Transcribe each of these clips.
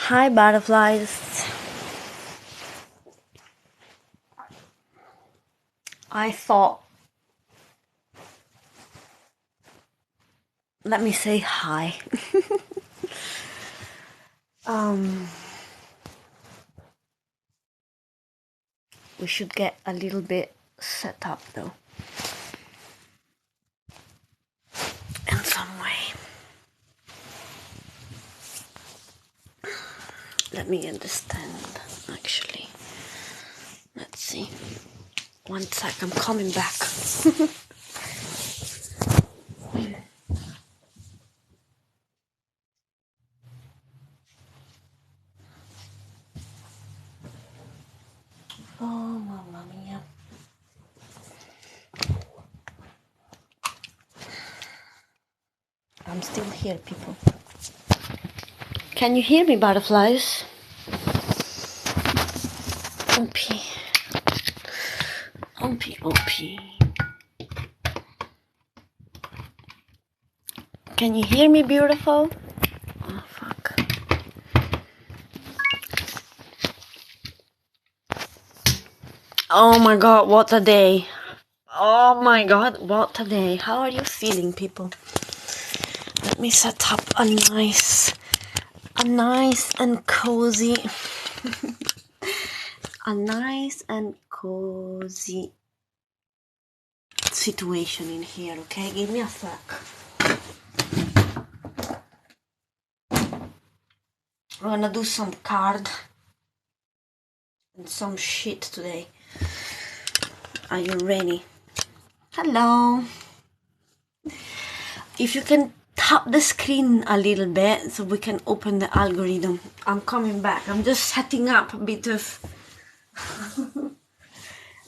Hi, butterflies. I thought, let me say hi. We should get a little bit set up though. In some way. Let me understand, actually. Let's see. One sec, I'm coming back. Oh, mamma mia. I'm still here, people. Can you hear me, butterflies? OP. OP, OP. Can you hear me, beautiful? Oh, fuck. Oh my god, what a day. Oh my god, what a day. How are you feeling, people? Let me set up a nice and cozy a nice and cozy situation in here, okay? Give me a sec. We're gonna do some card and some shit today. Are you ready? Hello. If you can tap the screen a little bit so we can open the algorithm. I'm coming back. I'm just setting up a bit of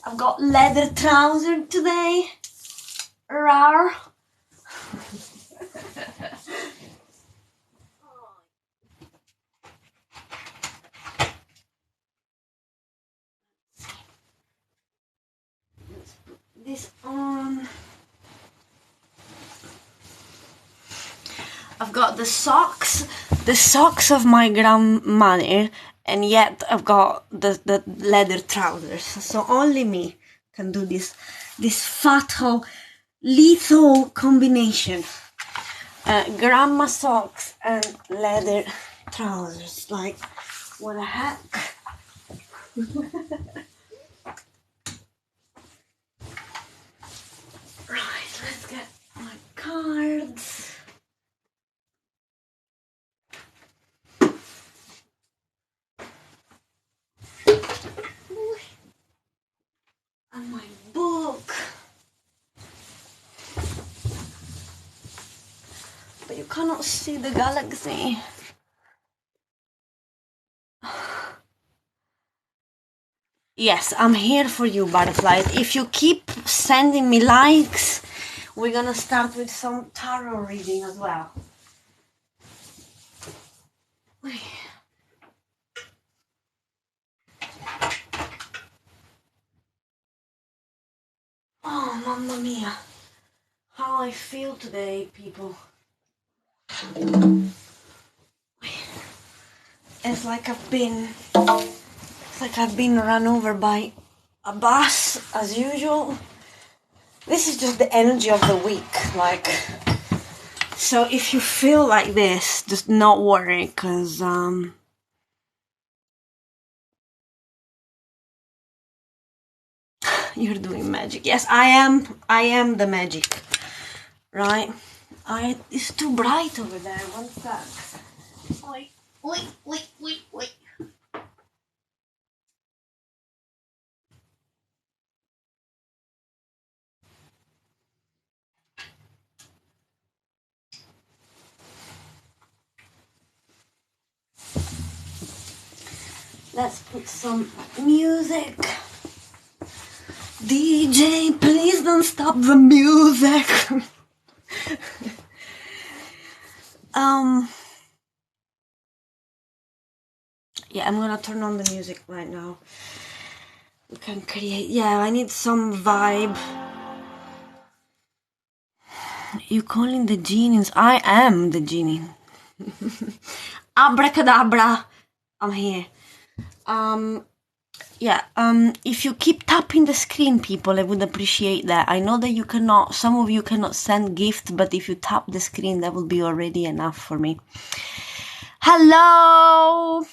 I've got leather trousers today. Rar. Let's put this on. I've got the socks of my grandmother, and yet I've got the leather trousers. So only me can do this fatal, lethal combination. Grandma socks and leather trousers. Like, what the heck? Right, let's get my cards. And my book. But you cannot see the galaxy. Yes, I'm here for you, butterflies. If you keep sending me likes, we're gonna start with some tarot reading as well. Oh, mamma mia. How I feel today, people. It's like I've been run over by a bus as usual. This is just the energy of the week, like. So if you feel like this, just not worry, cause you're doing magic. Yes, I am the magic, right? It's too bright over there. One sec. Wait. Let's put some music. DJ, please don't stop the music. Yeah, I'm gonna turn on the music right now. We can create. Yeah, I need some vibe. You calling the genies? I am the genie. Abracadabra. I'm here. Yeah, if you keep tapping the screen, people, I would appreciate that. I know that you cannot, some of you cannot send gifts, but if you tap the screen, that will be already enough for me. Hello!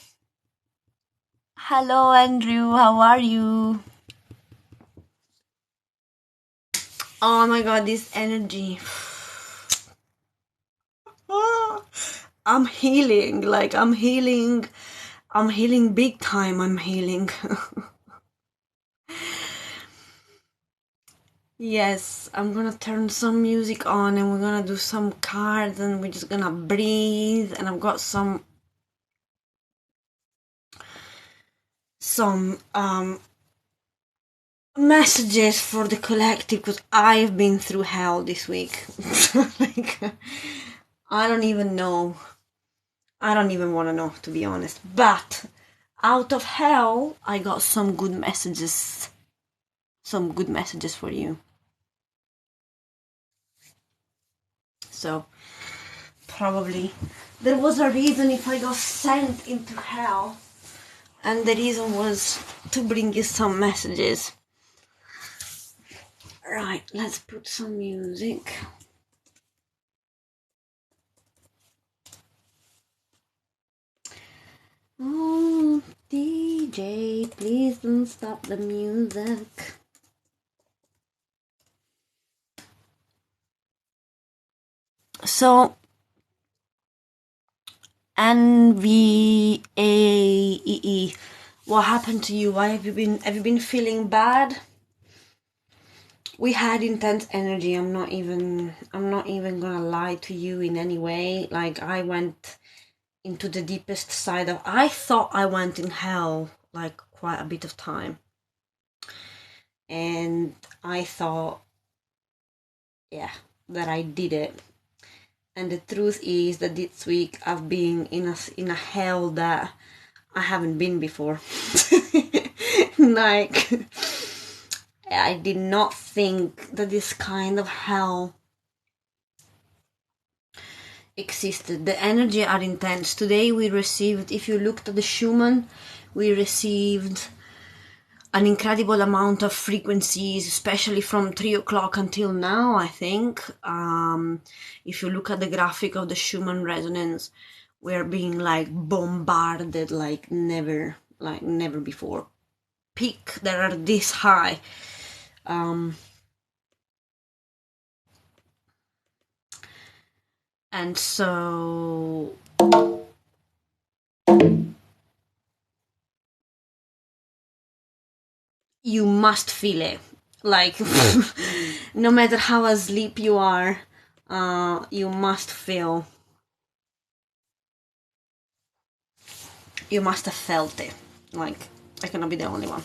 Hello, Andrew, how are you? Oh my god, this energy. I'm healing, like I'm healing big time, I'm healing. Yes, I'm gonna turn some music on and we're gonna do some cards and we're just gonna breathe, and I've got some messages for the collective because I've been through hell this week. Like, I don't even know. I don't even want to know, to be honest. But out of hell, I got some good messages. Some good messages for you. So, probably there was a reason if I got sent into hell. And the reason was to bring you some messages. Right, let's put some music. Oh, DJ, please don't stop the music. So, NVAEE, what happened to you? Why have you been feeling bad? We had intense energy. I'm not even gonna lie to you in any way. Like, I went into the deepest side of, I thought I went in hell like quite a bit of time, and I thought, yeah, that I did it. And the truth is that this week I've been in a hell that I haven't been before. Like, I did not think that this kind of hell existed. The energy are intense. Today we received, if you looked at the Shaman, we received an incredible amount of frequencies, especially from 3 o'clock until now, I think. If you look at the graphic of the Schumann resonance, we're being like bombarded like never before. Peak that are this high. And so you must feel it. Like, no matter how asleep you are, you must feel. You must have felt it. Like, I cannot be the only one.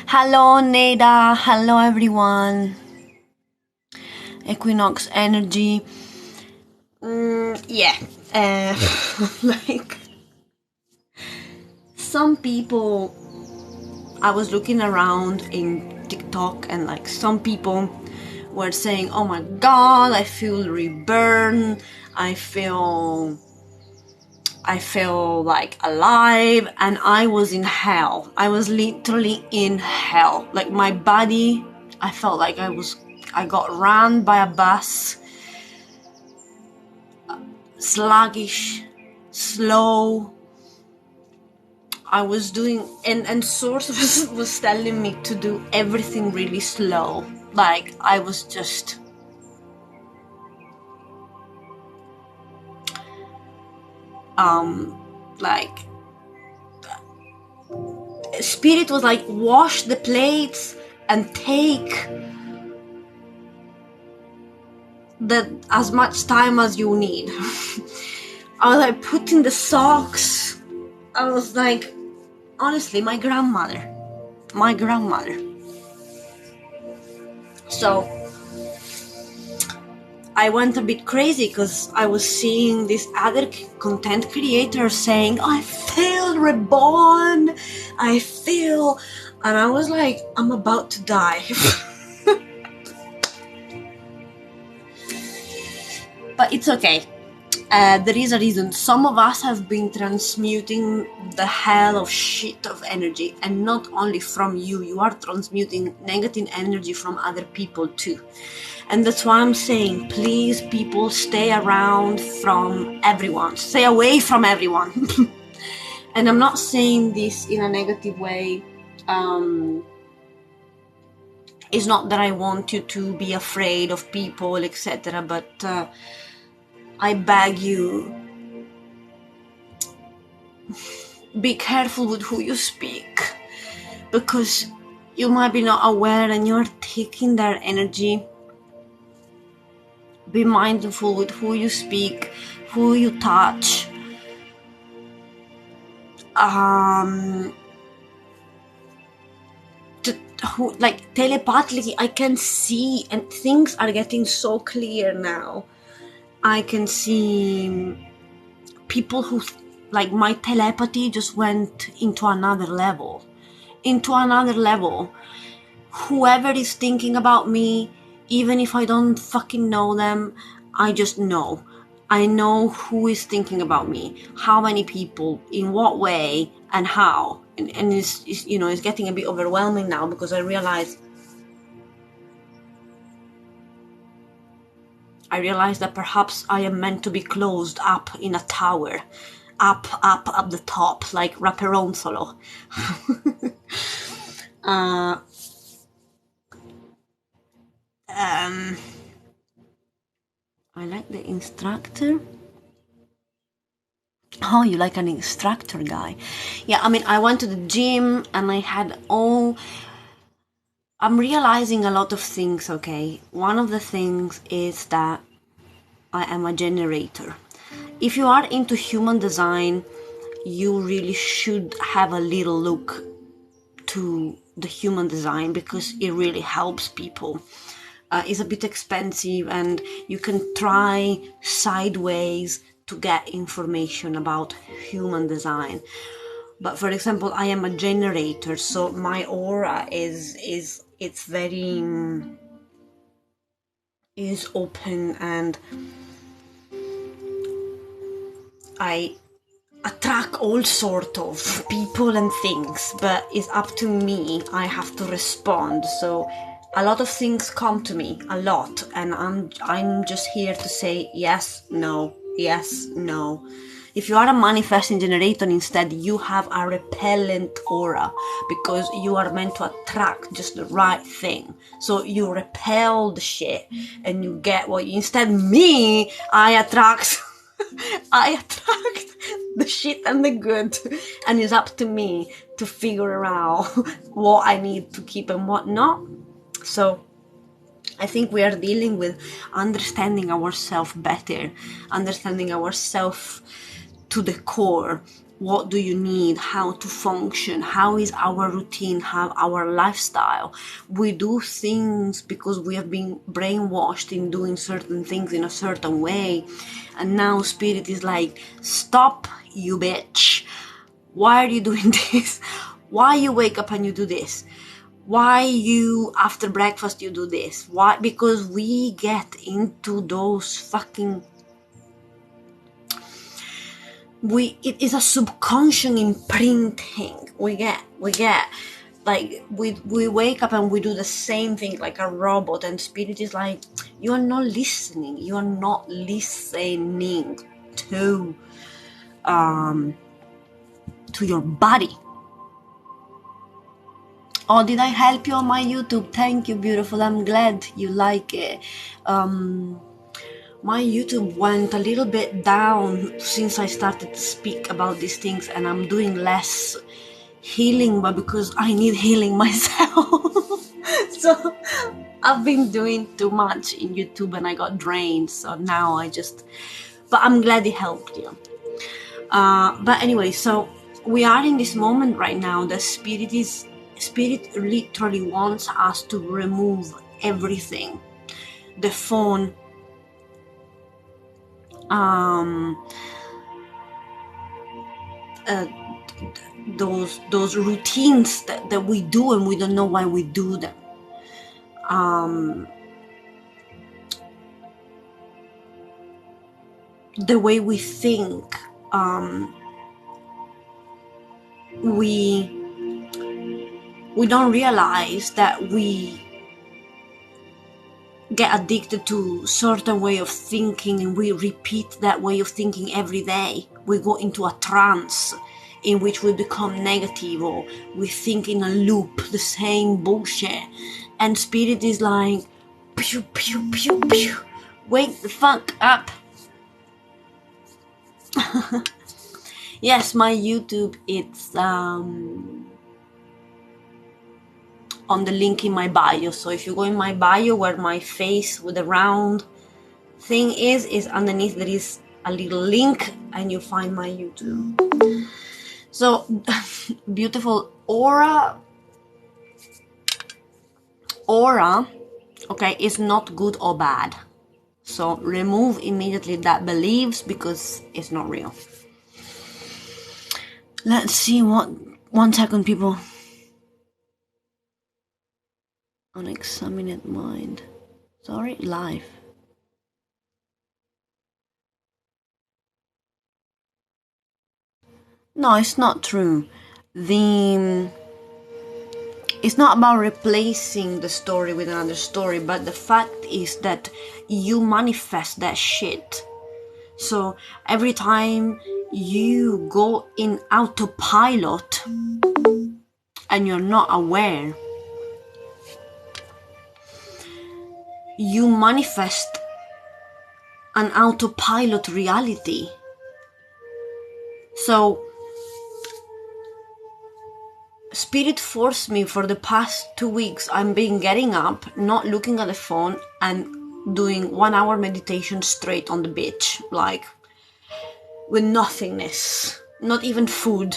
Hello, Neda. Hello, everyone. Equinox energy. Yeah. Like, some people, I was looking around in TikTok, and like some people were saying, oh my god, I feel reborn, I feel like alive, and I was in hell. I was literally in hell. Like, my body, I felt like I got run by a bus, sluggish, slow. I was doing, and Source was telling me to do everything really slow. Like, I was just, like, Spirit was like, wash the plates and take as much time as you need. I was like putting the socks. I was like, honestly, my grandmother. So I went a bit crazy because I was seeing this other content creator saying, I feel reborn, and I was like, I'm about to die. But it's okay. There is a reason. Some of us have been transmuting the hell of shit of energy, and not only from you. You are transmuting negative energy from other people too. And that's why I'm saying, please, people, stay around from everyone. Stay away from everyone. And I'm not saying this in a negative way. It's not that I want you to be afraid of people, etc. But I beg you, be careful with who you speak, because you might be not aware and you're taking their energy. Be mindful with who you speak, who you touch. Like telepathically, I can see, and things are getting so clear now. I can see people who, like, my telepathy just went into another level. Whoever is thinking about me, even if I don't fucking know them, I just know. I know who is thinking about me, how many people, in what way, and how. And it's it's getting a bit overwhelming now, because I realize that perhaps I am meant to be closed up in a tower, up the top, like Rapperonzolo. I like the instructor. Oh, you like an instructor guy? Yeah, I mean, I went to the gym and I had I'm realizing a lot of things, okay? One of the things is that I am a generator. If you are into human design, you really should have a little look to the human design, because it really helps people. It's a bit expensive, and you can try sideways to get information about human design. But for example, I am a generator, so my aura is very is open, and I attract all sort of people and things, but it's up to me. I have to respond. So a lot of things come to me, a lot, and I'm just here to say yes, no, yes, no. If you are a manifesting generator, instead, you have a repellent aura, because you are meant to attract just the right thing. So you repel the shit and you get what you, instead me, I attract the shit and the good, and it's up to me to figure out what I need to keep and what not. So I think we are dealing with understanding ourselves better, understanding ourselves to the core. What do you need? How to function? How is our routine? How our lifestyle? We do things because we have been brainwashed in doing certain things in a certain way. And now Spirit is like, stop, you bitch. Why are you doing this? Why you wake up and you do this? Why you, after breakfast, you do this? Why? Because we get into those fucking... it is a subconscious imprinting. We get like we wake up and we do the same thing like a robot, and Spirit is like, you are not listening to your body. Oh, did I help you on my YouTube? Thank you, beautiful. I'm glad you like it. My YouTube went a little bit down since I started to speak about these things, and I'm doing less healing, but because I need healing myself. So I've been doing too much in YouTube and I got drained. So now but I'm glad it helped you. But anyway, so we are in this moment right now. The Spirit literally wants us to remove everything. The phone, those routines that we do and we don't know why we do them. the way we think, we don't realize that we get addicted to certain way of thinking, and we repeat that way of thinking every day. We go into a trance in which we become negative, or we think in a loop the same bullshit, and spirit is like, pew pew pew pew, wake the fuck up. Yes, my YouTube, it's on the link in my bio. So if you go in my bio, where my face with the round thing is underneath, there is a little link, and you find my YouTube. So beautiful aura, okay, is not good or bad. So remove immediately that beliefs, because it's not real. Let's see what, 1 second, people. Unexamined mind. Sorry, life. No, it's not true. It's not about replacing the story with another story, but the fact is that you manifest that shit. So every time you go in autopilot and you're not aware, you manifest an autopilot reality. So spirit forced me for the past 2 weeks. I've been getting up, not looking at the phone, and doing 1 hour meditation straight on the beach, like with nothingness, not even food,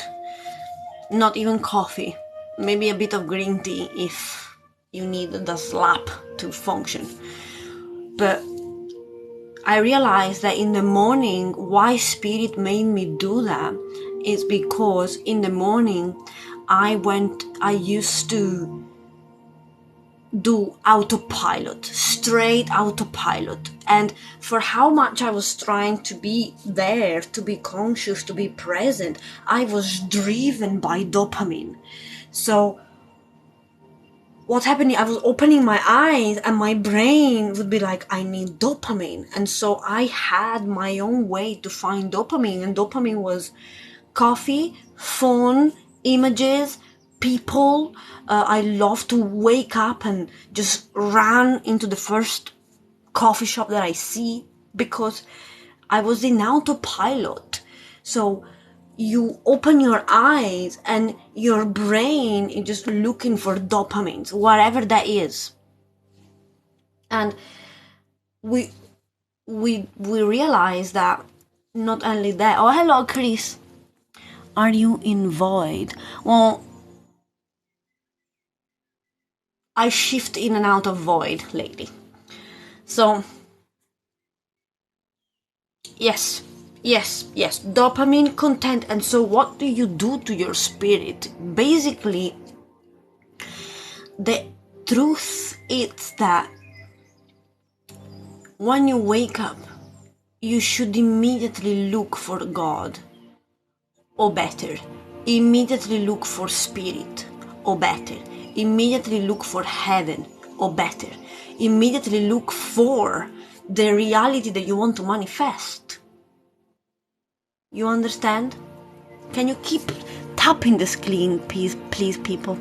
not even coffee, maybe a bit of green tea if you need the slap to function. But I realized that in the morning, why spirit made me do that is because in the morning I used to do autopilot, straight autopilot. And for how much I was trying to be there, to be conscious, to be present, I was driven by dopamine. So what's happening, I was opening my eyes and my brain would be like, I need dopamine. And so I had my own way to find dopamine, and dopamine was coffee, phone, images, people. I love to wake up and just run into the first coffee shop that I see, because I was in autopilot. So you open your eyes and your brain is just looking for dopamines, whatever that is. And we realize that not only that. Oh, hello, Chris. Are you in void? Well, I shift in and out of void lately. So yes, dopamine content. And so what do you do to your spirit? Basically, the truth is that when you wake up, you should immediately look for God, or better, immediately look for spirit, or better, immediately look for heaven, or better, immediately look for the reality that you want to manifest. You understand? Can you keep tapping the screen, please, people?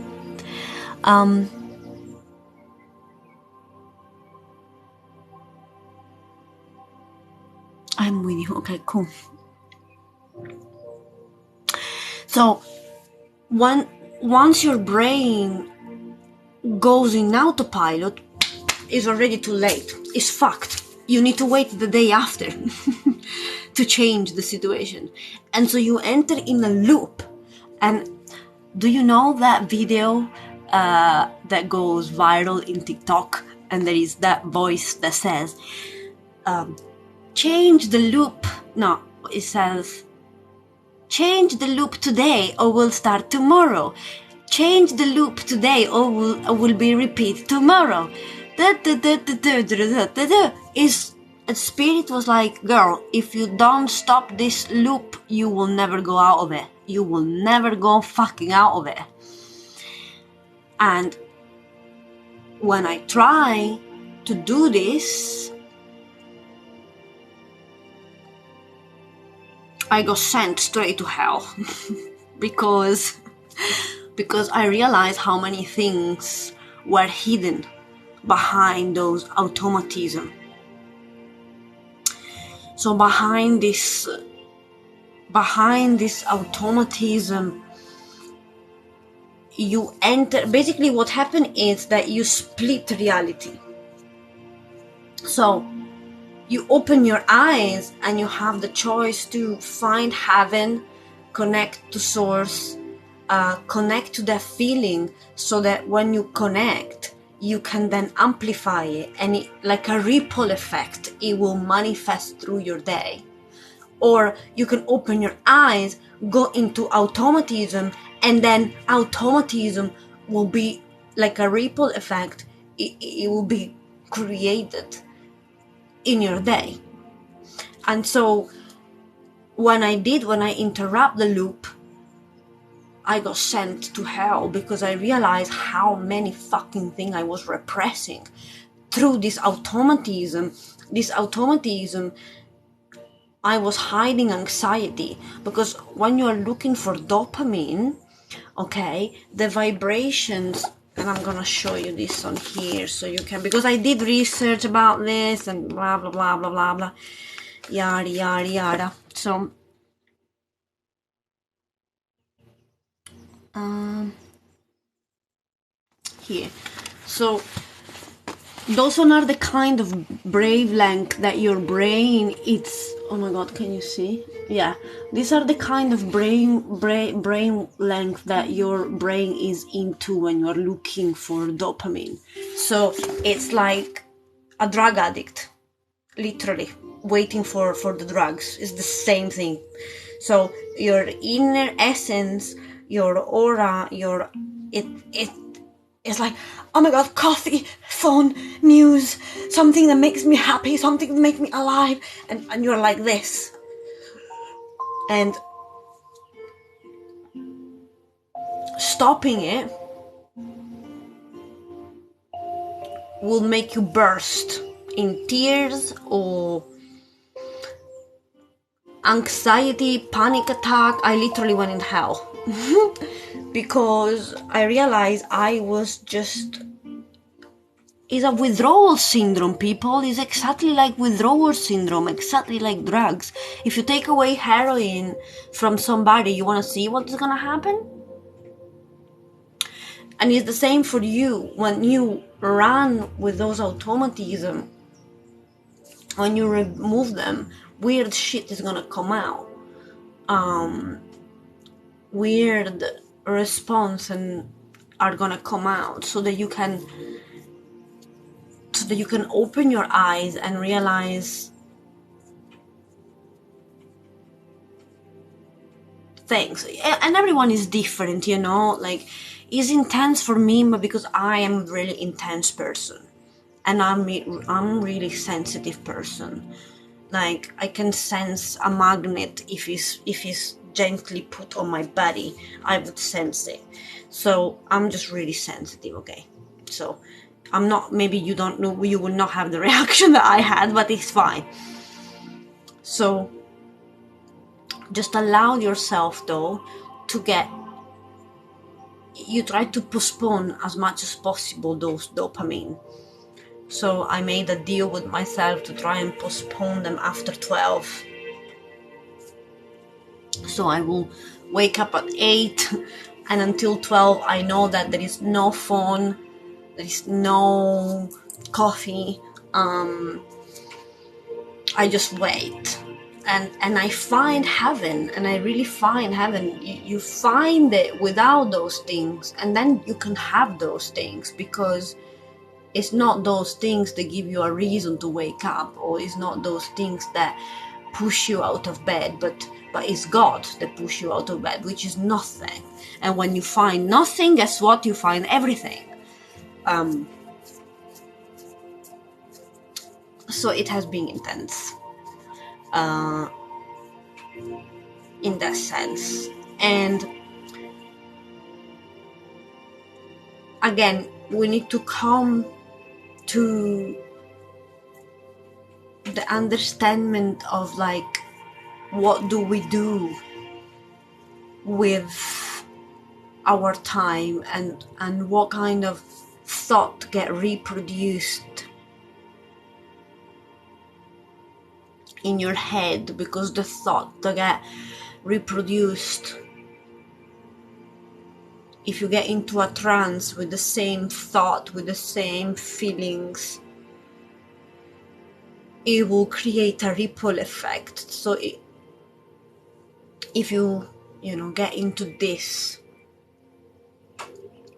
I'm with you. Okay, cool. So once your brain goes in autopilot, it's already too late. It's fucked. You need to wait the day after to change the situation. And so you enter in a loop. And do you know that video that goes viral in TikTok? And there is that voice that says, change the loop. No, it says, change the loop today or we'll start tomorrow. Change the loop today or will be repeat tomorrow. Is And Spirit was like, girl, if you don't stop this loop, you will never go out of it. You will never go fucking out of it. And when I try to do this, I got sent straight to hell. because I realized how many things were hidden behind those automatism. So behind this automatism, you enter. Basically, what happened is that you split reality. So you open your eyes and you have the choice to find heaven, connect to source, connect to that feeling, so that when you connect, you can then amplify it, and it, like a ripple effect, it will manifest through your day. Or you can open your eyes, go into automatism, and then automatism will be like a ripple effect. It will be created in your day. And so when I interrupt the loop, I got sent to hell, because I realized how many fucking things I was repressing through this automatism. I was hiding anxiety, because when you are looking for dopamine, okay, the vibrations, and I'm gonna show you this on here so you can, because I did research about this and blah blah blah blah blah blah, yada yada yada. So here, so those are the kind of wavelength that your brain, it's, oh my god, can you see? Yeah, these are the kind of brain length that your brain is into when you're looking for dopamine. So it's like a drug addict, literally waiting for the drugs. It's the same thing. So your inner essence, your aura, it's like, oh my god, coffee, phone, news, something that makes me happy, something that makes me alive, and you're like this. And stopping it will make you burst in tears or anxiety, panic attack. I literally went in hell. Because I realized I was just, it's a withdrawal syndrome, people. It's exactly like withdrawal syndrome, exactly like drugs. If you take away heroin from somebody, you want to see what's gonna happen? And it's the same for you. When you run with those automatism, when you remove them, weird shit is gonna come out. Weird response and are gonna come out, so that you can open your eyes and realize things. And everyone is different, you know, like, it's intense for me, but because I am a really intense person, and I'm really sensitive person. Like, I can sense a magnet if it's gently put on my body, I would sense it. So I'm just really sensitive, okay? So I'm not, maybe you don't know, you will not have the reaction that I had, but it's fine. So just allow yourself, though, to you try to postpone as much as possible those dopamine. So I made a deal with myself to try and postpone them after 12. So I will wake up at 8, and until 12 I know that there is no phone, there is no coffee. I just wait, and I find heaven, and I really find heaven. You find it without those things, and then you can have those things, because it's not those things that give you a reason to wake up, or it's not those things that push you out of bed, but it's God that push you out of bed, which is nothing. And when you find nothing, guess what? You find everything. So it has been intense in that sense. And again, we need to come to the understanding of like, what do we do with our time, and what kind of thought get reproduced in your head, because the thought that get reproduced, if you get into a trance with the same thought, with the same feelings, it will create a ripple effect. So if you get into this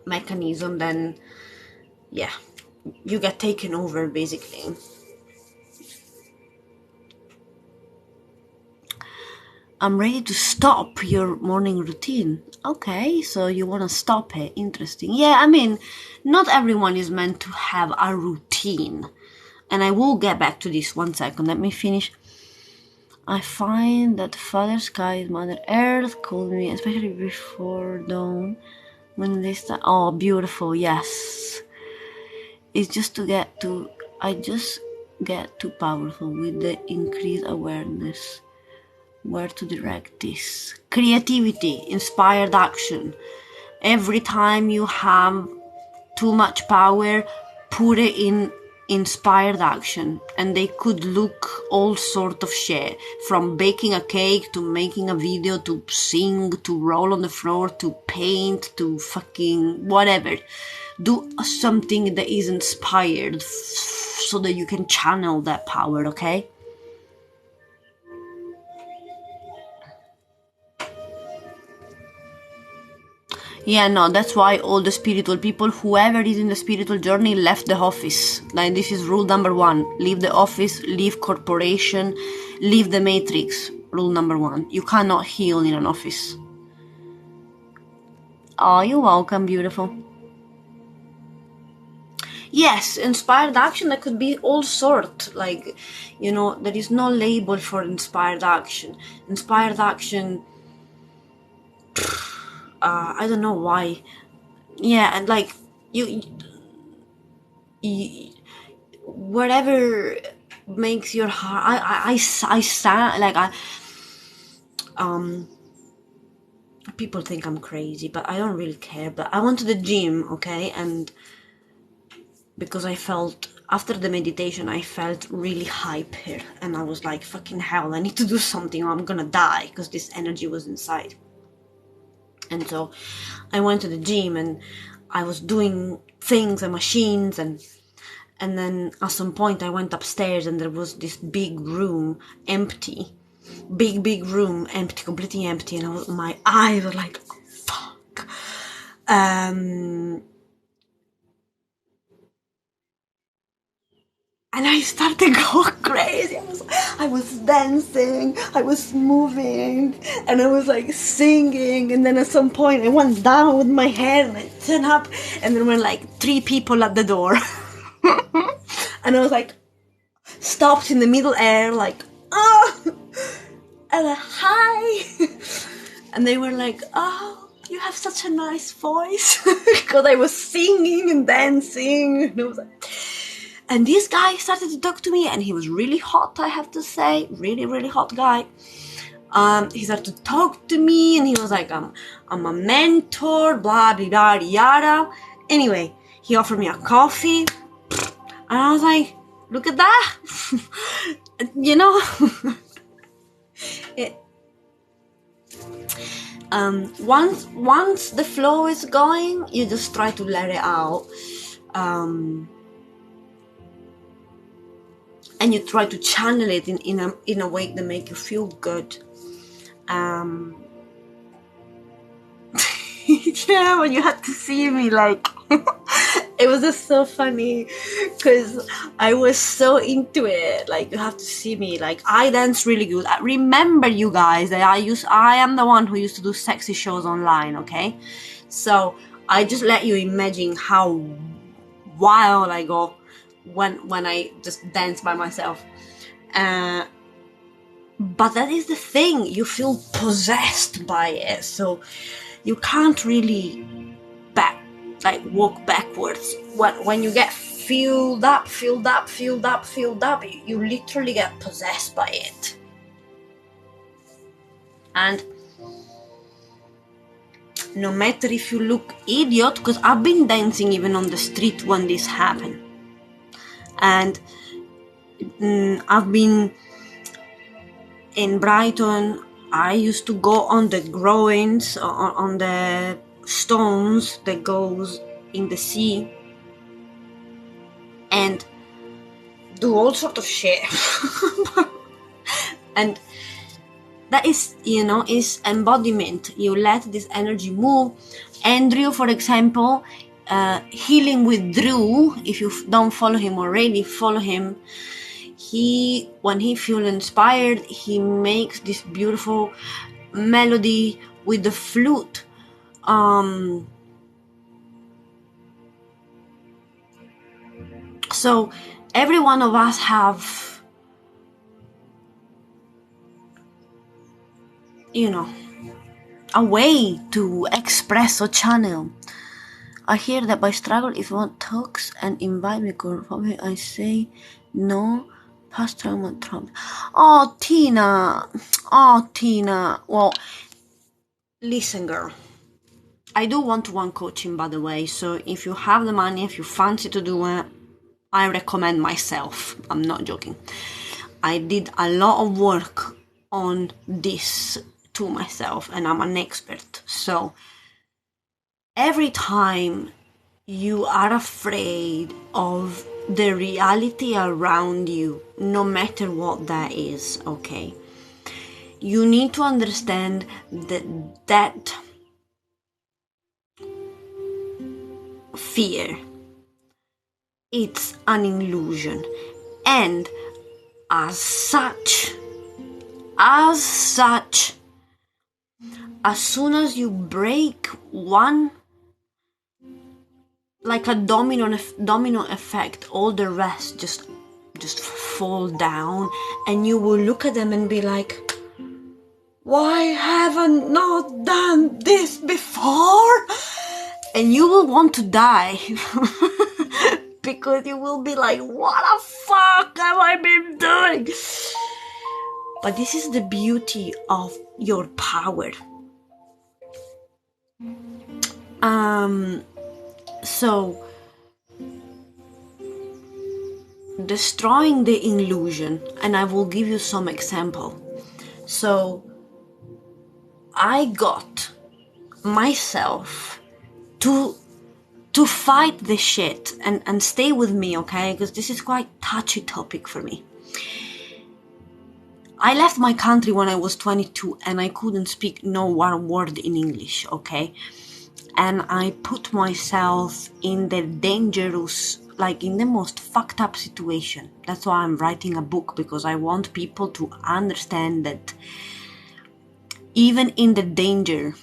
mechanism, then yeah, you get taken over basically. I'm ready to stop your morning routine. Okay, so you want to stop it. Interesting. Yeah, I mean, not everyone is meant to have a routine. And I will get back to this. 1 second. Let me finish. I find that Father Sky, Mother Earth called me, especially before dawn, when they start. Oh, beautiful. Yes. It's just I just get too powerful with the increased awareness. Where to direct this? Creativity, inspired action. Every time you have too much power, put it in inspired action, and they could look all sort of shit, from baking a cake to making a video to sing to roll on the floor to paint to fucking whatever. Do something that is inspired so that you can channel that power, okay? Yeah, no, that's why all the spiritual people, whoever is in the spiritual journey, left the office. Like, this is rule number 1. Leave the office, leave corporation, leave the matrix. Rule number 1. You cannot heal in an office. Oh, you're welcome, beautiful. Yes, inspired action, that could be all sort. Like, there is no label for inspired action. Inspired action, I don't know why. Yeah, and like, you whatever makes your heart. I sound like people think I'm crazy, but I don't really care. But I went to the gym, okay, and because I felt after the meditation, I felt really hyper, and I was like, fucking hell, I need to do something or I'm gonna die, because this energy was inside. And so I went to the gym and I was doing things and machines, and then at some point I went upstairs and there was this big room empty. Big room empty, completely empty, and my eyes were like, oh, fuck. And I started going crazy. I was dancing, I was moving, and I was like singing. And then at some point I went down with my head and I turned up, and there were like 3 people at the door. And I was like, stopped in the middle air, like, oh, and hi. And they were like, oh, you have such a nice voice. Because I was singing and dancing. And I was like, and this guy started to talk to me, and he was really hot, I have to say. Really, really hot guy. He started to talk to me, and he was like, I'm a mentor, blah, blah, blah, yada. Anyway, he offered me a coffee, and I was like, look at that. Once the flow is going, you just try to let it out. And you try to channel it in a way that make you feel good. Yeah, when you had to see me, like, it was just so funny, because I was so into it. Like, you have to see me, like, I dance really good. I remember, you guys, that I am the one who used to do sexy shows online, okay? So I just let you imagine how wild I go when I just dance by myself. But that is the thing, you feel possessed by it, so you can't really walk backwards. When you get filled up, you literally get possessed by it. And no matter if you look idiot, because I've been dancing even on the street when this happened, and I've been in Brighton. I used to go on the groins, on the stones that goes in the sea, and do all sort of shit. And that is, is embodiment. You let this energy move. Andrew, for example, Healing with Drew, if you don't follow him already, follow him. When he feels inspired, he makes this beautiful melody with the flute. So every one of us have, a way to express or channel. I hear that by struggle, if one talks and invite me, I say no. Past trauma. Oh, Tina. Well, listen, girl. I do one-to-one coaching, by the way. So if you have the money, if you fancy to do it, I recommend myself. I'm not joking. I did a lot of work on this to myself, and I'm an expert. So every time you are afraid of the reality around you, no matter what that is, okay, you need to understand that fear, it's an illusion, and as such, as soon as you break one, like a domino effect, all the rest just fall down, and you will look at them and be like, why haven't not done this before? And you will want to die because you will be like, what the fuck have I been doing? But this is the beauty of your power. So destroying the illusion, and I will give you some example. So I got myself to fight the shit, and stay with me, okay, because this is quite touchy topic for me. I left my country when I was 22 and I couldn't speak no one word in English, okay, and I put myself in the dangerous, like in the most fucked up situation. That's why I'm writing a book, because I want people to understand that even in the danger,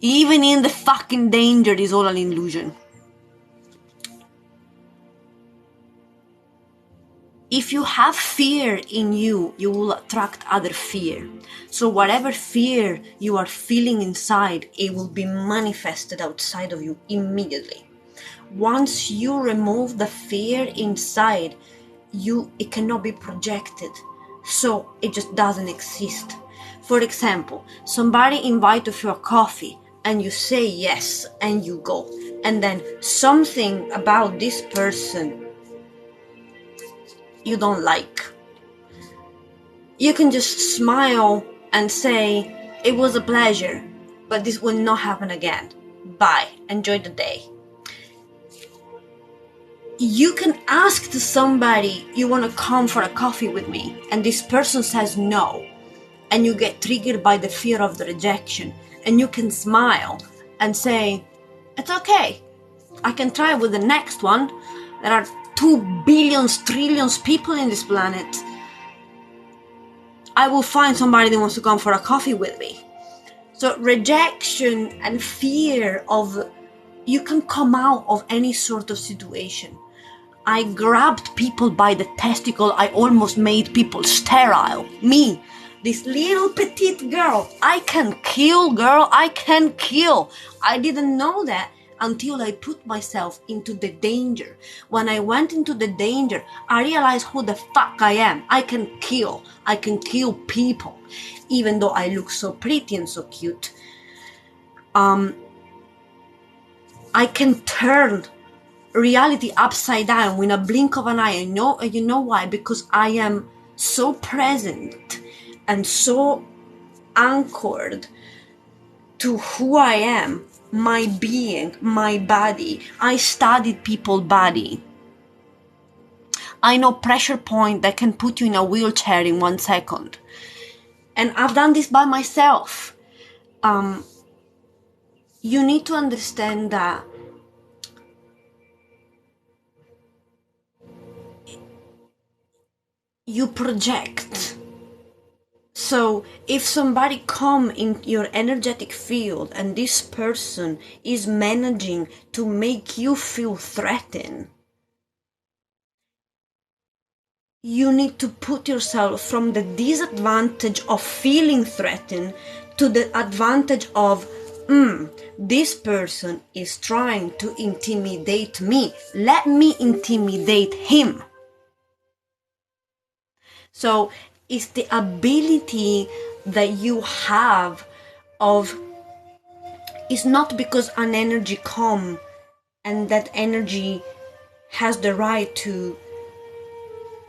even in the fucking danger is all an illusion. If you have fear in you, you will attract other fear. So whatever fear you are feeling inside, it will be manifested outside of you immediately. Once you remove the fear inside, it cannot be projected. So it just doesn't exist. For example, somebody invites you for a coffee and you say yes and you go. And then something about this person you don't like. You can just smile and say, it was a pleasure, but this will not happen again. Bye. Enjoy the day. You can ask to somebody, you want to come for a coffee with me, and this person says no, and you get triggered by the fear of the rejection, and you can smile and say, it's okay, I can try with the next one. There are 2 billion trillions people in this planet. I will find somebody that wants to come for a coffee with me. So rejection and fear of, you can come out of any sort of situation. I grabbed people by the testicle. I almost made people sterile. Me, this little petite girl. I can kill, girl. I can kill. I didn't know that until I put myself into the danger. When I went into the danger, I realized who the fuck I am. I can kill. I can kill people. Even though I look so pretty and so cute. I can turn reality upside down with a blink of an eye. You know why? Because I am so present and so anchored to who I am, my being, my body. I studied people's body. I know pressure point that can put you in a wheelchair in 1 second. And I've done this by myself. You need to understand that you project. So if somebody come in your energetic field and this person is managing to make you feel threatened, you need to put yourself from the disadvantage of feeling threatened to the advantage of, this person is trying to intimidate me. Let me intimidate him. So it's the ability that you have of, it's not because an energy come and that energy has the right to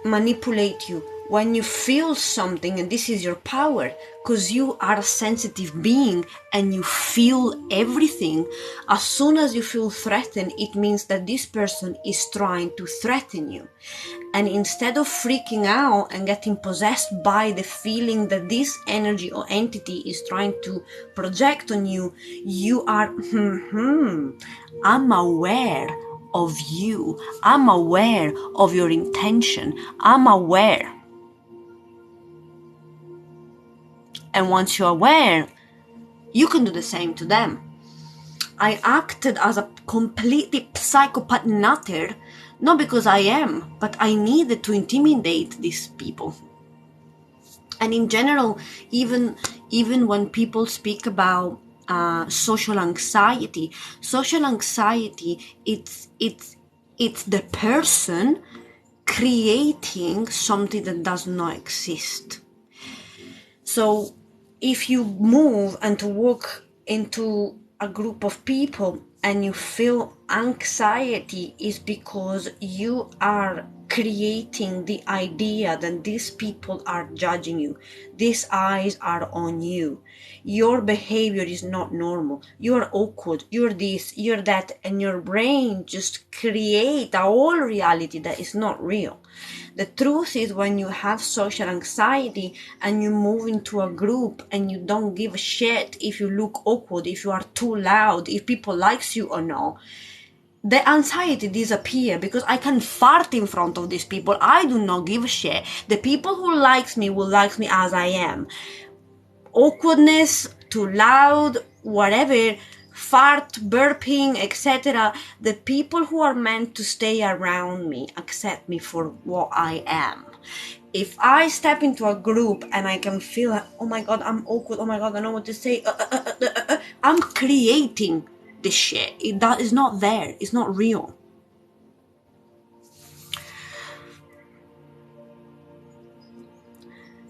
manipulate you. When you feel something, and this is your power, because you are a sensitive being and you feel everything, as soon as you feel threatened, it means that this person is trying to threaten you. And instead of freaking out and getting possessed by the feeling that this energy or entity is trying to project on you, you are, I'm aware of you. I'm aware of your intention. I'm aware. And once you're aware, you can do the same to them. I acted as a completely psychopath nutter, not because I am, but I needed to intimidate these people. And in general, even when people speak about social anxiety, it's the person creating something that does not exist. So if you move and to walk into a group of people and you feel anxiety, is because you are creating the idea that these people are judging you. These eyes are on you. Your behavior is not normal. You're awkward. You're this, you're that. And your brain just create a whole reality that is not real. The truth is, when you have social anxiety and you move into a group and you don't give a shit if you look awkward, if you are too loud, if people likes you or not, the anxiety disappear because I can fart in front of these people. I do not give a shit. The people who likes me will like me as I am. Awkwardness, too loud, whatever, fart, burping, etc. The people who are meant to stay around me accept me for what I am. If I step into a group and I can feel like, oh my god, I'm awkward, oh my god, I don't know what to say, I'm creating this shit. That is not there. It's not real.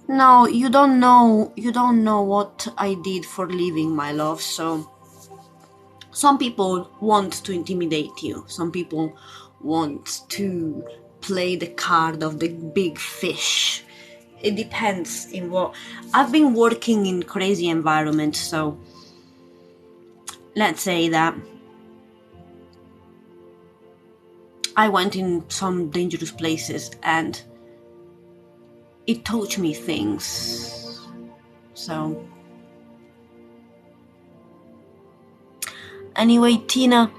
No, you don't know what I did for living, my love. So some people want to intimidate you. Some people want to play the card of the big fish. It depends in what. I've been working in crazy environments, so let's say that I went in some dangerous places and it taught me things. So anyway, Tina,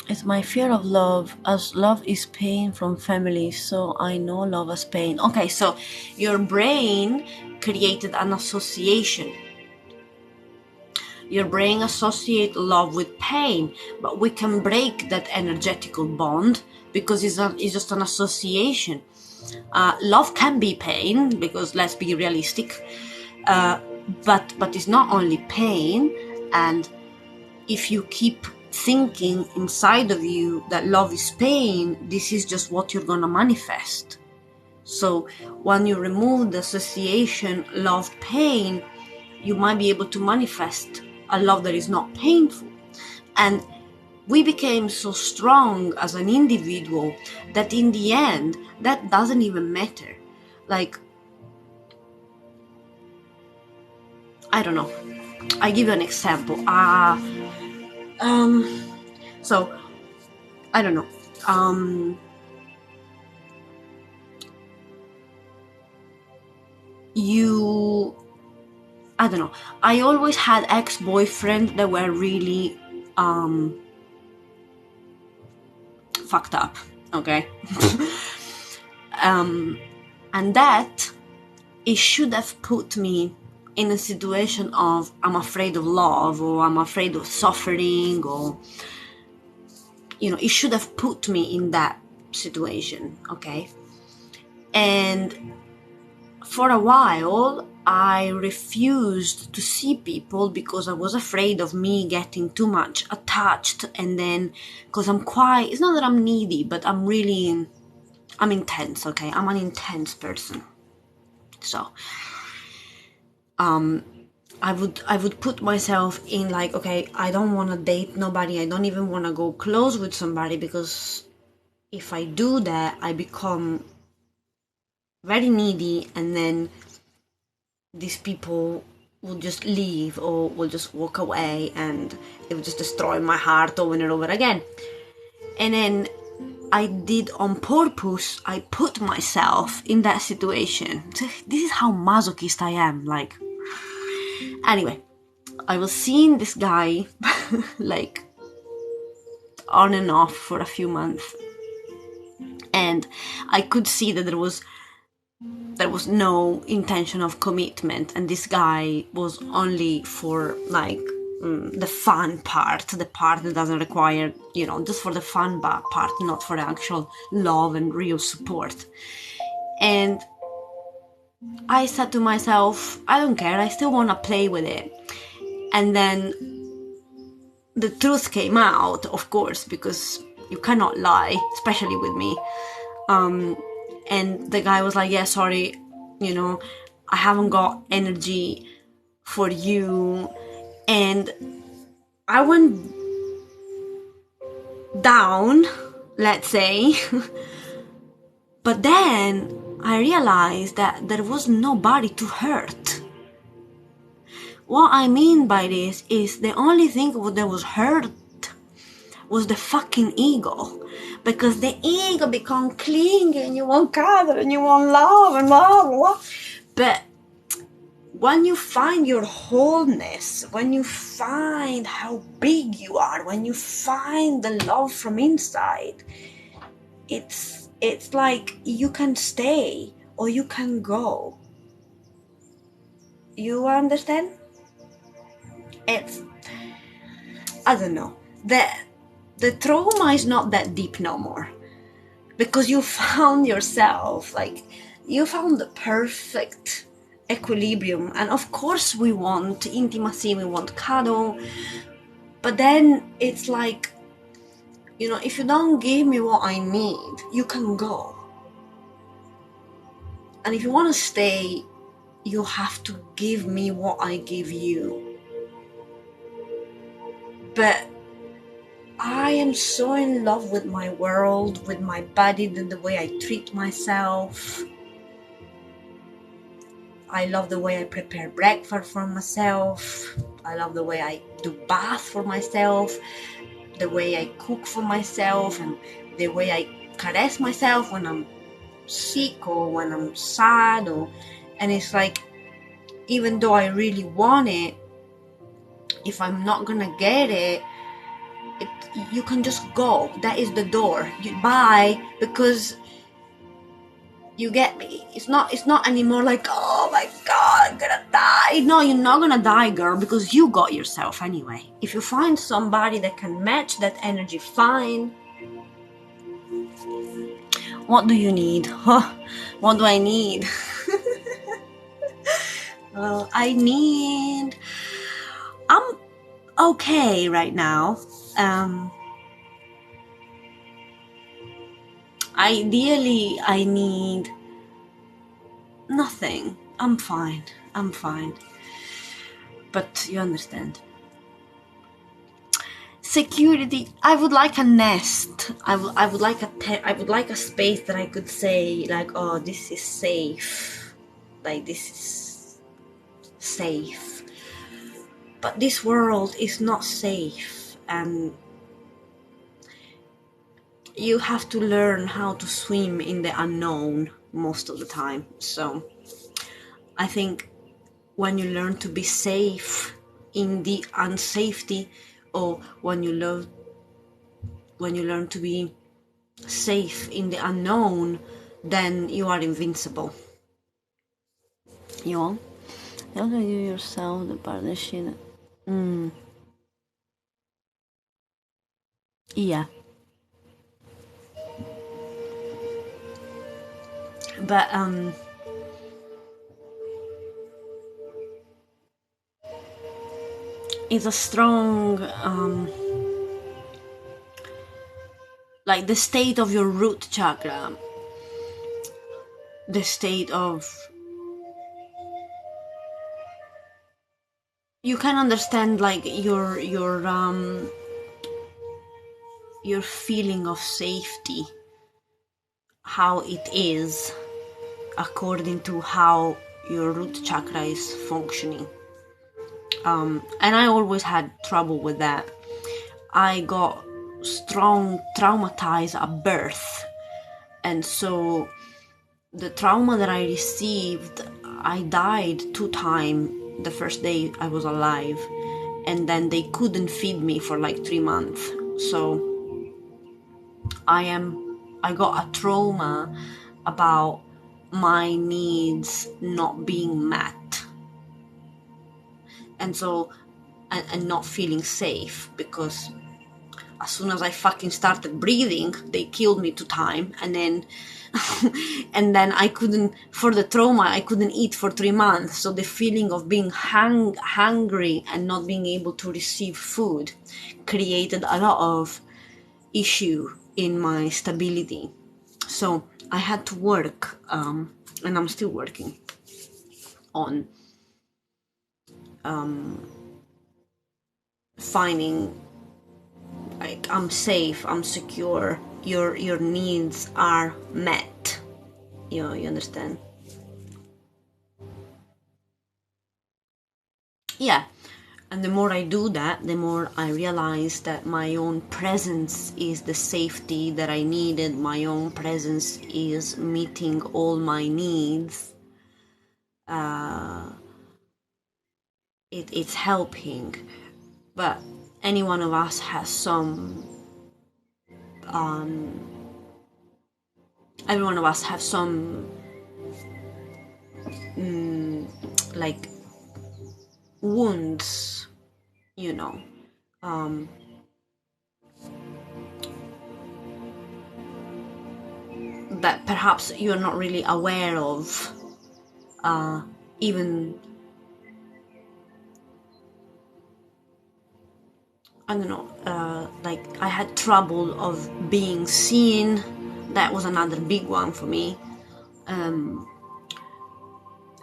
it's my fear of love, as love is pain from family, so I know love as pain. Okay, so your brain created an association. Your brain associates love with pain, but we can break that energetical bond because it's just an association. Love can be pain, because let's be realistic, but it's not only pain. And if you keep thinking inside of you that love is pain, this is just what you're gonna manifest. So when you remove the association love pain, you might be able to manifest a love that is not painful. And we became so strong as an individual that in the end, that doesn't even matter. Like, I don't know. I give you an example. So, I don't know. I don't know. I always had ex-boyfriends that were really fucked up, okay? And that, it should have put me in a situation of I'm afraid of love, or I'm afraid of suffering, or, it should have put me in that situation, okay? And for a while, I refused to see people because I was afraid of me getting too much attached. And then, because it's not that I'm needy, but I'm intense, okay? I'm an intense person. So, I would put myself in like, okay, I don't want to date nobody. I don't even want to go close with somebody, because if I do that, I become very needy, and then these people will just leave or will just walk away, and it will just destroy my heart over and over again. And then I did on purpose, I put myself in that situation. This is how masochist I am, like. Anyway, I was seeing this guy like on and off for a few months, and I could see that there was no intention of commitment, and this guy was only for like the fun part, the part that doesn't require, just for the fun part, not for the actual love and real support. And I said to myself, I don't care, I still want to play with it. And then the truth came out, of course, because you cannot lie, especially with me. And the guy was like, yeah, sorry, I haven't got energy for you. And I went down, let's say. But then I realized that there was nobody to hurt. What I mean by this is the only thing that was hurt was the fucking ego. Because the ego become clingy, and you want cuddle, and you want love, and blah, blah, blah. But when you find your wholeness, when you find how big you are, when you find the love from inside, it's like you can stay or you can go. You understand? I don't know. The trauma is not that deep no more, because you found yourself, like, you found the perfect equilibrium. And of course we want intimacy, we want cuddle, but then it's like, if you don't give me what I need, you can go. And if you want to stay, you have to give me what I give you. But I am so in love with my world, with my body, the way I treat myself. I love the way I prepare breakfast for myself. I love the way I do bath for myself, the way I cook for myself, and the way I caress myself when I'm sick or when I'm sad. And it's like, even though I really want it, if I'm not gonna get it, you can just go. That is the door. You buy, because you get me. It's not anymore like, oh my god, I'm gonna die. No, you're not gonna die, girl, because you got yourself anyway. If you find somebody that can match that energy, fine. What do you need? Huh? What do I need? Well, I'm okay right now. Ideally, I need nothing. I'm fine. But you understand. Security. I would like a nest. I would like a space that I could say, like, oh, this is safe. Like, this is safe. But this world is not safe, and you have to learn how to swim in the unknown most of the time. So I think when you learn to be safe in the unsafety, or when you learn to be safe in the unknown, then you are invincible. You know? You also give yourself the partnership. Yeah. But it's a strong like the state of your root chakra, the state of, you can understand like your feeling of safety, how it is according to how your root chakra is functioning. And I always had trouble with that. I got strong traumatized at birth, and so the trauma that I received, I died 2 times the first day I was alive, and then they couldn't feed me for like 3 months. So I got a trauma about my needs not being met, and so and not feeling safe, because as soon as I fucking started breathing, they killed me 2 times, and then and then I couldn't, for the trauma, I couldn't eat for 3 months. So the feeling of being hungry and not being able to receive food created a lot of issue in my stability. So I had to work, and I'm still working on finding, like, I'm safe, I'm secure, your needs are met. You understand? Yeah. And the more I do that, the more I realize that my own presence is the safety that I needed. My own presence is meeting all my needs. It's helping. But any one of us has some... every one of us have some... like... wounds, you know. That perhaps you're not really aware of, even, I don't know, like I had trouble of being seen. That was another big one for me, and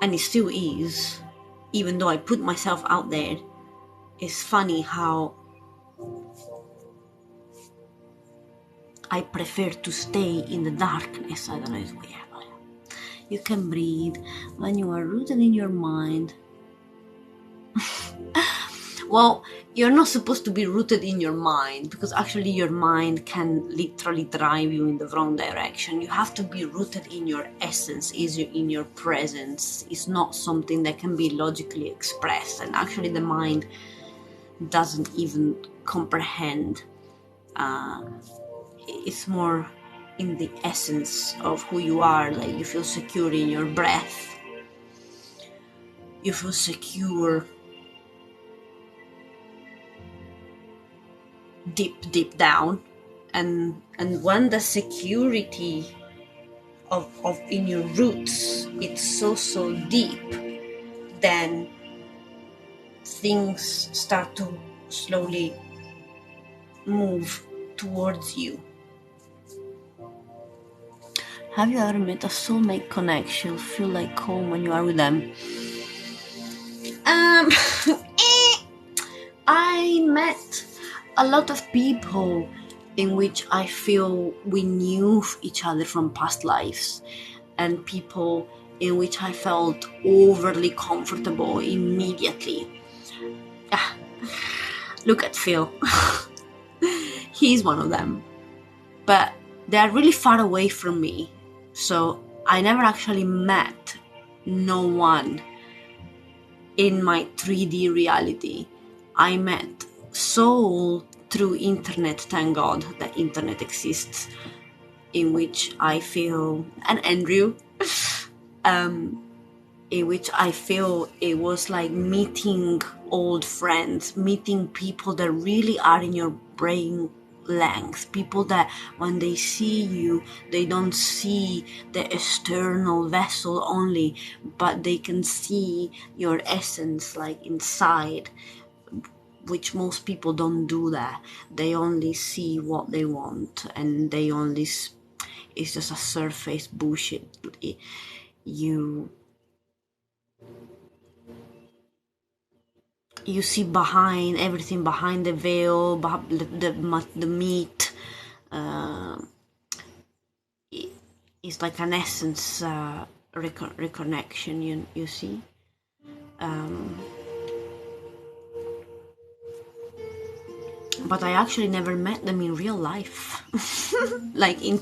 it still is, even though I put myself out there. It's funny how I prefer to stay in the darkness. I don't know, it's weird. You can breathe when you are rooted in your mind. Well, you're not supposed to be rooted in your mind, because actually your mind can literally drive you in the wrong direction. You have to be rooted in your essence, in your presence. It's not something that can be logically expressed, and actually the mind doesn't even comprehend. It's more in the essence of who you are. Like, you feel secure in your breath. You feel secure deep down, and when the security of in your roots, it's so deep, then things start to slowly move towards you. Have you ever met a soulmate connection? Feel like home when you are with them? I met a lot of people in which I feel we knew each other from past lives, and people in which I felt overly comfortable immediately. Look at Phil. He's one of them. But they're really far away from me, so I never actually met no one in my 3D reality. I met soul through internet. Thank God that internet exists, in which I feel, and Andrew, in which I feel it was like meeting old friends, meeting people that really are in your brain length, people that when they see you, they don't see the external vessel only, but they can see your essence like inside, which most people don't do that. They only see what they want, and they only, it's just a surface bullshit. You see behind everything, behind the veil, the meat. It's like an essence reconnection. You see. But I actually never met them in real life, like in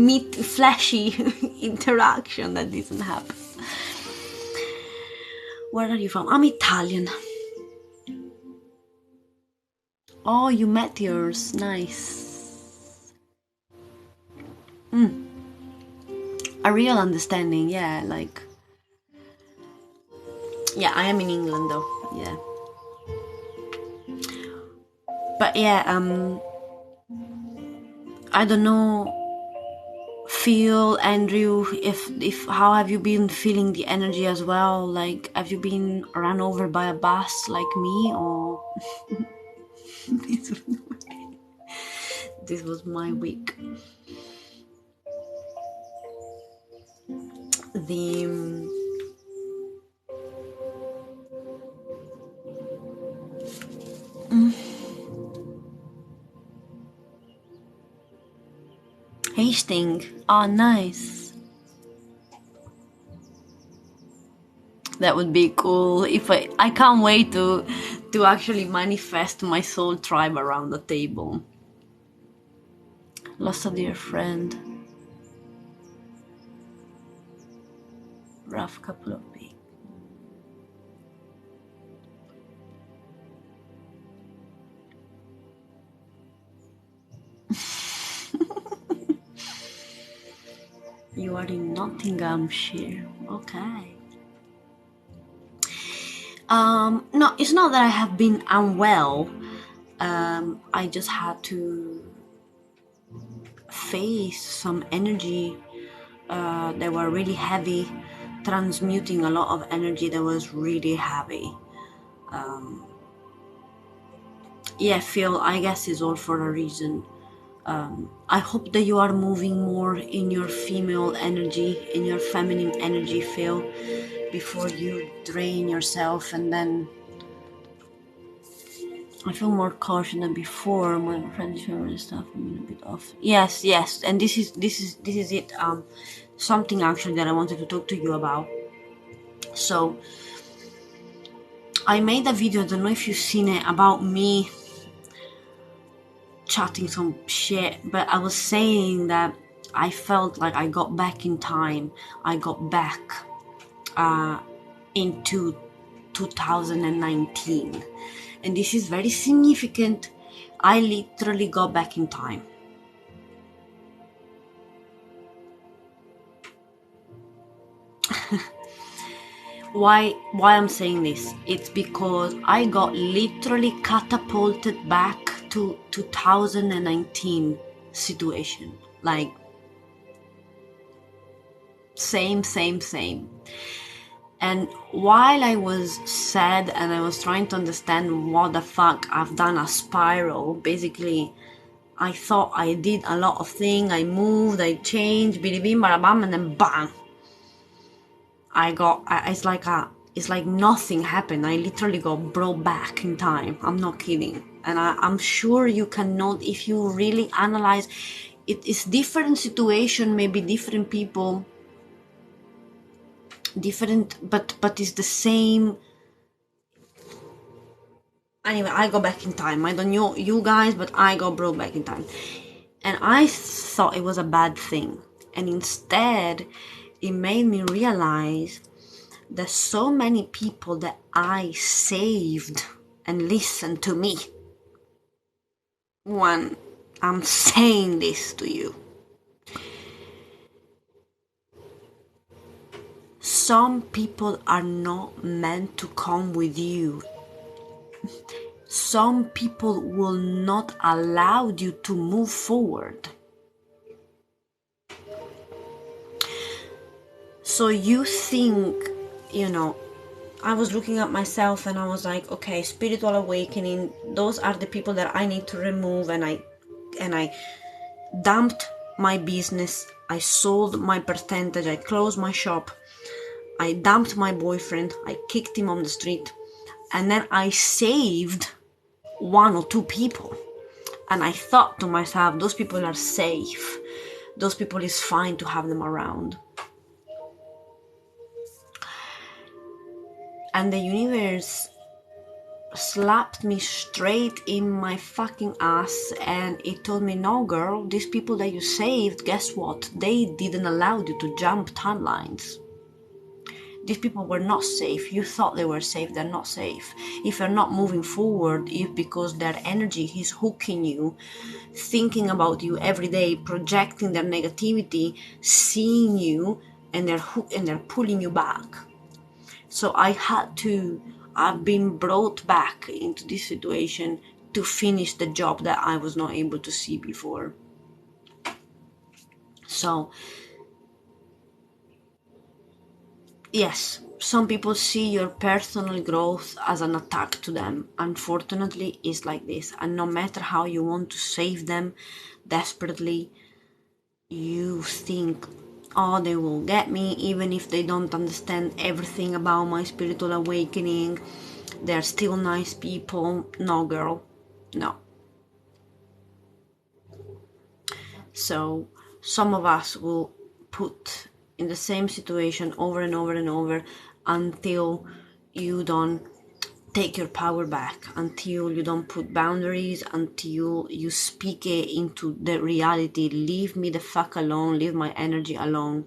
meat flashy interaction. That didn't happen. Where are you from? I'm Italian. Oh, you met yours. Nice. A real understanding, yeah, like... Yeah, I am in England though, yeah. But yeah, I don't know, Phil, Andrew, if how have you been feeling the energy as well? Like, have you been run over by a bus like me, or... This was my week. Hasting. Oh, nice. That would be cool. If I can't wait to actually manifest my soul tribe around the table. Lost a dear friend. Rough couple of weeks. You are in Nottinghamshire. Okay. No, it's not that I have been unwell. I just had to face some energy that were really heavy, transmuting a lot of energy that was really heavy. Yeah, Phil, I guess it's all for a reason. I hope that you are moving more in your female energy, in your feminine energy, Phil, before you drain yourself. And then I feel more caution than before. My friendship and stuff, I'm a bit off. Yes, and this is it. Something actually that I wanted to talk to you about. So I made a video, I don't know if you've seen it, about me chatting some shit, but I was saying that I felt like I got back in time. I got back into 2019, and this is very significant. I literally got back in time. Why I'm saying this? It's because I got literally catapulted back to 2019 situation. Like, same. And while I was sad and I was trying to understand what the fuck I've done a spiral, basically I thought I did a lot of things. I moved, I changed, bidi bim, bada bam, and then bang, it's like nothing happened. I literally got brought back in time. I'm not kidding. And I'm sure you can note, if you really analyze, it's different situation, maybe different people, different, but it's the same. Anyway, I go back in time. I don't know you guys, but I got brought back in time. And I thought it was a bad thing. And instead, it made me realize there's so many people that I saved and listened to me when I'm saying this to you. Some people are not meant to come with you. Some people will not allow you to move forward. So you think, I was looking at myself and I was like, okay, spiritual awakening, those are the people that I need to remove. And I dumped my business. I sold my percentage. I closed my shop. I dumped my boyfriend. I kicked him on the street. And then I saved 1 or 2 people. And I thought to myself, those people are safe. Those people is fine to have them around. And the universe slapped me straight in my fucking ass and it told me, no girl, these people that you saved, guess what? They didn't allow you to jump timelines. These people were not safe. You thought they were safe, they're not safe. If you're not moving forward, it's because their energy is hooking you, thinking about you every day, projecting their negativity, seeing you, and they're pulling you back. So I've been brought back into this situation to finish the job that I was not able to see before. So, yes, some people see your personal growth as an attack to them. Unfortunately, it's like this. And no matter how you want to save them desperately, you think, oh, they will get me, even if they don't understand everything about my spiritual awakening. They're still nice people. No, girl, no. So some of us will put in the same situation over and over and over until you don't take your power back, until you don't put boundaries, until you speak it into the reality. Leave me the fuck alone, leave my energy alone.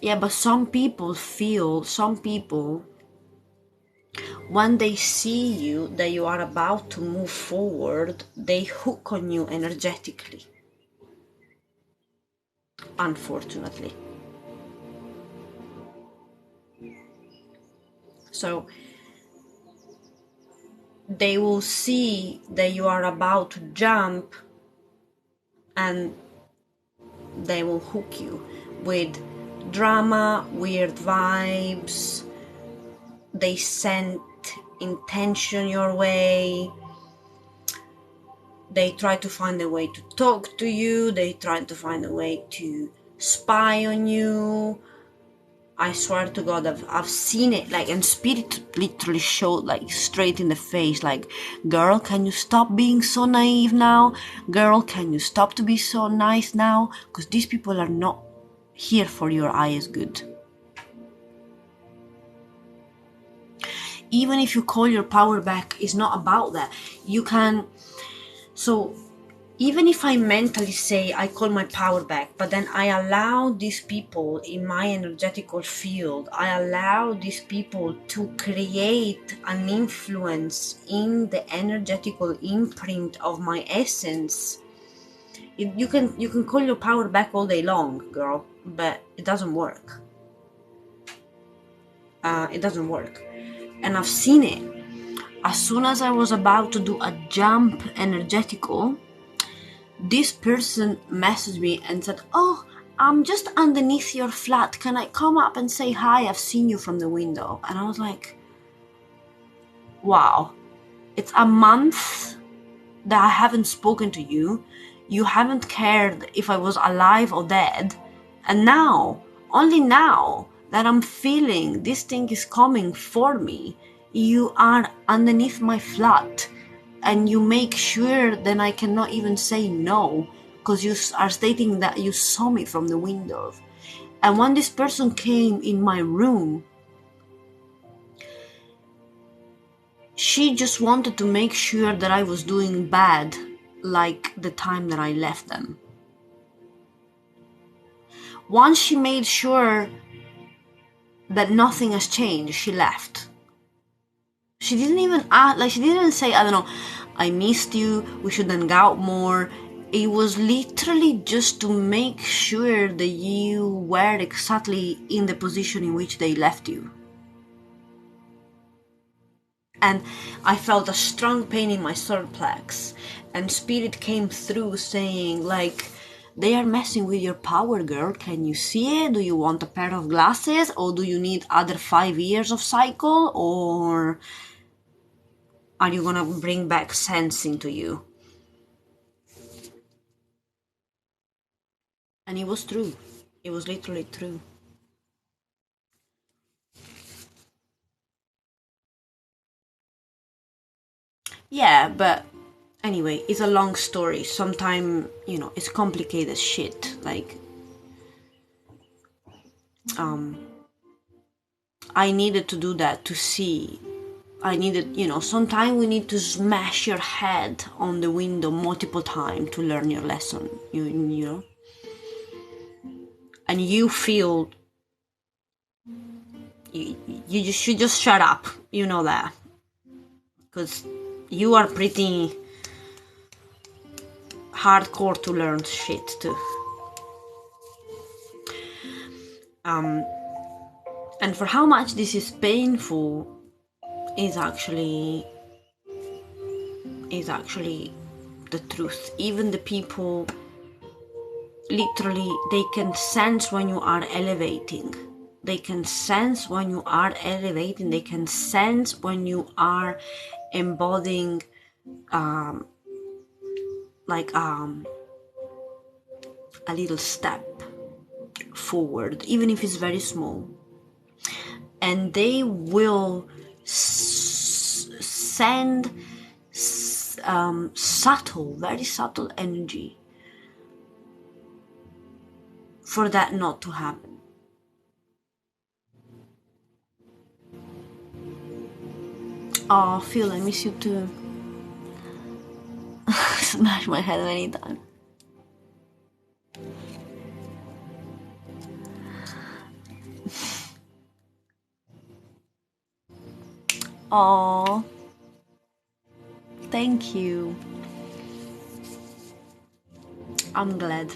Yeah, but some people, when they see you that you are about to move forward, they hook on you energetically. Unfortunately. So they will see that you are about to jump and they will hook you with drama, weird vibes. They send intention your way. They try to find a way to talk to you. They try to find a way to spy on you. I swear to God, I've seen it, like, and spirit literally showed, like, straight in the face, like, girl, can you stop being so naive now? Girl, can you stop to be so nice now? Because these people are not here for your highest good. Even if you call your power back, it's not about that. You can, so even if I mentally say I call my power back, but then I allow these people in my energetical field, I allow these people to create an influence in the energetical imprint of my essence. You can call your power back all day long, girl, but it doesn't work. It doesn't work. And I've seen it. as soon as I was about to do a jump energetical, this person messaged me and said, "Oh, I'm just underneath your flat. Can I come up and say hi? I've seen you from the window." And I was like, wow, it's a month that I haven't spoken to you. You haven't cared if I was alive or dead. And now, only now that I'm feeling this thing is coming for me, you are underneath my flat and you make sure that I cannot even say no because you are stating that you saw me from the window. And when this person came in my room, she just wanted to make sure that I was doing bad like the time that I left them. Once she made sure that nothing has changed, she left. She didn't even ask, like, she didn't say, I don't know, "I missed you, we should hang out more." It was literally just to make sure that you were exactly in the position in which they left you. And I felt a strong pain in my solar plex, and spirit came through saying, like, "They are messing with your power, girl. Can you see it? Do you want a pair of glasses, or do you need other 5 years of cycle, or are you gonna bring back sense into you?" And it was true. It was literally true. Yeah, but anyway, it's a long story. Sometimes, it's complicated shit. Like, I needed to do that to see. I needed, sometimes we need to smash your head on the window multiple times to learn your lesson, you know? And you feel, you should just shut up, you know that. Because you are pretty hardcore to learn shit too. And for how much this is painful is actually the truth. Even the people, literally, they can sense when you are elevating. They can sense when you are elevating. They can sense when you are embodying a little step forward, even if it's very small. And they will send very subtle energy for that not to happen. Oh, Phil, I miss you too. Smash my head many times. Oh, thank you. I'm glad.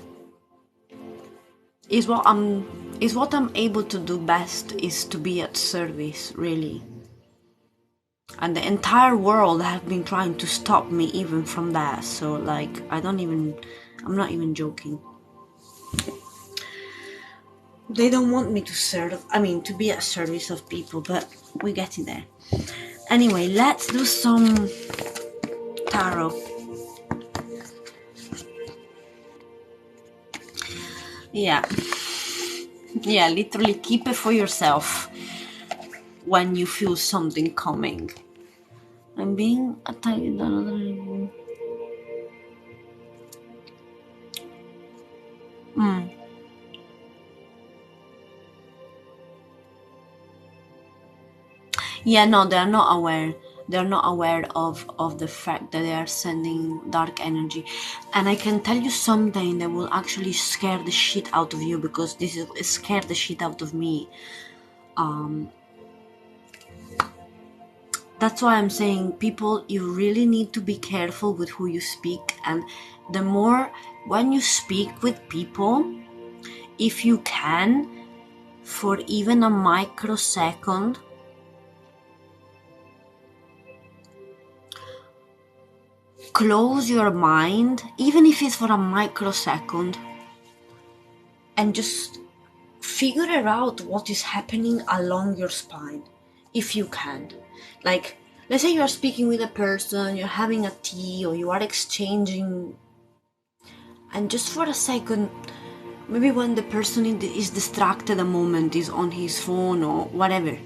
Is what I'm able to do best, is to be at service, really. And the entire world have been trying to stop me even from that. So, like, I'm not even joking. They don't want me to be at service of people, but we're getting there. Anyway, let's do some tarot. Yeah, literally keep it for yourself when you feel something coming. I'm being attacked with another. Yeah, no, they're not aware. They're not aware of the fact that they are sending dark energy. And I can tell you something that will actually scare the shit out of you, because this is scared the shit out of me. That's why I'm saying, people, you really need to be careful with who you speak. And the more, when you speak with people, if you can, for even a microsecond, close your mind, even if it's for a microsecond, and just figure out what is happening along your spine, if you can. Like, let's say you're speaking with a person, you're having a tea, or you are exchanging, and just for a second, maybe when the person is distracted a moment, is on his phone or whatever,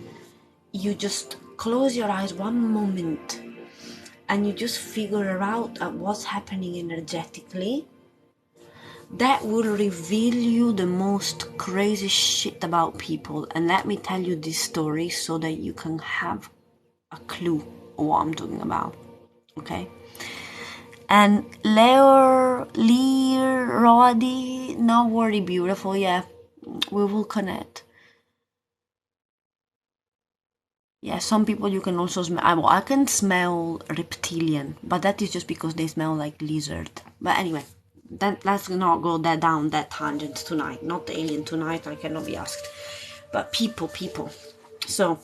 you just close your eyes one moment and you just figure out what's happening energetically. That will reveal you the most crazy shit about people. And let me tell you this story so that you can have a clue of what I'm talking about. Okay? And Roddy, not worry, beautiful, yeah, we will connect. Yeah, some people you can also smell. I can smell reptilian, but that is just because they smell like lizard. But anyway, let's not go down that tangent tonight. Not the alien tonight, I cannot be asked. But people. So,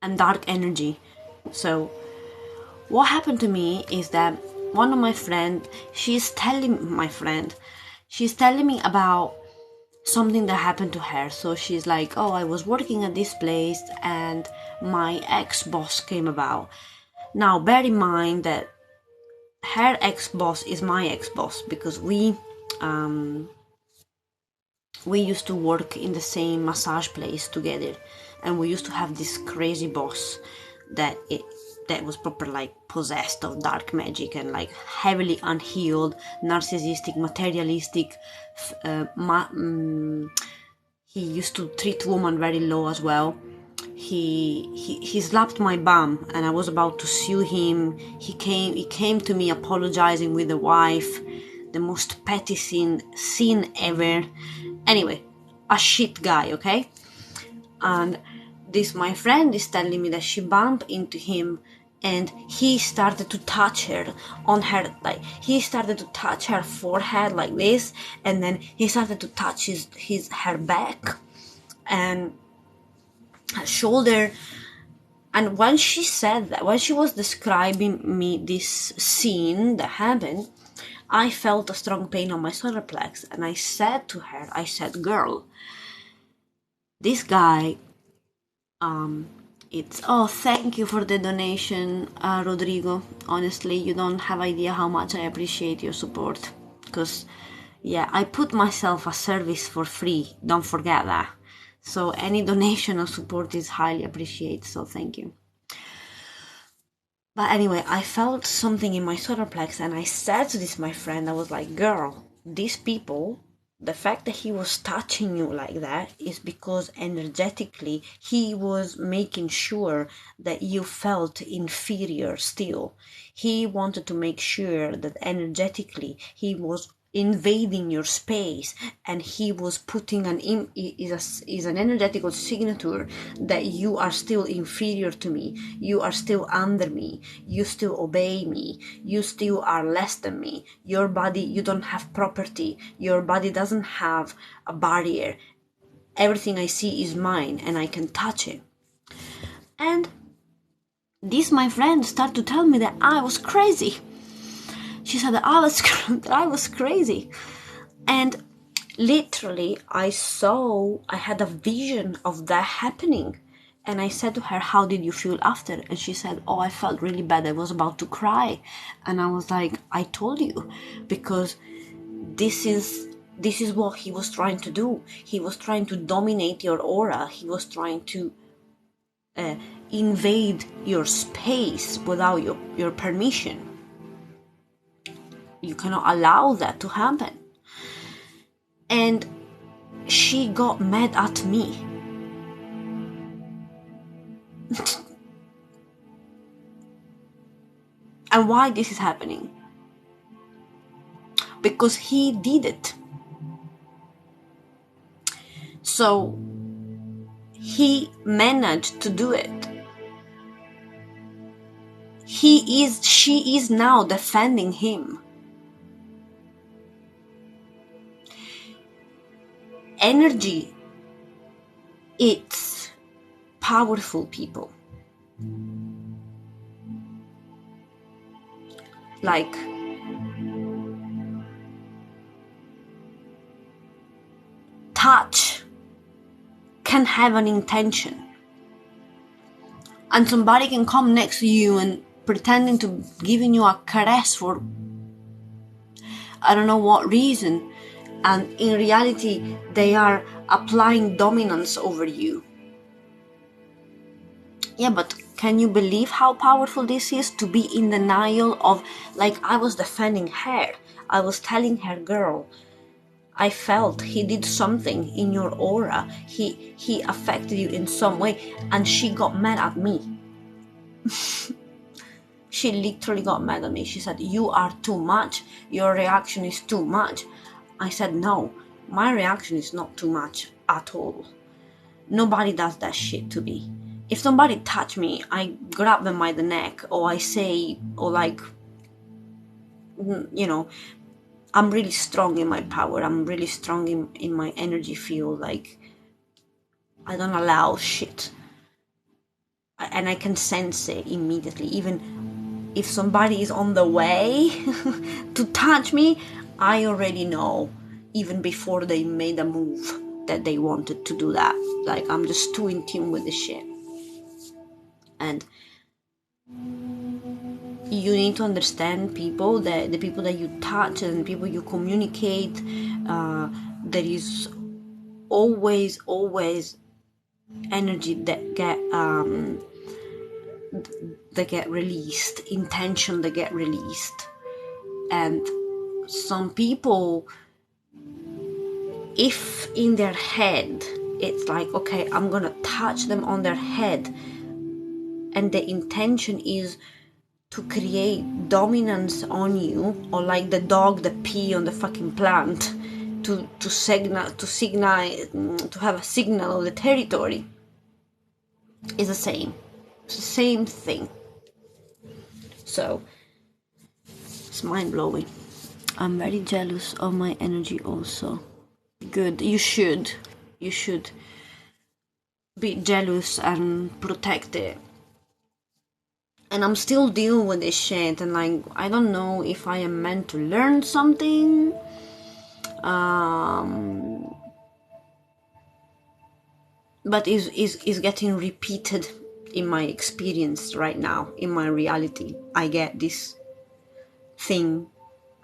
and dark energy. So, what happened to me is that one of my friend, she's telling me about something that happened to her. So she's like, oh, I was working at this place and my ex-boss came about. Now bear in mind that her ex-boss is my ex-boss, because we used to work in the same massage place together, and we used to have this crazy boss that was proper like possessed of dark magic and like heavily unhealed, narcissistic, materialistic. He used to treat women very low as well. He slapped my bum and I was about to sue him. He came to me apologizing with the wife. The most petty scene ever. Anyway, a shit guy, okay? And this my friend is telling me that she bumped into him and he started to touch her on her, like he started to touch her forehead like this, and then he started to touch her back and her shoulder. And when she said that, when she was describing me this scene that happened, I felt a strong pain on my solar plex, and I said to her, girl, this guy, thank you for the donation, Rodrigo. Honestly, you don't have idea how much I appreciate your support. Because, yeah, I put myself a service for free. Don't forget that. So any donation or support is highly appreciated. So thank you. But anyway, I felt something in my solar plex, and I said to this my friend, I was like, girl, these people, the fact that he was touching you like that is because energetically he was making sure that you felt inferior still. He wanted to make sure that energetically he was invading your space, and he was putting is an energetical signature that you are still inferior to me, you are still under me, you still obey me, you still are less than me, your body, you don't have property, your body doesn't have a barrier, everything I see is mine and I can touch it. And this my friend started to tell me that I was crazy. She said that I was crazy. And literally, I had a vision of that happening. And I said to her, how did you feel after? And she said, oh, I felt really bad. I was about to cry. And I was like, I told you, because this is what he was trying to do. He was trying to dominate your aura. He was trying to invade your space without your permission. You cannot allow that to happen. And she got mad at me. And why this is happening? Because he did it. So he managed to do it. She is now defending him. Energy, it's powerful, people. like touch can have an intention, and somebody can come next to you and pretending to giving you a caress for I don't know what reason, and in reality they are applying dominance over you. Yeah, but can you believe how powerful this is, to be in denial of, like, I was defending her. I was telling her, girl, I felt he did something in your aura. He affected you in some way, and she got mad at me. She literally got mad at me. She said, you are too much. Your reaction is too much. I said, no, my reaction is not too much at all. Nobody does that shit to me. If somebody touch me, I grab them by the neck, or I say, or like, you know, I'm really strong in my power. I'm really strong in my energy field. Like, I don't allow shit. And I can sense it immediately. Even if somebody is on the way to touch me, I already know, even before they made a move, that they wanted to do that. Like, I'm just too in tune with the shit. And you need to understand people, that the people that you touch and people you communicate, there is always energy that get released, intention that get released. And some people, if in their head it's like, okay, I'm gonna touch them on their head, and the intention is to create dominance on you, or like the dog that pee on the fucking plant, to have a signal of the territory, is the same. It's the same thing. So it's mind-blowing. I'm very jealous of my energy also. Good. You should be jealous and protect it. And I'm still dealing with this shit, and like, I don't know if I am meant to learn something. But is getting repeated in my experience right now, in my reality. I get this thing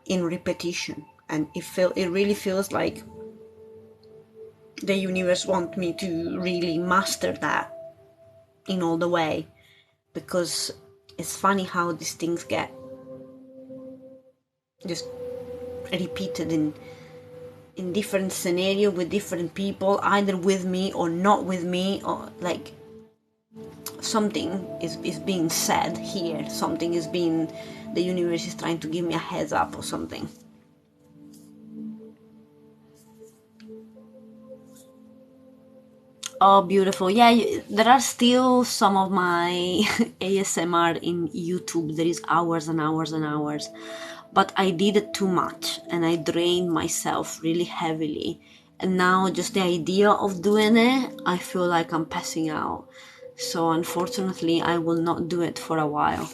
in repetition, and it really feels like the universe wants me to really master that in all the way, because it's funny how these things get just repeated in different scenario with different people, either with me or not with me, or like something is being said here, something is being, the universe is trying to give me a heads up or something. Oh, beautiful. Yeah, there are still some of my ASMR in YouTube. There is hours and hours and hours. But I did it too much, and I drained myself really heavily. And now just the idea of doing it, I feel like I'm passing out. So unfortunately, I will not do it for a while.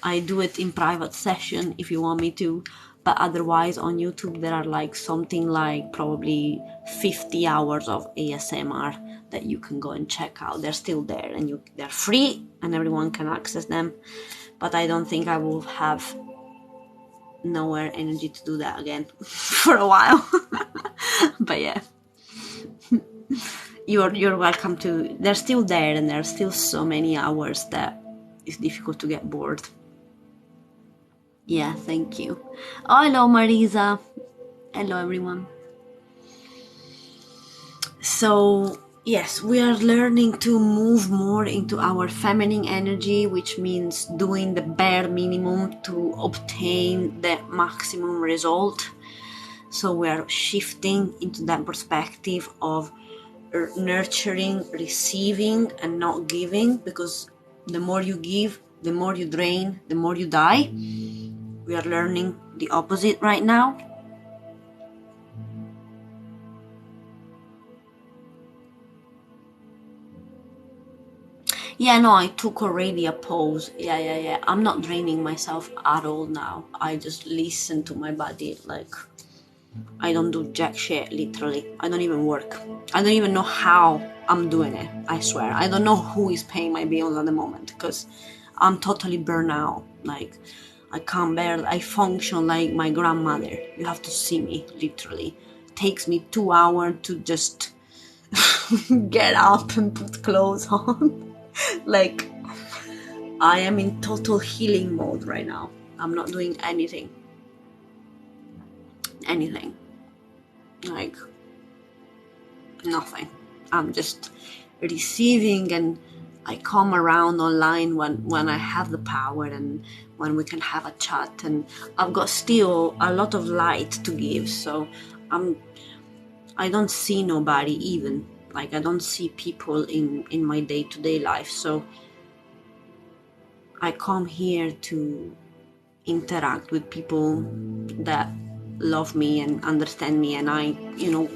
I do it in private session if you want me to. But otherwise on YouTube there are like something like probably 50 hours of ASMR that you can go and check out. They're still there, and they're free and everyone can access them. But I don't think I will have nowhere energy to do that again for a while. But yeah, you're welcome to. They're still there, and there's still so many hours that it's difficult to get bored. Yeah, thank you. Oh, hello, Marisa. Hello, everyone. So, yes, we are learning to move more into our feminine energy, which means doing the bare minimum to obtain the maximum result. So we are shifting into that perspective of nurturing, receiving, and not giving, because the more you give, the more you drain, the more you die. We are learning the opposite right now. Yeah, no, I took already a pause. Yeah. I'm not draining myself at all now. I just listen to my body. Like, I don't do jack shit, literally. I don't even work. I don't even know how I'm doing it, I swear. I don't know who is paying my bills at the moment, because I'm totally burnt out. Like, I can't bear, I function like my grandmother. You have to see me, literally. It takes me 2 hours to just get up and put clothes on. Like, I am in total healing mode right now. I'm not doing anything. Like, nothing. I'm just receiving, and I come around online when I have the power and when we can have a chat, and I've got still a lot of light to give, so I don't see nobody even. Like, I don't see people in my day-to-day life, so I come here to interact with people that love me and understand me, and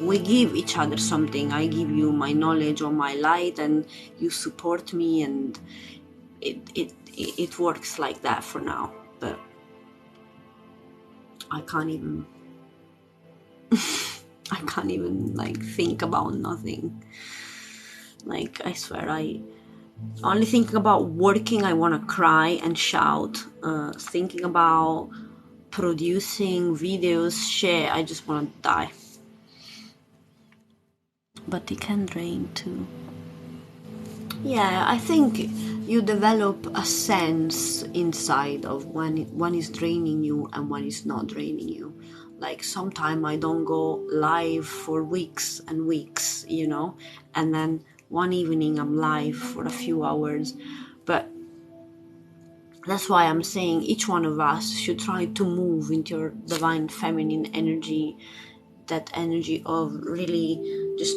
we give each other something. I give you my knowledge or my light, and you support me, and it works like that for now. But I can't even like think about nothing. Like, I swear, I only thinking about working, I want to cry and shout. Thinking about producing videos, shit, I just want to die. But it can drain too. Yeah, I think you develop a sense inside of when one is draining you and when it's not draining you. Like, sometimes I don't go live for weeks and weeks, and then one evening I'm live for a few hours. But that's why I'm saying each one of us should try to move into your divine feminine energy, that energy of really just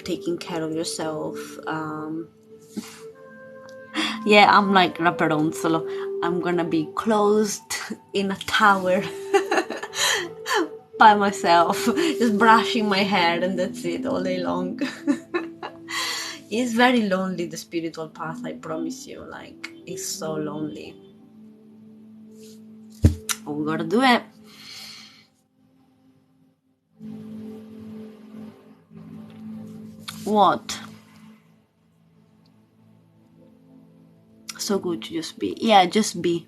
taking care of yourself. Yeah, I'm like Rapunzel. I'm gonna be closed in a tower by myself, just brushing my hair, and that's it all day long. It's very lonely, the spiritual path, I promise you. Like, it's so lonely. Oh, we gotta do it. What? So good to just be. Yeah, just be.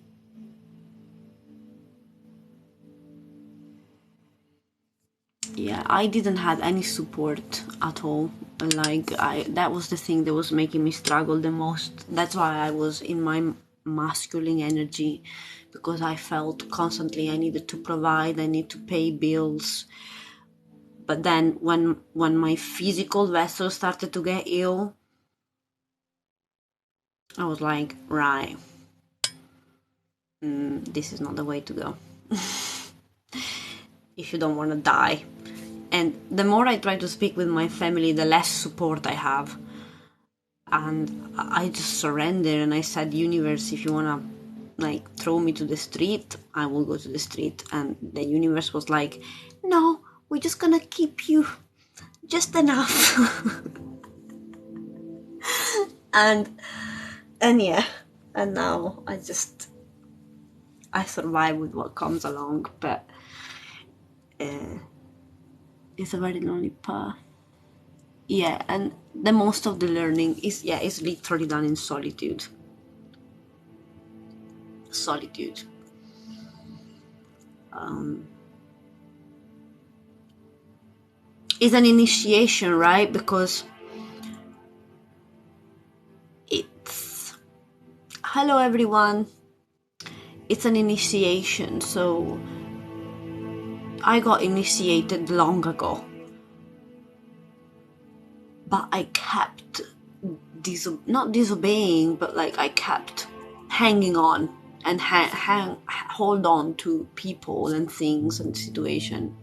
Yeah, I didn't have any support at all. Like, that was the thing that was making me struggle the most. That's why I was in my masculine energy, because I felt constantly I needed to provide, I need to pay bills. But then when my physical vessel started to get ill, I was like, right, this is not the way to go. If you don't want to die. And the more I try to speak with my family, the less support I have. And I just surrendered, and I said, universe, if you want to like throw me to the street, I will go to the street. And the universe was like, no, we're just gonna keep you just enough. and yeah, and now I survive with what comes along. But it's a very lonely path. Yeah, and the most of the learning is literally done in solitude. It's an initiation, right? Because it's, hello everyone, it's an initiation. So I got initiated long ago, but I kept not disobeying, but like I kept hanging on and hold on to people and things and situation,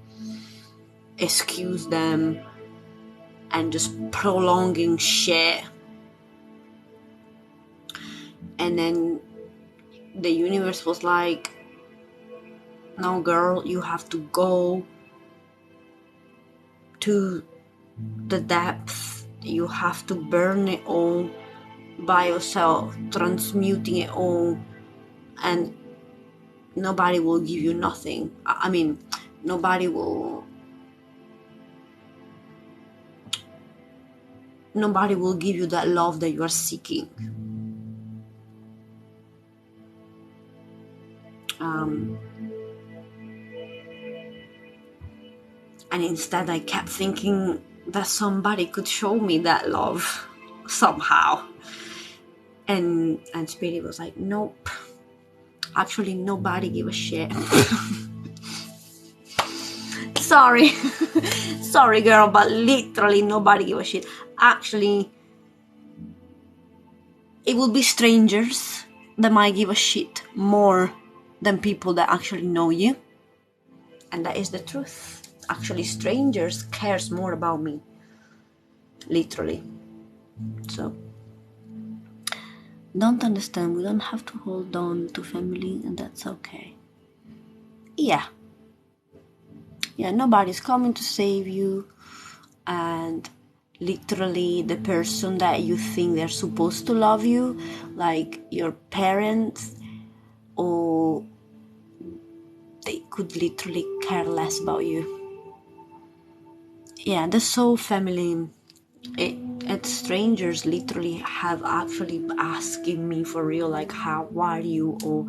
excuse them, and just prolonging shit. And then the universe was like, no girl, you have to go to the depth, you have to burn it all, by yourself, transmuting it all, and nobody will give you nothing. I mean, nobody will give you that love that you are seeking. And instead I kept thinking that somebody could show me that love somehow. And Spirit was like, nope. Actually, nobody give a shit. Sorry. Sorry, girl, but literally nobody give a shit. Actually, it will be strangers that might give a shit more than people that actually know you. And that is the truth. Actually, strangers cares more about me. Literally. So, don't understand. We don't have to hold on to family, and that's okay. Yeah, nobody's coming to save you, and literally the person that you think they're supposed to love you, like your parents, or they could literally care less about you. Yeah, the soul family, it's strangers literally have actually asking me for real, like, how are you, or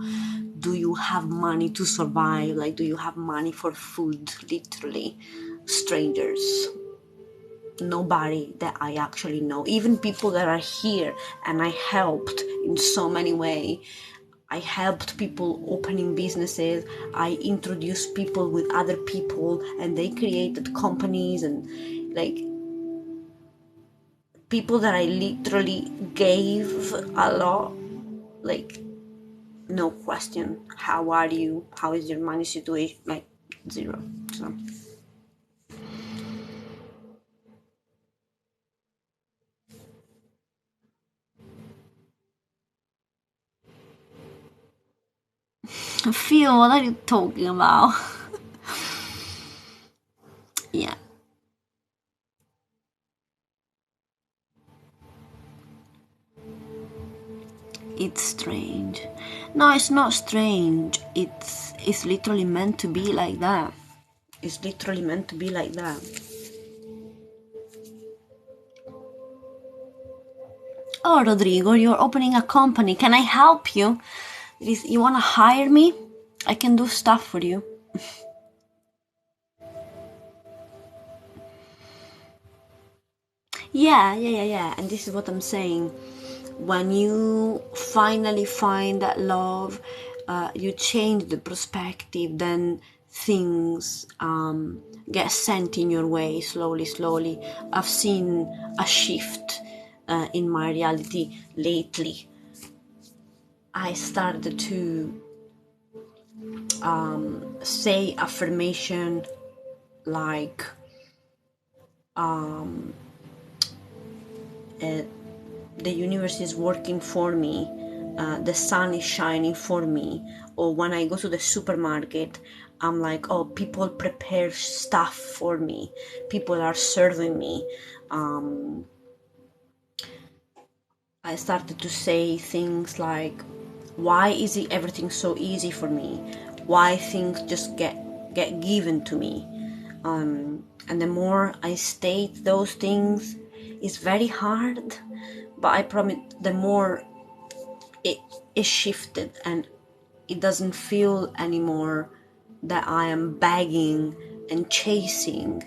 do you have money to survive, like, do you have money for food? Literally strangers, nobody that I actually know. Even people that are here and I helped in so many ways. I helped people opening businesses. I introduced people with other people and they created companies, and like people that I literally gave a lot, like, no question, how are you, how is your money situation, like, zero. So Phil, what are you talking about? Yeah, it's strange. No, it's not strange. It's literally meant to be like that. It's literally meant to be like that. Oh, Rodrigo, you're opening a company. Can I help you? You want to hire me? I can do stuff for you. Yeah. And this is what I'm saying. When you finally find that love, you change the perspective, then things get sent in your way slowly. I've seen a shift in my reality lately. I started to say affirmation like the universe is working for me, the sun is shining for me. Or when I go to the supermarket, I'm like, oh, people prepare stuff for me, people are serving me. I started to say things like, why is it everything so easy for me? Why things just get given to me? And the more I state those things, it's very hard, but I promise the more it is shifted, and it doesn't feel anymore that I am begging and chasing,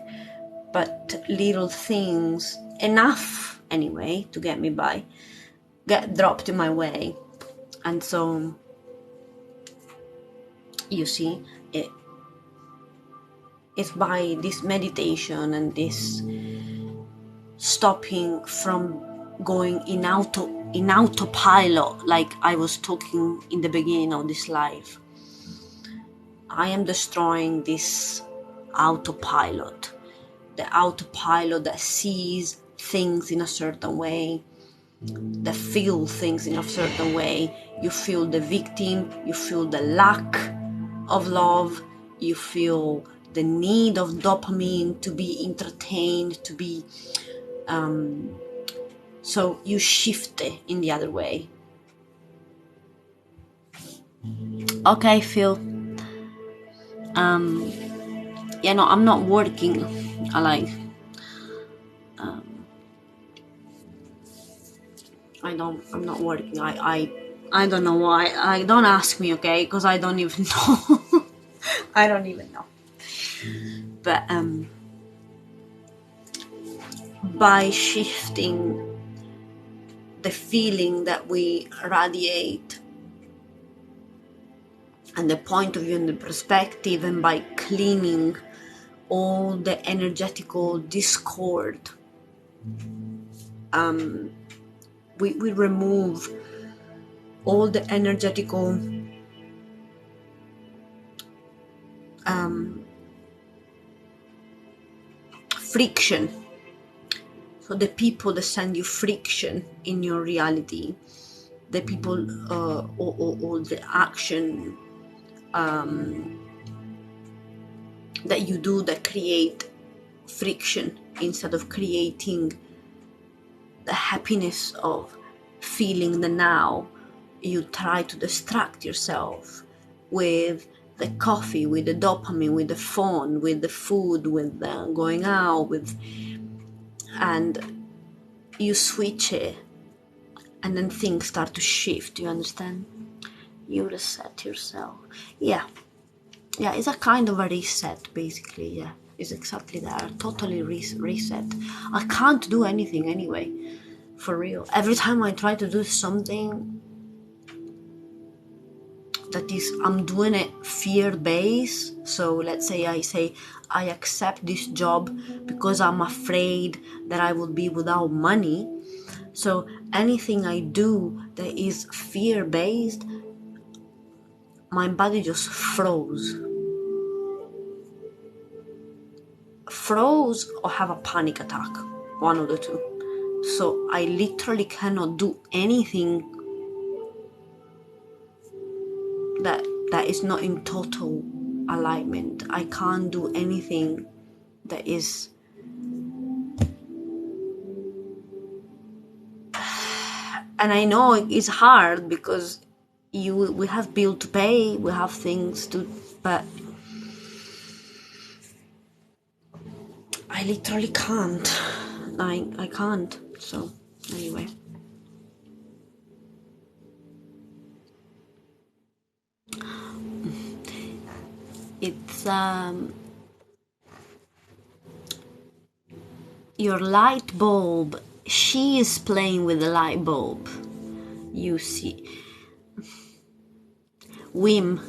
but little things, enough anyway to get me by, get dropped in my way. And so you see, it's by this meditation and this stopping from going in autopilot, like I was talking in the beginning of this life. I am destroying this autopilot, the autopilot that sees things in a certain way, that feel things in a certain way. You feel the victim, you feel the lack of love, you feel the need of dopamine to be entertained, to be So you shift it in the other way. Okay, Phil. Yeah, no, I'm not working. I'm not working. I don't know why. I don't ask me, okay? Because I don't even know. I don't even know. But by shifting the feeling that we radiate and the point of view and the perspective, and by cleaning all the energetical discord, we remove all the energetical friction. So the people that send you friction in your reality, the people or the action that you do that create friction instead of creating the happiness of feeling the now, you try to distract yourself with the coffee, with the dopamine, with the phone, with the food, with the going out, and you switch it, and then things start to shift. You understand? You reset yourself. Yeah, it's a kind of a reset, basically. Yeah, it's exactly that. Totally reset. I can't do anything anyway, for real. Every time I try to do something that is, I'm doing it fear-based. So let's say I accept this job because I'm afraid that I will be without money. So anything I do that is fear-based, my body just froze or have a panic attack, one of the two. So I literally cannot do anything that is not in total alignment. I can't do anything that is, and I know it's hard because we have bill to pay, we have things to, but I literally can't. I can't. So anyway, it's your light bulb. She is playing with the light bulb. You see, Wim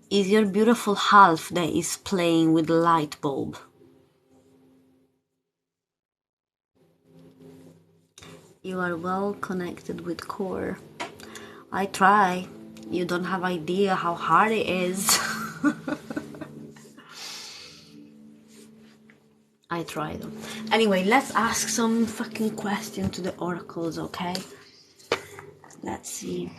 is your beautiful half that is playing with the light bulb. You are well connected with core. I try. You don't have idea how hard it is. I try them. Anyway, let's ask some fucking question to the oracles, okay? Let's see.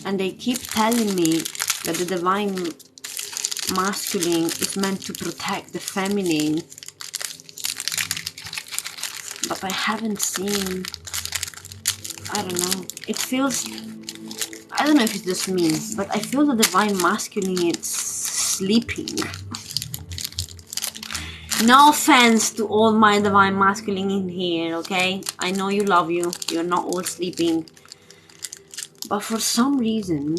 And they keep telling me that the divine masculine is meant to protect the feminine. But I haven't seen, I don't know. It feels, I don't know if it's just me, but I feel the divine masculine is sleeping. No offense to all my divine masculine in here, okay? I know you love you. You're not all sleeping. But for some reason,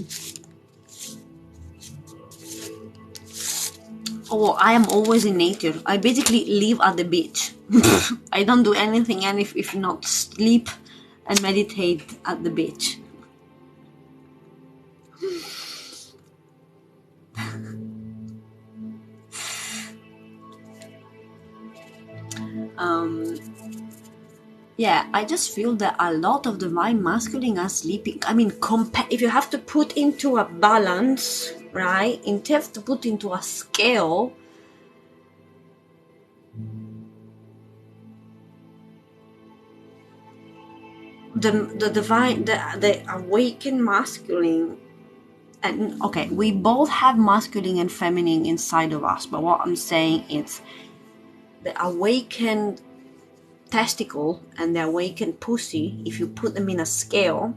I am always in nature. I basically live at the beach. I don't do anything and if not sleep and meditate at the beach. Yeah, I just feel that a lot of divine masculine are sleeping. I mean, if you have to put into a balance, right? If you have to put into a scale, the divine, the awakened masculine. And okay, we both have masculine and feminine inside of us, but what I'm saying is the awakened testicle and the awakened pussy, if you put them in a scale,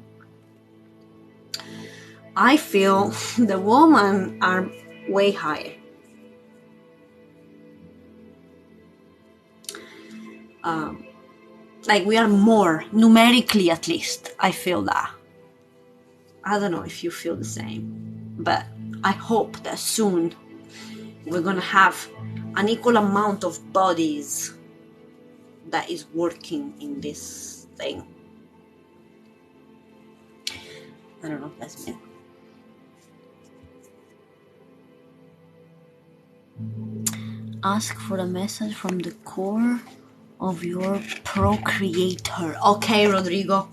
I feel the women are way higher. Like we are more, numerically at least, I feel that. I don't know if you feel the same, but I hope that soon we're gonna have an equal amount of bodies that is working in this thing. I don't know if that's me. Ask for a message from the core of your procreator. Okay, Rodrigo.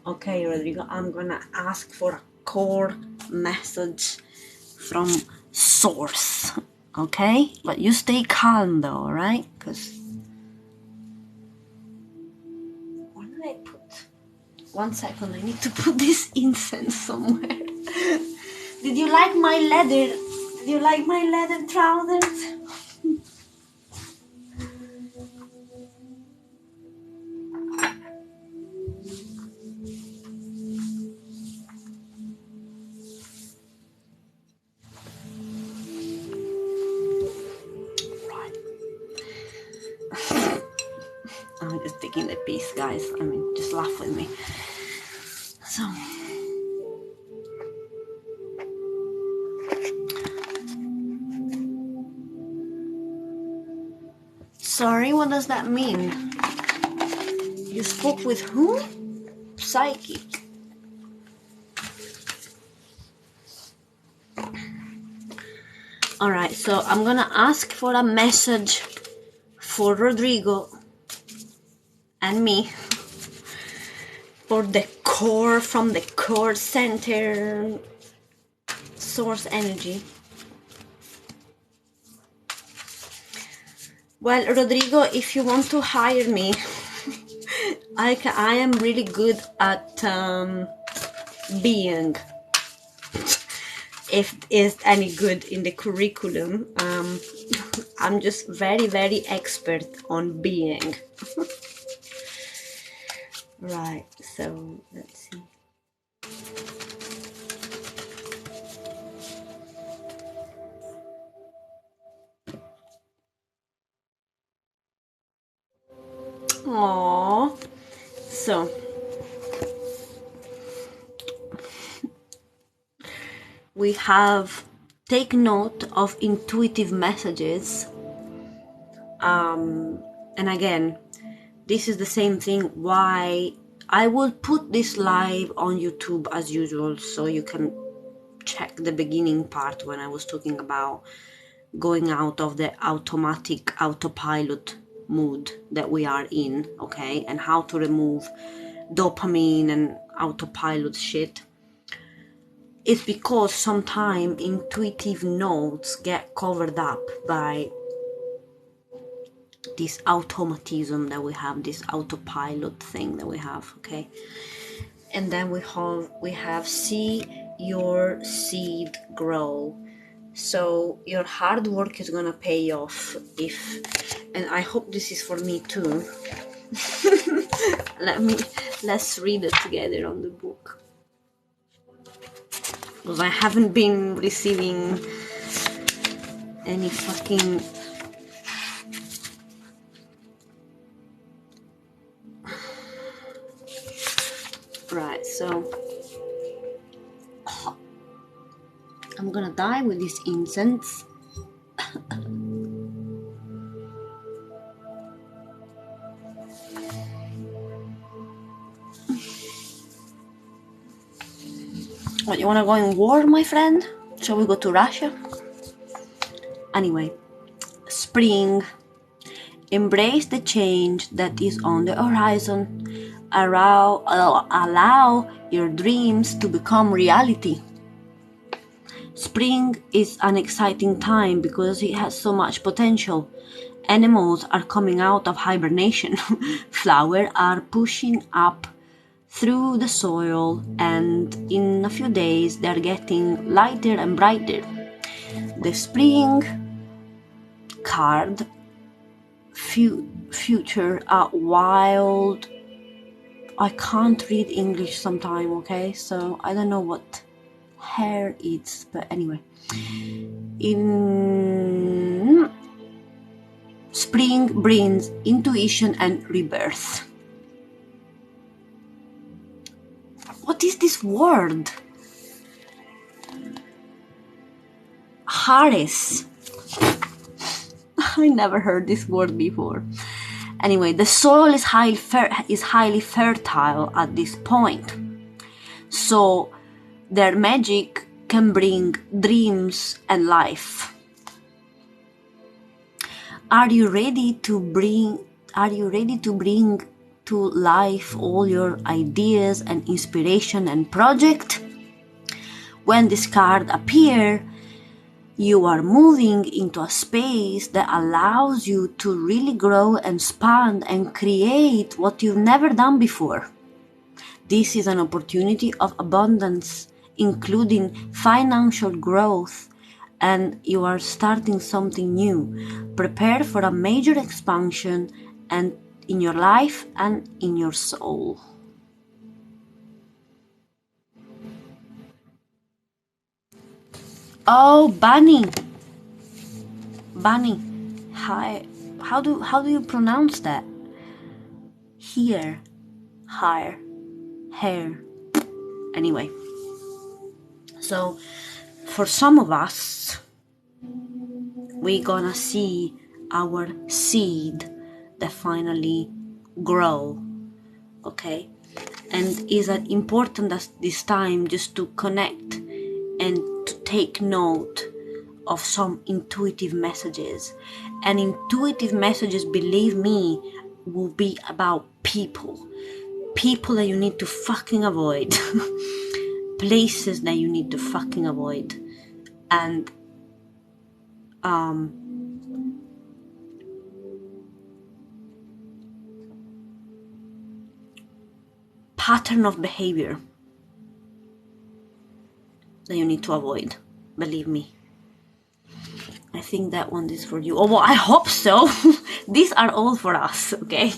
Okay, Rodrigo, I'm gonna ask for a core message from source. Okay? But you stay calm though, alright? Because where did I put? 1 second, I need to put this incense somewhere. Did you like my leather? Did you like my leather trousers? I'm just taking the piece, guys. I mean, just laugh with me. So, sorry, what does that mean? You spoke with who? Psychic. Alright, so I'm gonna ask for a message for Rodrigo and me for the core, from the core center source energy. Well, Rodrigo, if you want to hire me, I am really good at being. If is any good in the curriculum, I'm just very, very expert on being. Right, so let's see. Aww. So we have take note of intuitive messages. And again, this is the same thing why I will put this live on YouTube as usual, so you can check the beginning part when I was talking about going out of the automatic autopilot mood that we are in, okay, and how to remove dopamine and autopilot shit. It's because sometimes intuitive notes get covered up by this automatism that we have, this autopilot thing that we have, okay? And then we have see your seed grow. So your hard work is gonna pay off and I hope this is for me too. Let's read it together on the book. Because I haven't been receiving any fucking right, so I'm gonna die with this incense. What, you wanna go in war, my friend? Shall we go to Russia? Anyway, spring. Embrace the change that is on the horizon. Allow your dreams to become reality. Spring is an exciting time because it has so much potential. Animals are coming out of hibernation. Flowers are pushing up through the soil, and in a few days they're getting lighter and brighter. The spring card future wild. I can't read English sometime, okay? So I don't know what hair is, but anyway. In spring brings intuition and rebirth. What is this word? Harris. I never heard this word before. Anyway, the soil is highly fertile at this point. So their magic can bring dreams and life. Are you ready to bring to life all your ideas and inspiration and project? When this card appears, you are moving into a space that allows you to really grow and expand and create what you've never done before. This is an opportunity of abundance, including financial growth, and you are starting something new. Prepare for a major expansion and in your life and in your soul. Oh, Bunny. Hi. How do you pronounce that? Here, higher, hair. Anyway, so for some of us, we're gonna see our seed that finally grow. Okay, and is it important at this time just to connect and to take note of some intuitive messages. And intuitive messages, believe me, will be about people that you need to fucking avoid. Places that you need to fucking avoid. And pattern of behavior that you need to avoid. Believe me. I think that one is for you. Oh, well, I hope so. These are all for us, okay?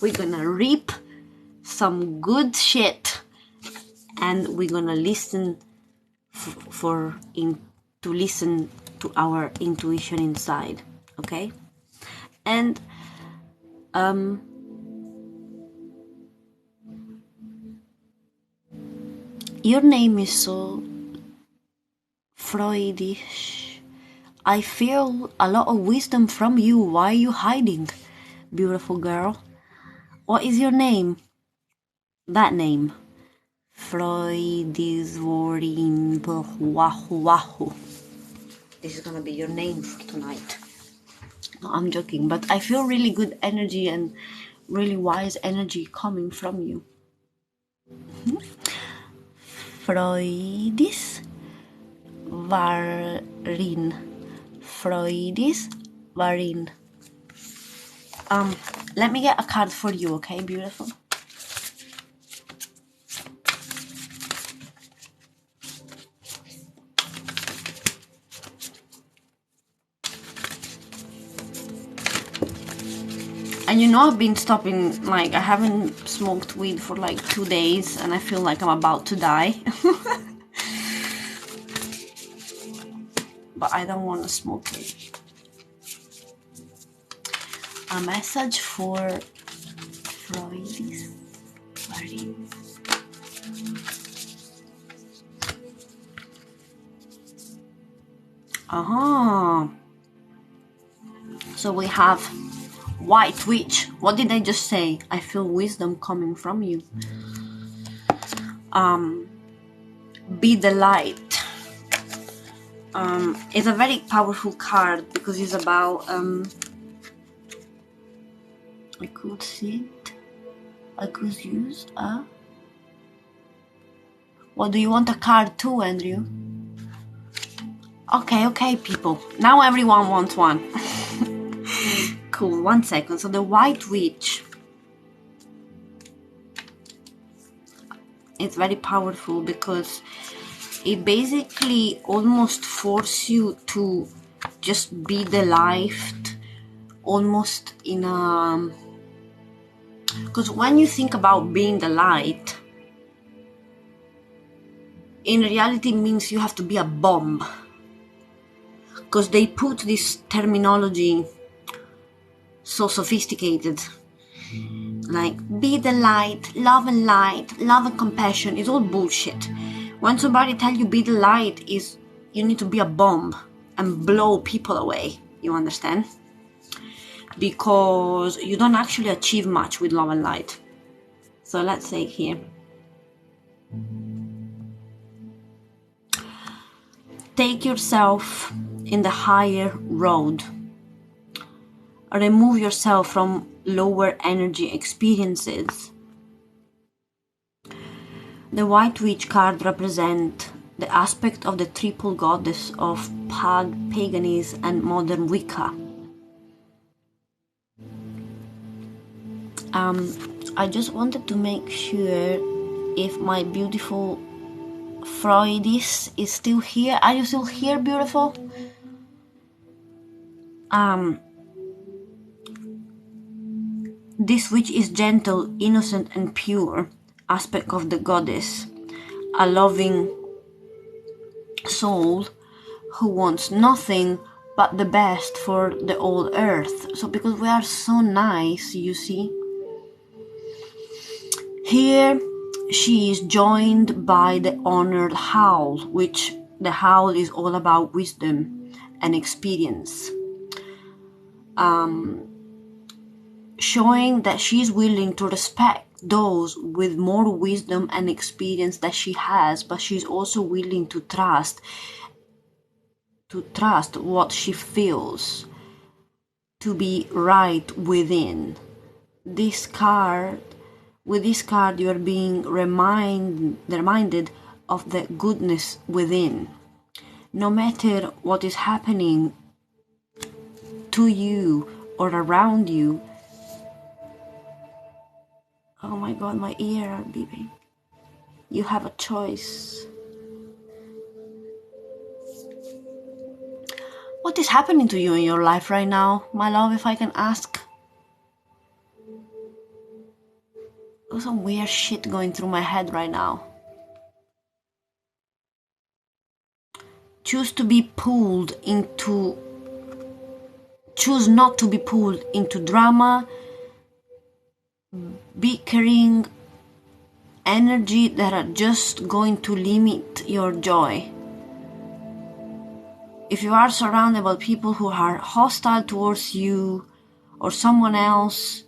We're gonna reap some good shit, and we're gonna listen to listen to our intuition inside, okay? And your name is so Freudish. I feel a lot of wisdom from you. Why are you hiding, beautiful girl? What is your name? That name. Freudisvorin Wahoo Wahoo. This is gonna be your name for tonight. No, I'm joking, but I feel really good energy and really wise energy coming from you. Freudis Varin. Freudis Varin. Let me get a card for you, okay, beautiful? And you know, I've been stopping, like, I haven't smoked weed for like 2 days, and I feel like I'm about to die. But I don't want to smoke it. A message for Freudis. So we have White Witch. What did I just say? I feel wisdom coming from you. Be the light. It's a very powerful card because it's about I could use a... What, do you want a card too, Andrew? Okay, people. Now everyone wants one. Cool, 1 second. So the White Witch. It's very powerful because it basically almost forces you to just be the light, almost in a... Because when you think about being the light, in reality means you have to be a bomb. Because they put this terminology so sophisticated. Like, be the light, love and compassion. It's all bullshit. When somebody tell you be the light, is you need to be a bomb and blow people away. You understand? Because you don't actually achieve much with love and light. So let's say here. Take yourself in the higher road. Remove yourself from lower energy experiences. The White Witch card represents the aspect of the triple goddess of paganism and modern Wicca. I just wanted to make sure if my beautiful Freudis is still here. Are you still here, beautiful? This witch is gentle, innocent, and pure aspect of the goddess, a loving soul who wants nothing but the best for the whole earth. So because we are so nice, you see. Here she is joined by the honored howl, which the howl is all about wisdom and experience. Showing that she is willing to respect those with more wisdom and experience that she has, but she's also willing to trust what she feels to be right within. With this card, you are being reminded of the goodness within. No matter what is happening to you or around you. Oh my God, my ears are beeping. You have a choice. What is happening to you in your life right now, my love, if I can ask? There's some weird shit going through my head right now. Choose not to be pulled into drama, bickering, energy that are just going to limit your joy. If you are surrounded by people who are hostile towards you or someone else,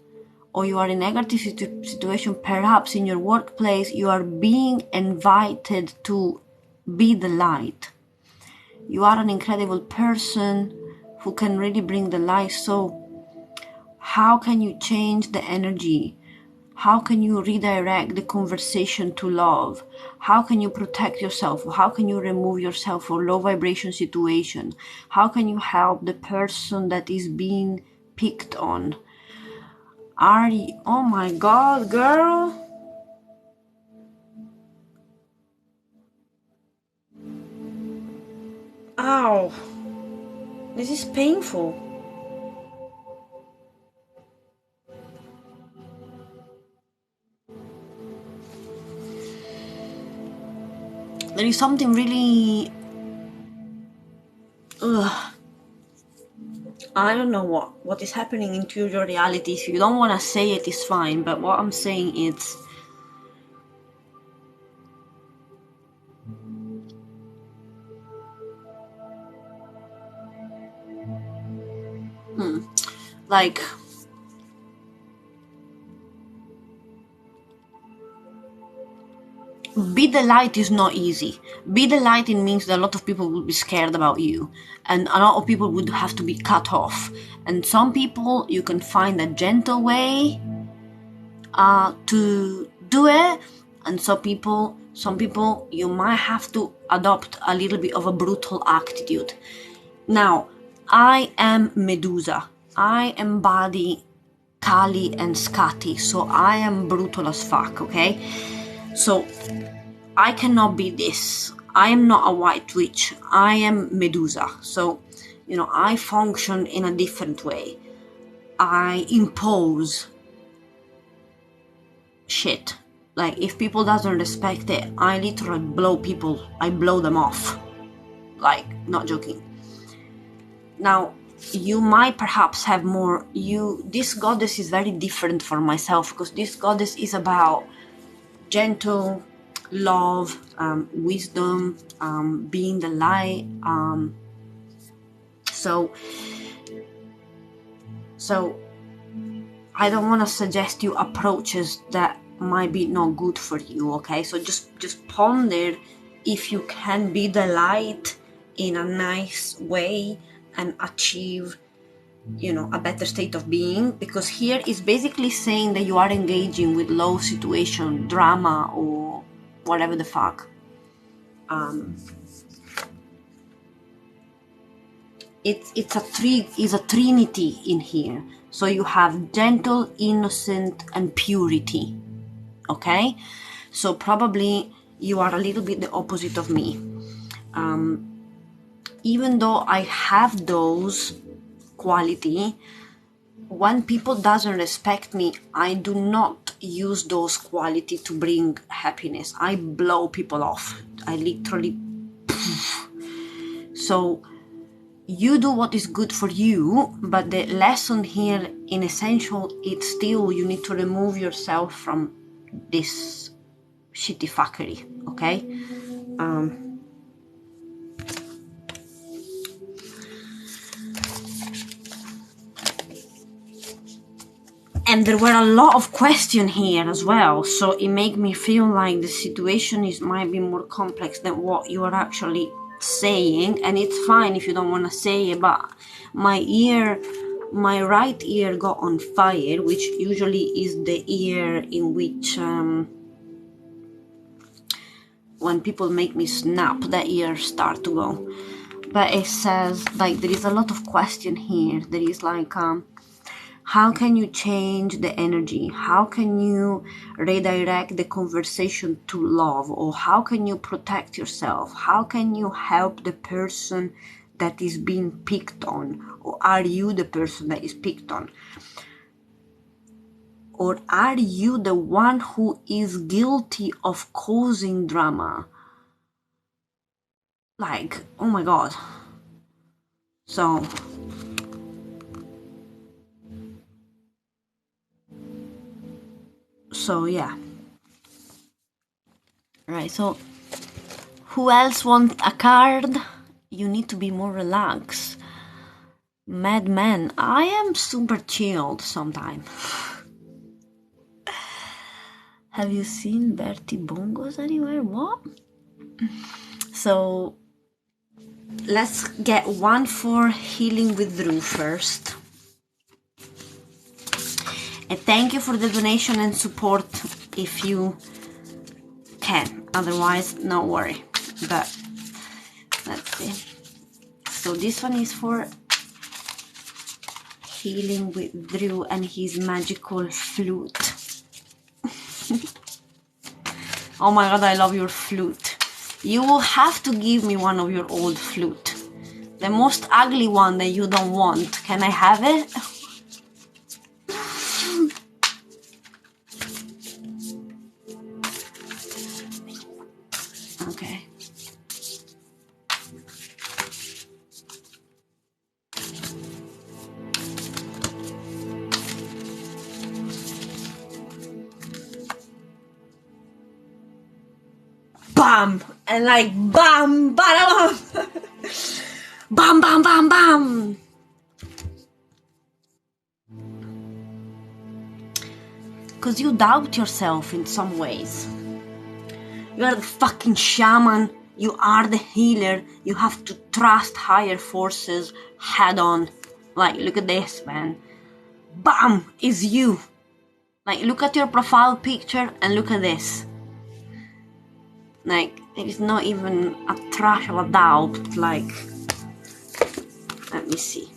or you are in a negative situation, perhaps in your workplace, you are being invited to be the light. You are an incredible person who can really bring the light. So how can you change the energy? How can you redirect the conversation to love? How can you protect yourself? How can you remove yourself from low vibration situation? How can you help the person that is being picked on? Oh my God, girl. Ow. This is painful. There is something really... I don't know what is happening into your reality. If you don't want to say it, it's fine. But what I'm saying is... Like... Be the light is not easy. Be the light, it means that a lot of people will be scared about you. And a lot of people would have to be cut off. And some people, you can find a gentle way to do it. And some people you might have to adopt a little bit of a brutal attitude. Now, I am Medusa. I embody Kali and Skati, so I am brutal as fuck, okay? So I cannot be this. I am not a white witch. I am Medusa. So, you know, I function in a different way. I impose shit. Like, if people doesn't respect it, I literally blow people. I blow them off. Like, not joking. Now, you might perhaps have more. This goddess is very different from myself, because this goddess is about gentle love, wisdom, being the light. So I don't want to suggest you approaches that might be not good for you, okay? So just ponder if you can be the light in a nice way and achieve, you know, a better state of being, because here is basically saying that you are engaging with low situation, drama, or whatever the fuck. It's a trinity in here. So you have gentle, innocent, and purity. Okay? So probably you are a little bit the opposite of me. Even though I have those quality, when people doesn't respect me, I do not use those quality to bring happiness. I blow people off. I literally so you do what is good for you, but the lesson here in essential, it's still you need to remove yourself from this shitty fuckery, okay? And there were a lot of questions here as well, so it made me feel like the situation might be more complex than what you are actually saying, and it's fine if you don't want to say it, but my right ear got on fire, which usually is the ear in which when people make me snap, the ears start to go. But it says, like, there is a lot of question here. There is like how can you change the energy? How can you redirect the conversation to love? Or how can you protect yourself? How can you help the person that is being picked on? Or are you the person that is picked on? Or are you the one who is guilty of causing drama? Like, oh my God. So yeah. Right, so who else want a card? You need to be more relaxed. Madman, I am super chilled sometimes. Have you seen Bertie Bongos anywhere? What? So let's get one for Healing with Drew first. And thank you for the donation and support if you can. Otherwise, no worry. But let's see. So this one is for Healing with Drew and his magical flute. Oh my God, I love your flute. You will have to give me one of your old flute. The most ugly one that you don't want. Can I have it? Okay. Bam! And like bam, bam, bam, bam, bam, bam. Because you doubt yourself in some ways. You are the fucking shaman. You are the healer. You have to trust higher forces head on. Like, look at this, man. Bam! Is you. Like, look at your profile picture and look at this. Like, There is not even a trash of a doubt, like, let me see.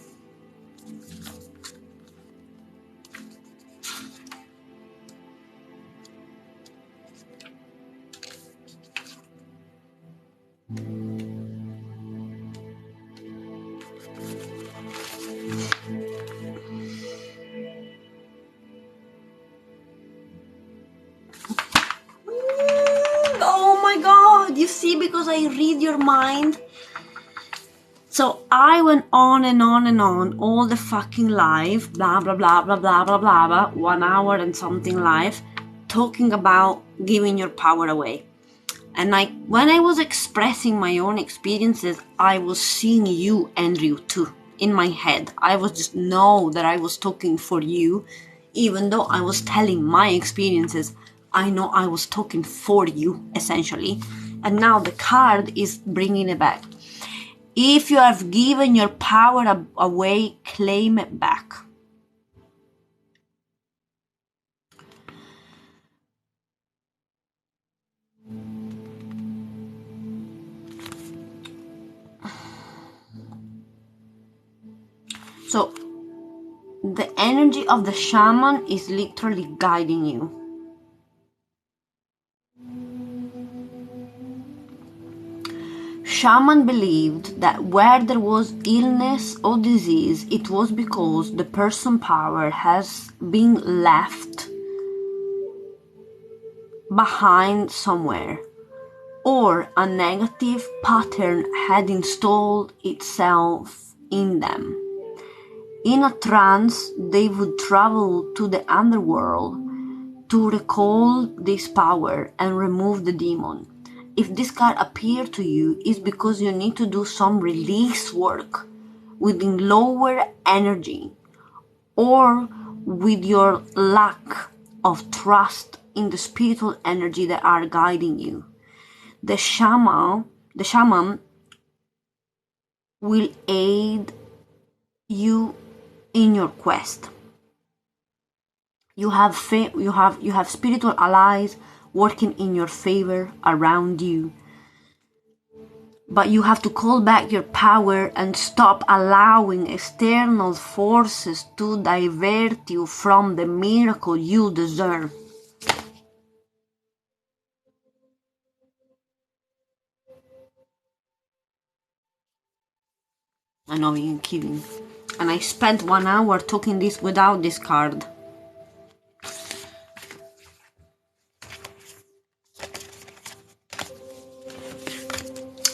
Oh my god, you see, because I read your mind. So I went on and on and on, all the fucking live, blah blah blah blah blah blah blah blah, 1 hour and something live, talking about giving your power away. And when I was expressing my own experiences, I was seeing you, Andrew, too, in my head. I was just know that I was talking for you, even though I was telling my experiences. I know I was talking for you, essentially. And now the card is bringing it back. If you have given your power away, claim it back. So the energy of the shaman is literally guiding you. Shaman believed that where there was illness or disease, it was because the person's power has been left behind somewhere, or a negative pattern had installed itself in them. In a trance, they would travel to the underworld to recall this power and remove the demon. If this card appeared to you, it's because you need to do some release work within lower energy, or with your lack of trust in the spiritual energy that are guiding you. The shaman will aid you in your quest. You have spiritual allies working in your favor around you. But you have to call back your power and stop allowing external forces to divert you from the miracle you deserve. I'm not even kidding. And I spent 1 hour talking this without this card.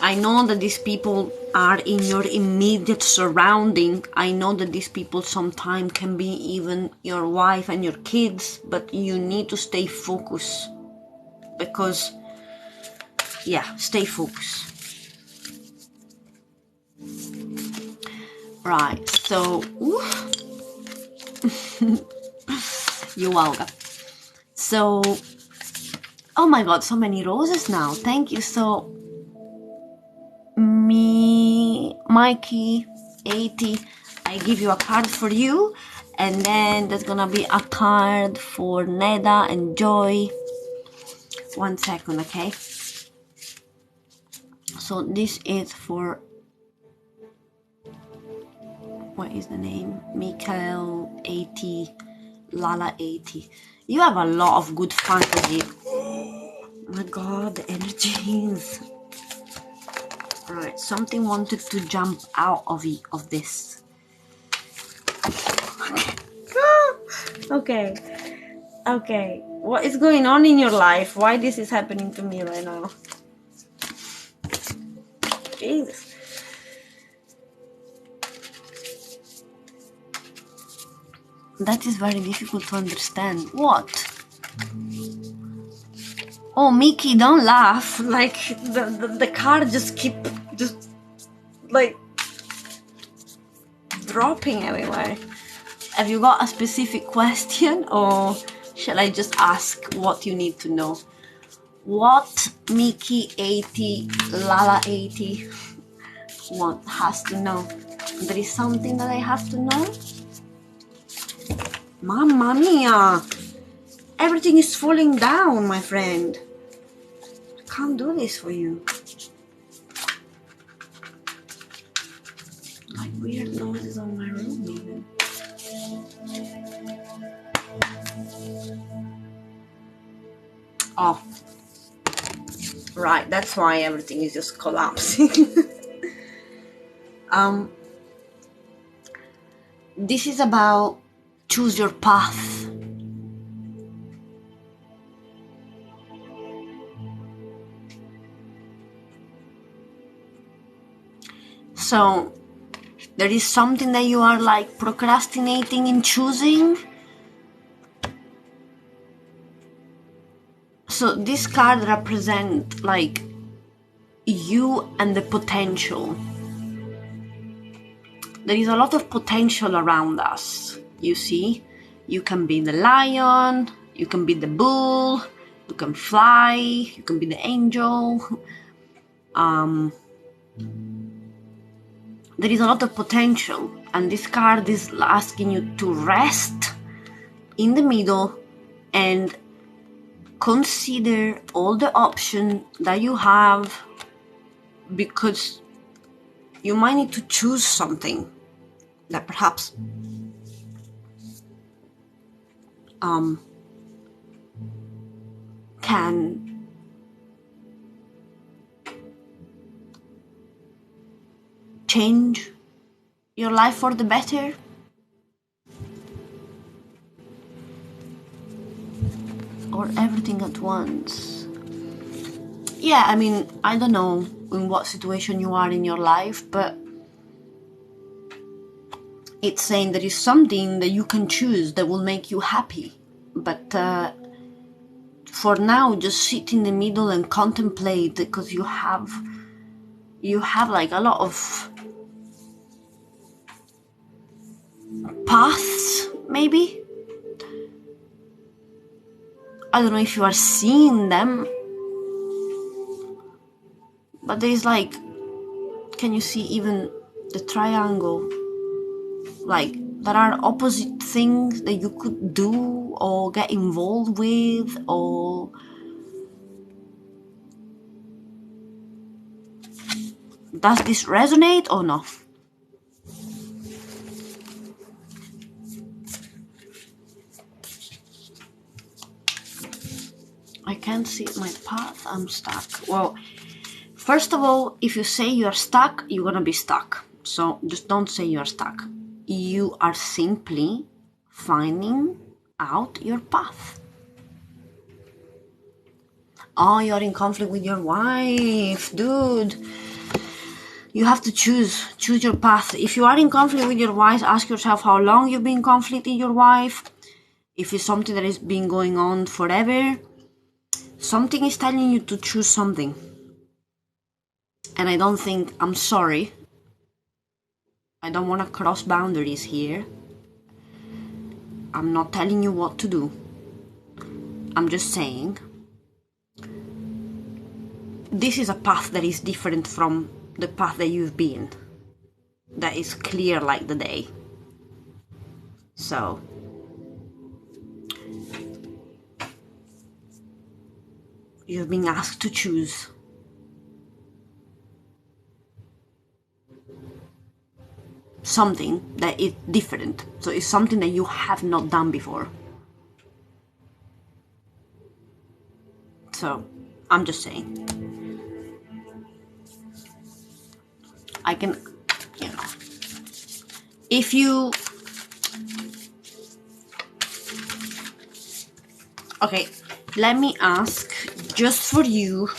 I know that these people are in your immediate surrounding. I know that these people sometimes can be even your wife and your kids, but you need to stay focused. Because, yeah, stay focused. Right, so, you're welcome. So, oh my god, so many roses now. Thank you. So, Mikey 80, I give you a card for you, and then there's gonna be a card for Neda and Joy. 1 second, okay? So this is for, what is the name? Mikael 80, Lala 80. You have a lot of good fantasy. Oh my god, the energies. Right, something wanted to jump out of this. Okay. What is going on in your life? Why this is happening to me right now? Jesus. That is very difficult to understand. What? Oh, Mickey, don't laugh. Like, the car just like dropping everywhere. Have you got a specific question, or shall I just ask what you need to know? What Mickey 80, Lala 80 has to know? There is something that I have to know? Mamma mia! Everything is falling down, my friend. can't do this for you. Like weird noises on my room even. Oh, right, that's why everything is just collapsing. This is about choose your path. So there is something that you are like procrastinating in choosing. So this card represents like you and the potential. There is a lot of potential around us, you see. You can be the lion, you can be the bull, you can fly, you can be the angel. There is a lot of potential, and this card is asking you to rest in the middle and consider all the options that you have, because you might need to choose something that perhaps can change your life for the better. Or everything at once. Yeah, I mean, I don't know in what situation you are in your life, but it's saying there is something that you can choose that will make you happy. But for now, just sit in the middle and contemplate, because you have like a lot of paths, maybe. I don't know if you are seeing them, but there is like, can you see even the triangle? Like, there are opposite things that you could do or get involved with, or does this resonate or not? I can't see my path, I'm stuck. Well, first of all, if you say you are stuck, you're gonna be stuck. So just don't say you are stuck. You are simply finding out your path. Oh, you're in conflict with your wife, dude. You have to choose your path. If you are in conflict with your wife, ask yourself how long you've been in conflict with your wife. If it's something that has been going on forever, something is telling you to choose something. And I don't think, I'm sorry, I don't want to cross boundaries here. I'm not telling you what to do. I'm just saying this is a path that is different from the path that you've been. That is clear like the day. So you've been asked to choose. Something that is different. So it's something that you have not done before. So I'm just saying. I can, you know, if you, okay, let me ask just for you.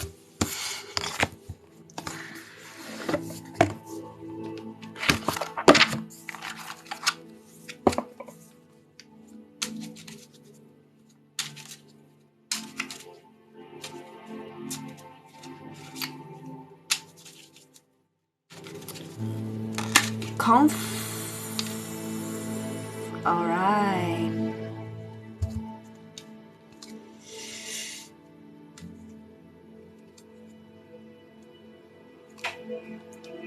All right.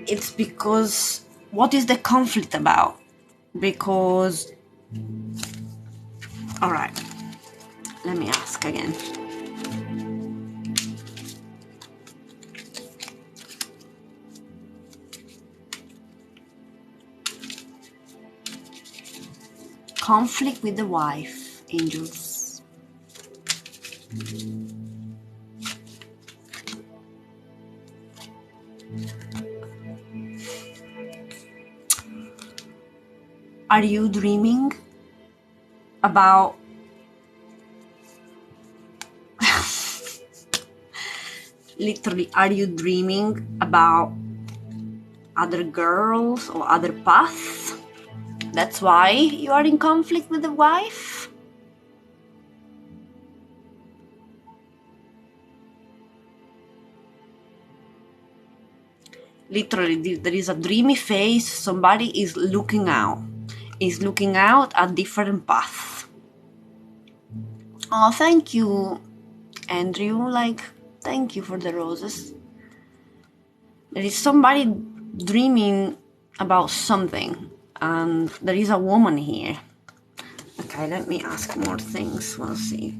It's because, what is the conflict about? Because, all right, let me ask again. conflict with the wife, angels. Are you dreaming about literally, are you dreaming about other girls or other paths? That's why you are in conflict with the wife? Literally, there is a dreamy face. Somebody is looking out. Is looking out at different paths. Oh, thank you, Andrew. Like, thank you for the roses. There is somebody dreaming about something, and there is a woman here. Okay, let me ask more things. We'll see.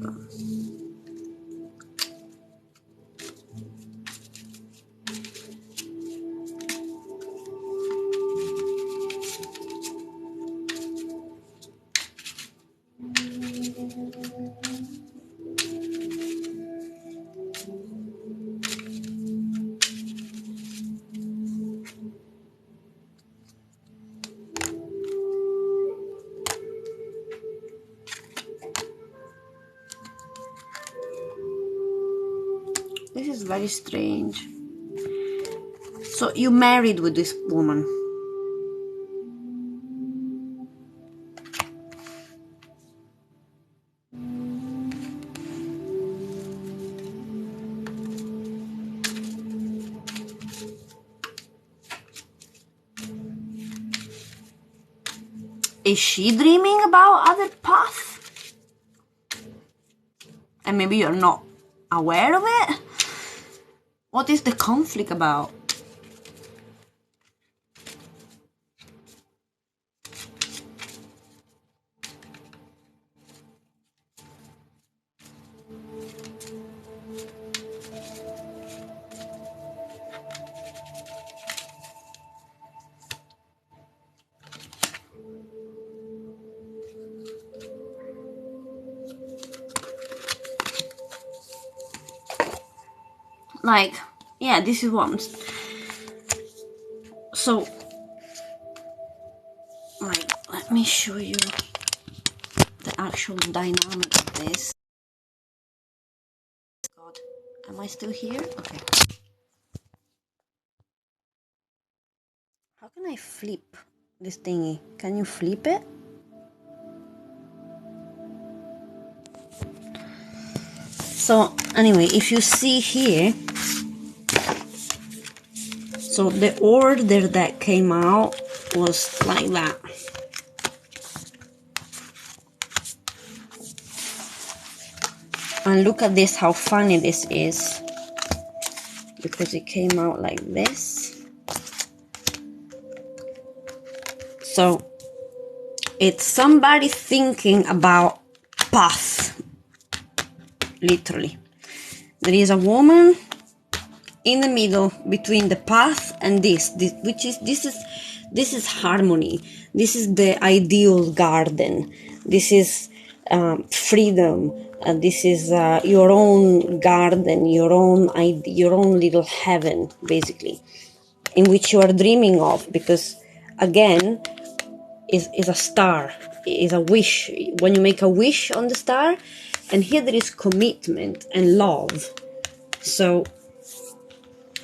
This is very strange. So you married with this woman? Is she dreaming about other paths? And maybe you're not aware of it? What is the conflict about? Like, yeah, this is what I'm... So, like, let me show you the actual dynamic of this. God, am I still here? Okay. How can I flip this thingy? Can you flip it? So, anyway, if you see here, so the order that came out was like that. And look at this, how funny this is. Because it came out like this. So, it's somebody thinking about path. Literally. There is a woman in the middle between the path and this is harmony. This is the ideal garden. This is freedom. This is your own garden, your own little heaven, basically, in which you are dreaming of. Because again, is a star, is a wish. When you make a wish on the star, and here there is commitment and love. So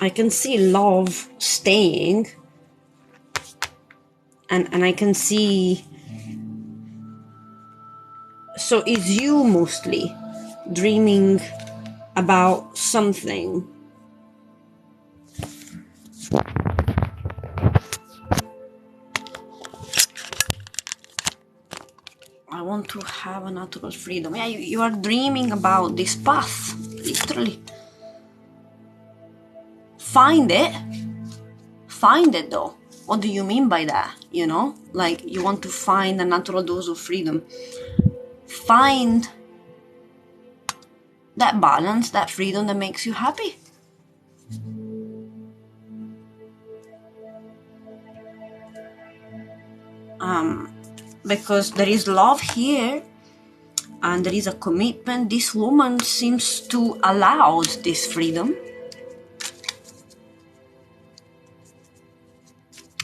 I can see love staying, and I can see, so it's you mostly dreaming about something. I want to have a natural freedom. Yeah, you are dreaming about this path, literally. Find it though. What do you mean by that? You know, like you want to find a natural dose of freedom. Find that balance, that freedom that makes you happy. because there is love here and there is a commitment. This woman seems to allow this freedom.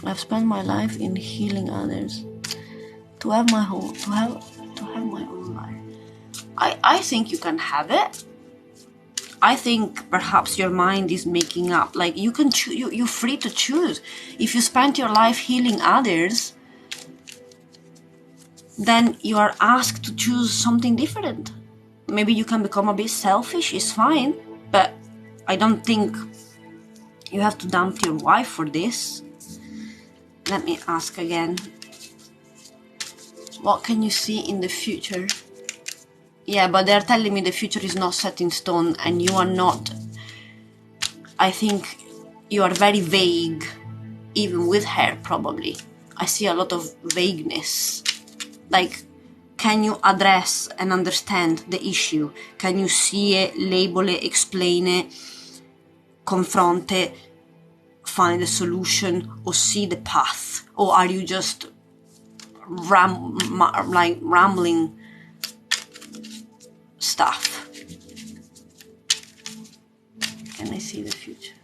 I've spent my life in healing others to have my whole, to have my own life. I think you can have it. I think perhaps your mind is making up. Like, you can choose. You're free to choose. If you spent your life healing others, then you are asked to choose something different. Maybe you can become a bit selfish. It's fine, but I don't think you have to dump your wife for this. Let me ask again. What can you see in the future? Yeah, but they're telling me the future is not set in stone, and you are not. I think you are very vague, even with her, probably. I see a lot of vagueness. Like, can you address and understand the issue? Can you see it, label it, explain it, confront it, find a solution, or see the path? Or are you just rambling stuff? Can I see the future?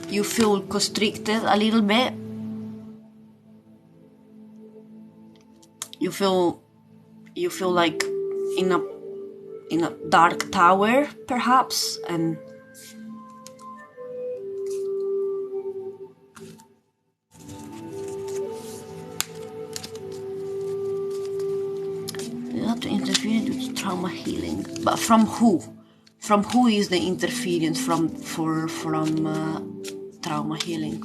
You feel constricted a little bit. You feel like in a dark tower, perhaps, and you have to interfere with trauma healing. But from who? From who is the interference from trauma healing?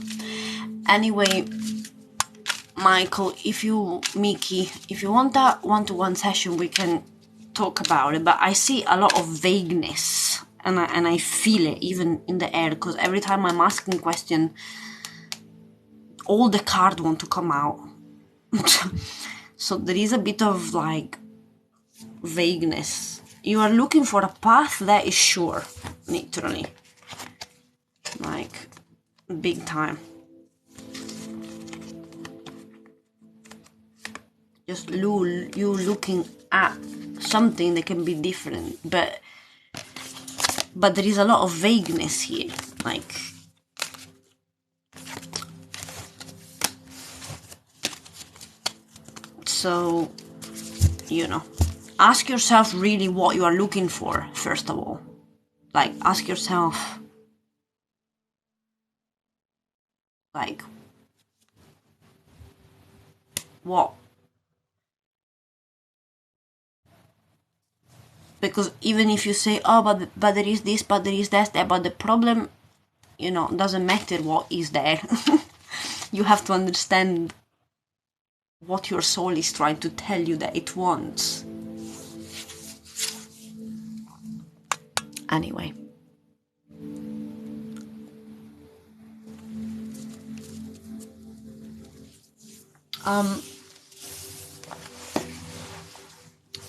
Anyway, Michael, if you want a one-to-one session, we can talk about it. But I see a lot of vagueness, and I feel it even in the air, because every time I'm asking a question, all the cards want to come out. So there is a bit of like vagueness. You are looking for a path that is sure, literally, like big time. Just you looking at something that can be different, but there is a lot of vagueness here. Like, so, you know, ask yourself really what you are looking for, first of all. Like, ask yourself, like, what? Because even if you say, oh, but there is this, but there is that, but the problem, you know, doesn't matter what is there. You have to understand what your soul is trying to tell you that it wants. Anyway.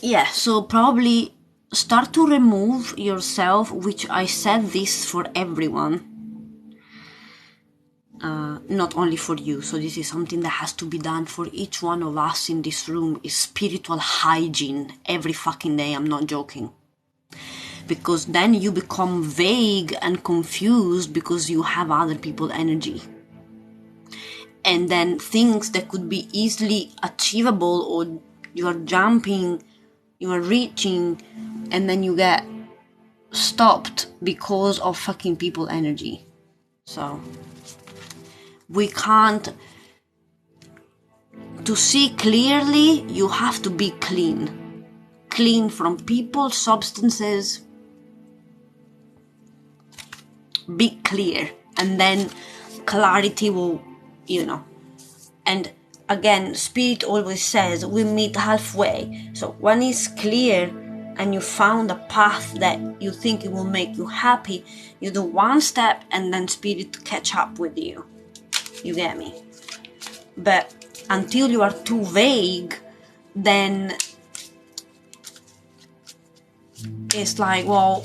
Yeah, so probably start to remove yourself, which I said this for everyone, not only for you. So this is something that has to be done for each one of us in this room, is spiritual hygiene every fucking day. I'm not joking. Because then you become vague and confused because you have other people's energy. And then things that could be easily achievable, or you are jumping, you are reaching, and then you get stopped because of fucking people energy. So we can't. To see clearly, you have to be clean. Clean from people, substances. Be clear, and then clarity will, you know. And again, Spirit always says we meet halfway. So one is clear, and you found a path that you think it will make you happy, you do one step and then spirit catch up with you. You get me? But until you are too vague, then it's like, well,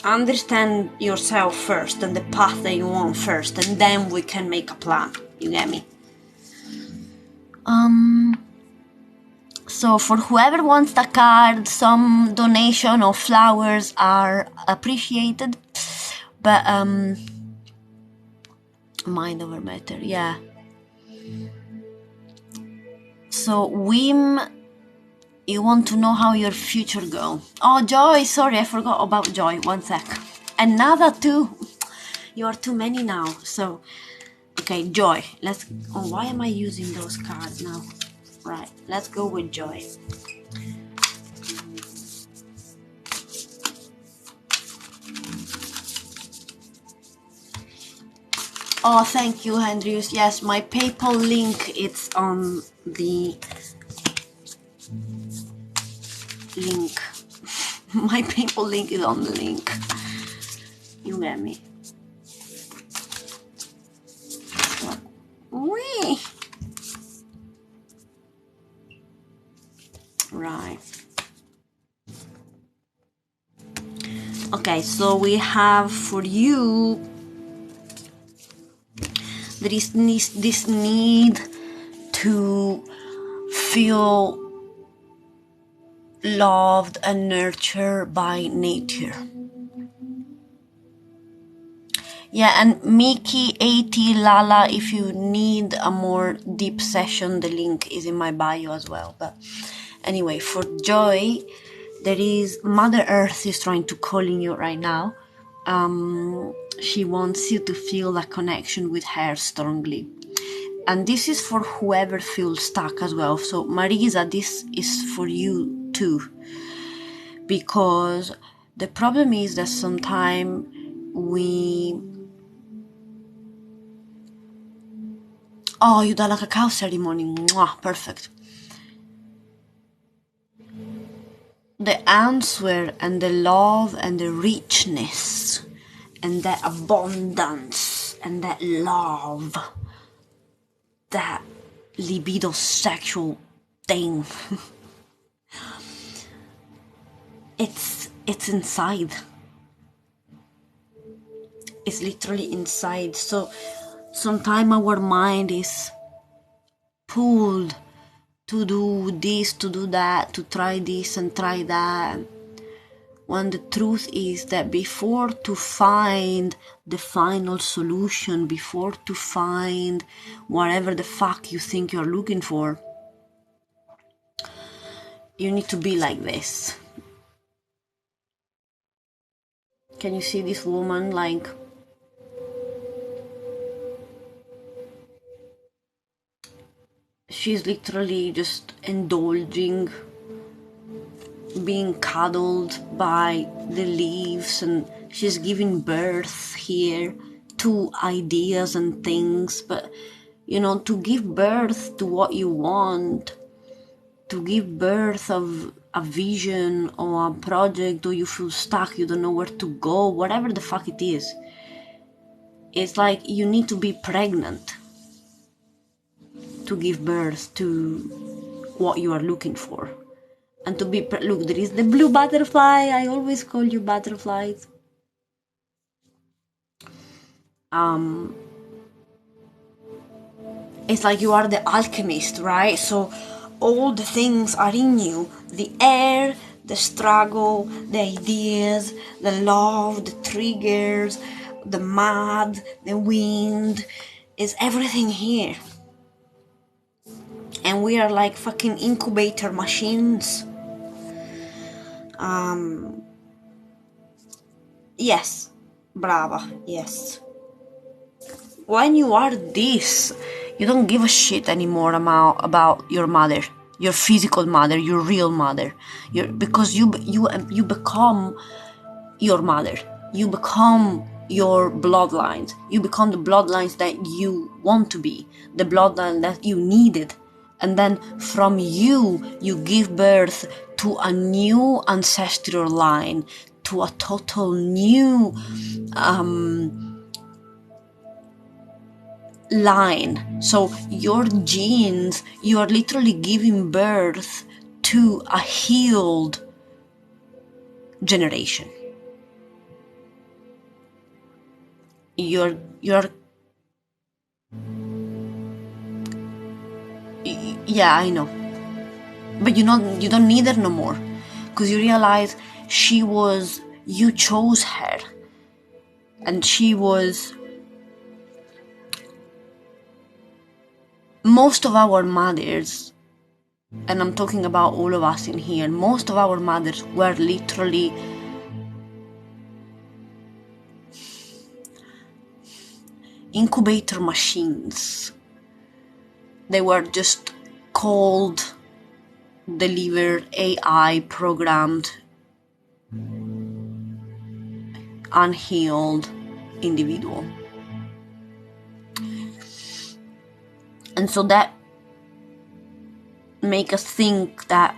understand yourself first and the path that you want first, and then we can make a plan. You get me? So for whoever wants the card, some donation of flowers are appreciated. But mind over matter, yeah. So Wim, you want to know how your future go? Oh, Joy, sorry, I forgot about Joy. 1 sec. And Nada too. You are too many now. So, okay, Joy. Let's. Oh, why am I using those cards now? Right, let's go with Joy. Oh, thank you, Andrews. Yes, my PayPal link, it's on the link. My PayPal link is on the link. You get me? Wee. Right. Okay, so we have for you, there is this need to feel loved and nurtured by nature. Yeah, and Mickey, 80, Lala, if you need a more deep session, the link is in my bio as well. But anyway, for Joy, there is Mother Earth is trying to call in you right now. She wants you to feel a connection with her strongly. And this is for whoever feels stuck as well. So Marisa, this is for you too. Because the problem is that sometimes we... Oh, you done a cacao ceremony. Mwah, perfect. The answer and the love and the richness and that abundance and that love, that libido sexual thing, it's inside. It's literally inside. So sometimes our mind is pulled to do this, to do that, to try this and try that, when the truth is that before to find the final solution, before to find whatever the fuck you think you're looking for, you need to be like this. Can you see this woman? Like, she's literally just indulging, being cuddled by the leaves, and she's giving birth here to ideas and things. But you know, to give birth to what you want, to give birth of a vision or a project, or you feel stuck, you don't know where to go, whatever the fuck it is, it's like you need to be pregnant to give birth to what you are looking for. And to be, look, there is the blue butterfly. I always call you butterflies. It's like you are the alchemist, right? So all the things are in you. The air, the struggle, the ideas, the love, the triggers, the mud, the wind, is everything here. And we are like fucking incubator machines. Yes, brava, yes. When you are this, you don't give a shit anymore about your mother, your physical mother, your real mother. Because you become your mother. You become your bloodlines. You become the bloodlines that you want to be, the bloodline that you needed. And then from you give birth to a new ancestral line, to a total new line. So your genes, you are literally giving birth to a healed generation. You're yeah, I know, but you don't need her no more, because you realize you chose her, and she was. Most of our mothers, and I'm talking about all of us in here, most of our mothers were literally incubator machines. They were just cold, delivered, AI programmed, unhealed individual. And so that make us think that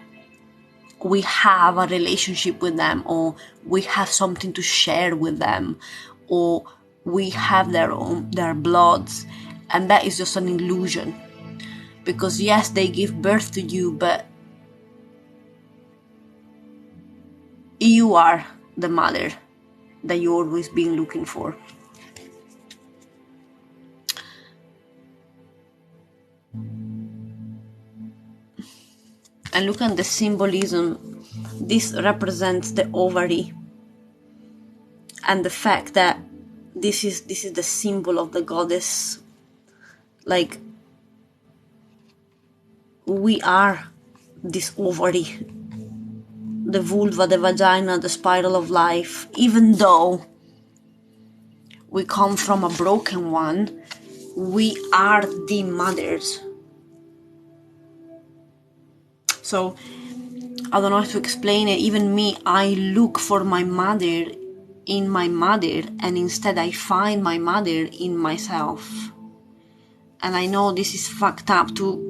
we have a relationship with them, or we have something to share with them, or we have their bloods, and that is just an illusion. Because yes, they give birth to you, but you are the mother that you always been looking for. And look at the symbolism. This represents the ovary, and the fact that this is the symbol of the goddess. Like, we are this ovary, the vulva, the vagina, the spiral of life. Even though we come from a broken one, we are the mothers. So I don't know how to explain it. Even me, I look for my mother in my mother, and instead I find my mother in myself. And I know this is fucked up to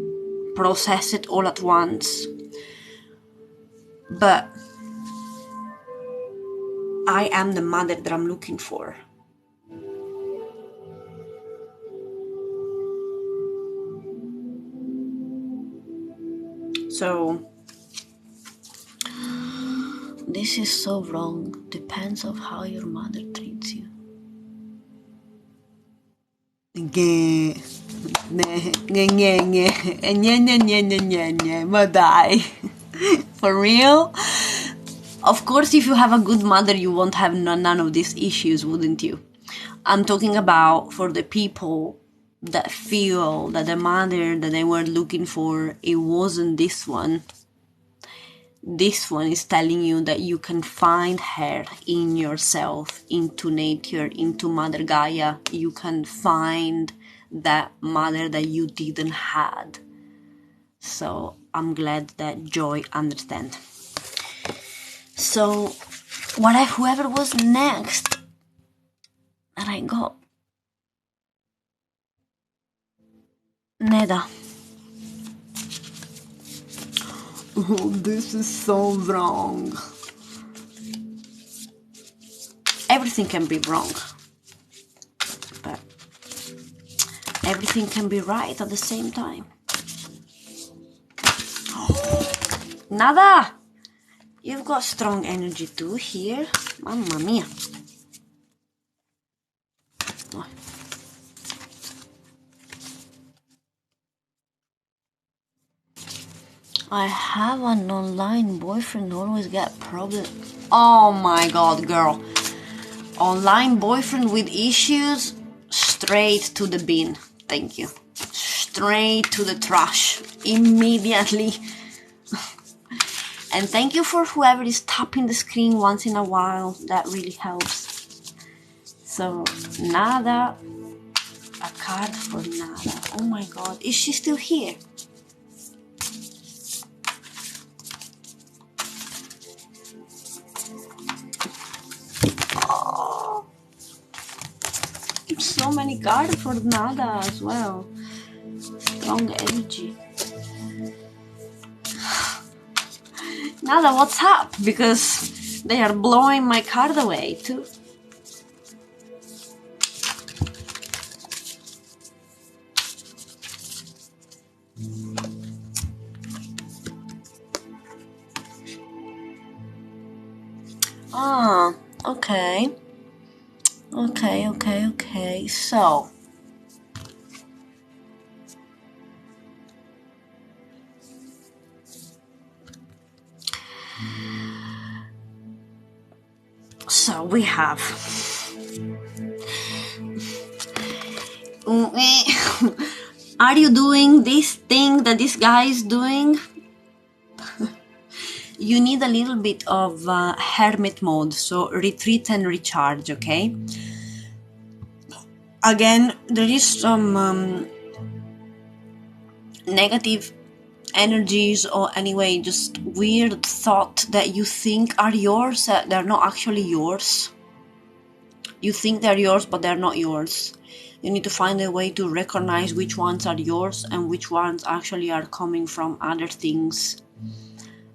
process it all at once, but I am the mother that I'm looking for. So this is so wrong. Depends on how your mother treats you. Ma dai. For real? Of course, if you have a good mother, you won't have none of these issues, wouldn't you? I'm talking about for the people that feel that the mother that they were looking for, it wasn't this one. This one is telling you that you can find her in yourself, into nature, into Mother Gaia. You can find that mother that you didn't had. So I'm glad that Joy understands. So whoever was next that I got, Neda. Oh, this is so wrong. Everything can be wrong, but everything can be right at the same time. Nada! You've got strong energy too here. Mamma mia. I have an online boyfriend, always get problems. Oh my god, girl. Online boyfriend with issues, straight to the bin. Thank you. Straight to the trash. Immediately. And thank you for whoever is tapping the screen once in a while. That really helps. So, Nada. A card for Nada. Oh my god. Is she still here? Oh. So many cards for Nada as well. Strong energy. Nada, what's up? Because they are blowing my card away too. Ah, okay. Okay. So, we have are you doing this thing that this guy is doing? You need a little bit of hermit mode, so retreat and recharge, okay? Again, there is some negative energies, or anyway, just weird thought that you think are yours, they're not actually yours. You think they're yours, but they're not yours. You need to find a way to recognize which ones are yours and which ones actually are coming from other things.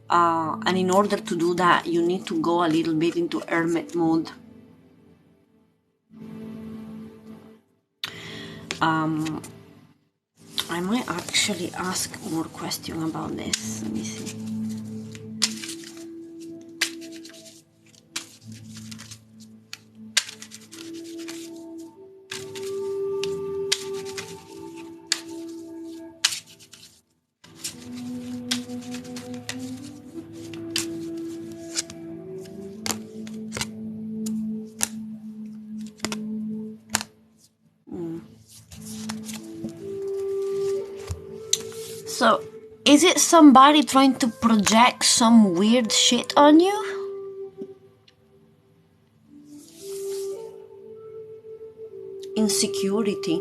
And in order to do that, you need to go a little bit into hermit mode. I might actually ask more questions about this. Let me see. So, is it somebody trying to project some weird shit on you? Insecurity.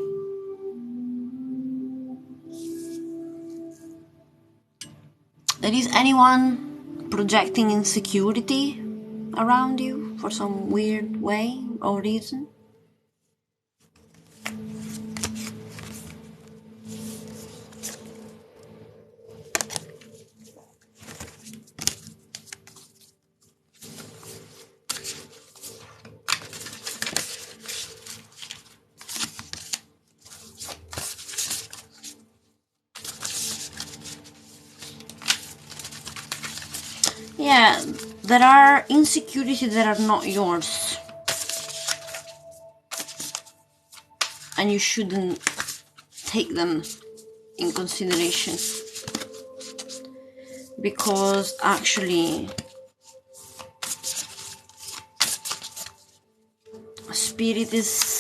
There is anyone projecting insecurity around you for some weird way or reason? Yeah, there are insecurities that are not yours. And you shouldn't take them in consideration. Because actually, spirit is...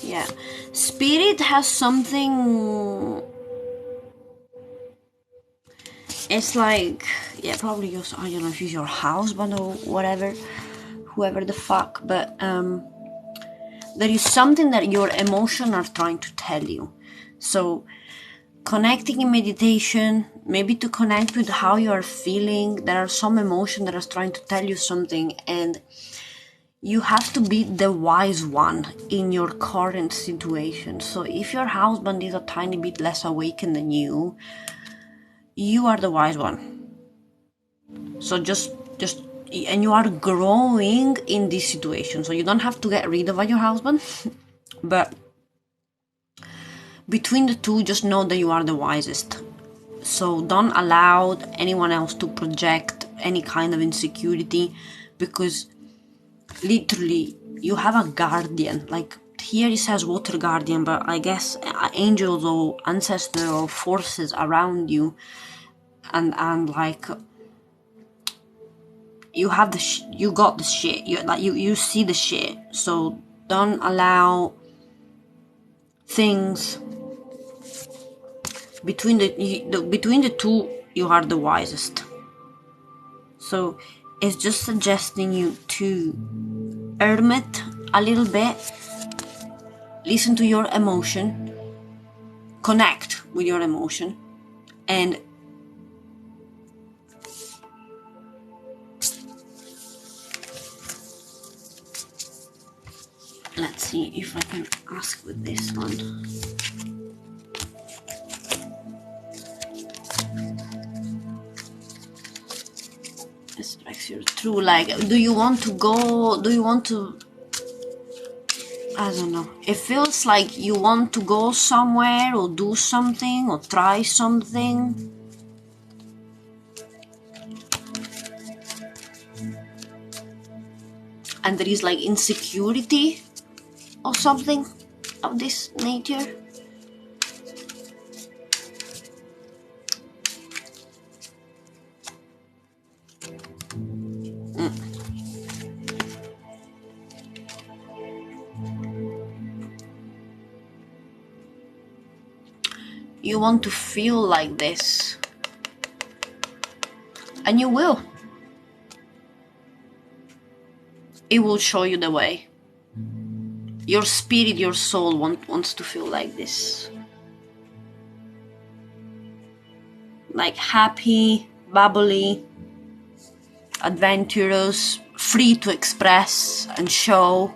Yeah, spirit has something... It's like, yeah, probably just, I don't know if it's your husband or whatever, whoever the fuck, but there is something that your emotions are trying to tell you. So, connecting in meditation, maybe to connect with how you are feeling, there are some emotions that are trying to tell you something, and you have to be the wise one in your current situation. So if your husband is a tiny bit less awakened than you are the wise one. So just and you are growing in this situation, so you don't have to get rid of your husband. But between the two, just know that you are the wisest. So don't allow anyone else to project any kind of insecurity, because literally you have a guardian. Like here it says water guardian, but I guess angels or ancestors or forces around you, and like you have you got the shit. You see the shit. So don't allow things between the two. You are the wisest. So it's just suggesting you to hermit a little bit, listen to your emotion, connect with your emotion, and Let's see if I can ask with this one. It strikes you through, like, do you want to, I don't know, it feels like you want to go somewhere or do something or try something. And there is like insecurity or something of this nature. You want to feel like this, and you will. It will show you the way. Your spirit, your soul wants to feel like this. Like happy, bubbly, adventurous, free to express and show.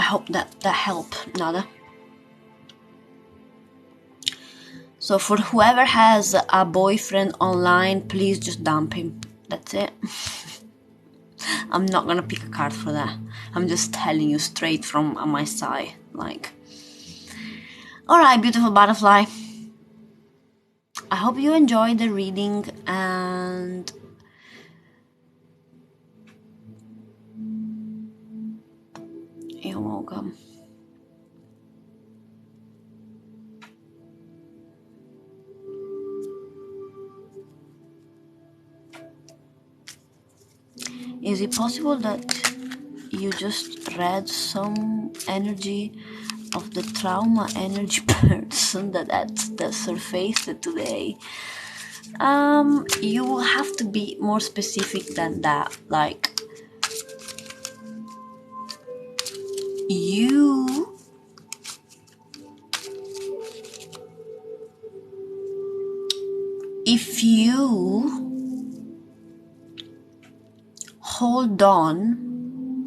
I hope that helped, Nada. So for whoever has a boyfriend online, please just dump him. That's it. I'm not gonna pick a card for that. I'm just telling you straight from my side. Like, alright, beautiful butterfly. I hope you enjoyed the reading, and you're welcome. Is it possible that you just read some energy of the trauma energy person that surfaced today? You will have to be more specific than that. Like, if you hold on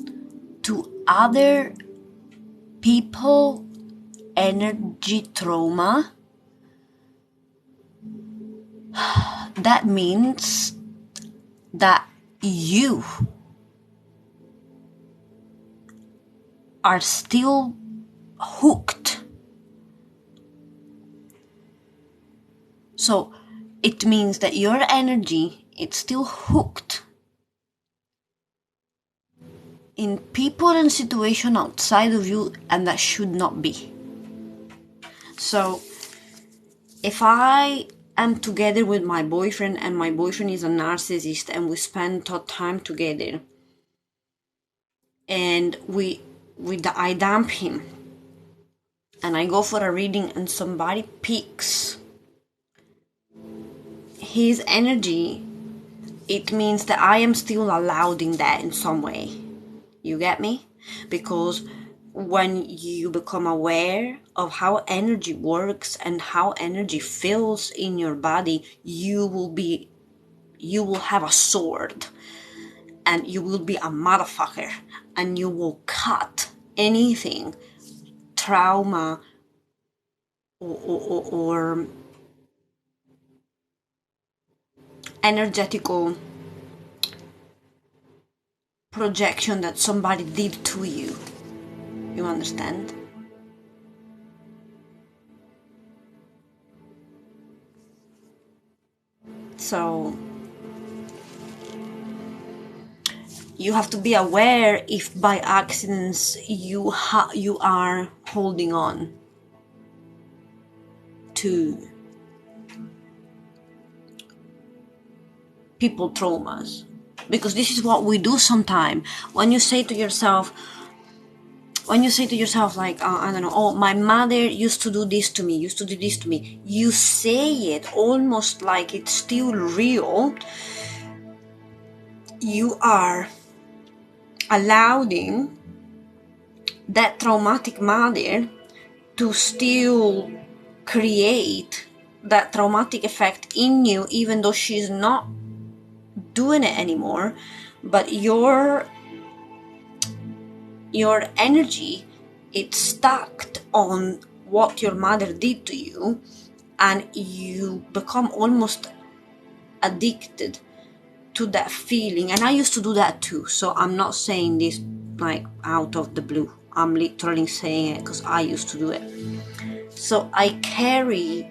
to other people energy trauma, that means that you are still hooked. So it means that your energy, it's still hooked in people and situation outside of you, and that should not be. So if I am together with my boyfriend and my boyfriend is a narcissist and we spend time together and I dump him and I go for a reading and somebody picks his energy, it means that I am still allowed in that in some way. You get me? Because when you become aware of how energy works and how energy feels in your body, you will have a sword and you will be a motherfucker and you will cut anything trauma or energetical projection that somebody did to you. You understand? So you have to be aware if by accidents you are holding on to people traumas, because this is what we do sometimes. When you say to yourself like, I don't know, oh, my mother used to do this to me, you say it almost like it's still real. You are allowing that traumatic mother to still create that traumatic effect in you, even though she's not doing it anymore, but your energy, it's stuck on what your mother did to you, and you become almost addicted to that feeling. And I used to do that too, so I'm not saying this like out of the blue. I'm literally saying it because I used to do it. So I carry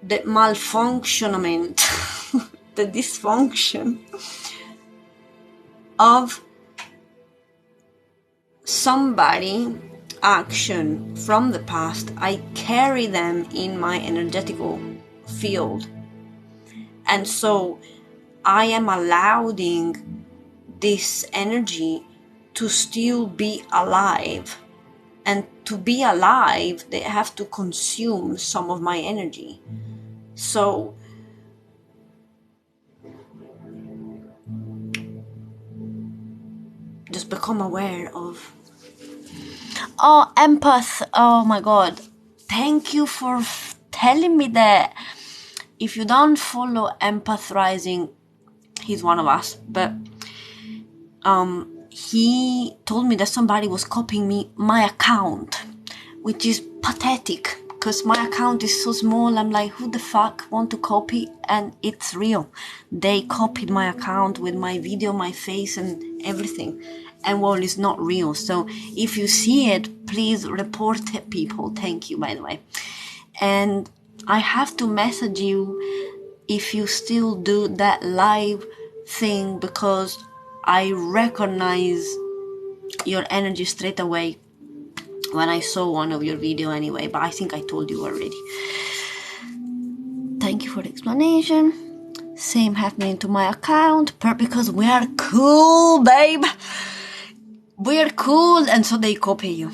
the malfunctionment, the dysfunction of somebody action from the past. I carry them in my energetical field, and so I am allowing this energy to still be alive, and to be alive they have to consume some of my energy. So just become aware of empath. Oh my god, thank you for telling me that. If you don't follow Empath Rising, he's one of us, but he told me that somebody was copying my account, which is pathetic because my account is so small. I'm like, who the fuck want to copy? And it's real. They copied my account with my video, my face and everything, and well, it's not real. So if you see it, please report it, people. Thank you, by the way. And I have to message you if you still do that live thing, because I recognize your energy straight away when I saw one of your video anyway, but I think I told you already. Thank you for the explanation. Same happening to my account, because we are cool, babe. We're cool, and so they copy you.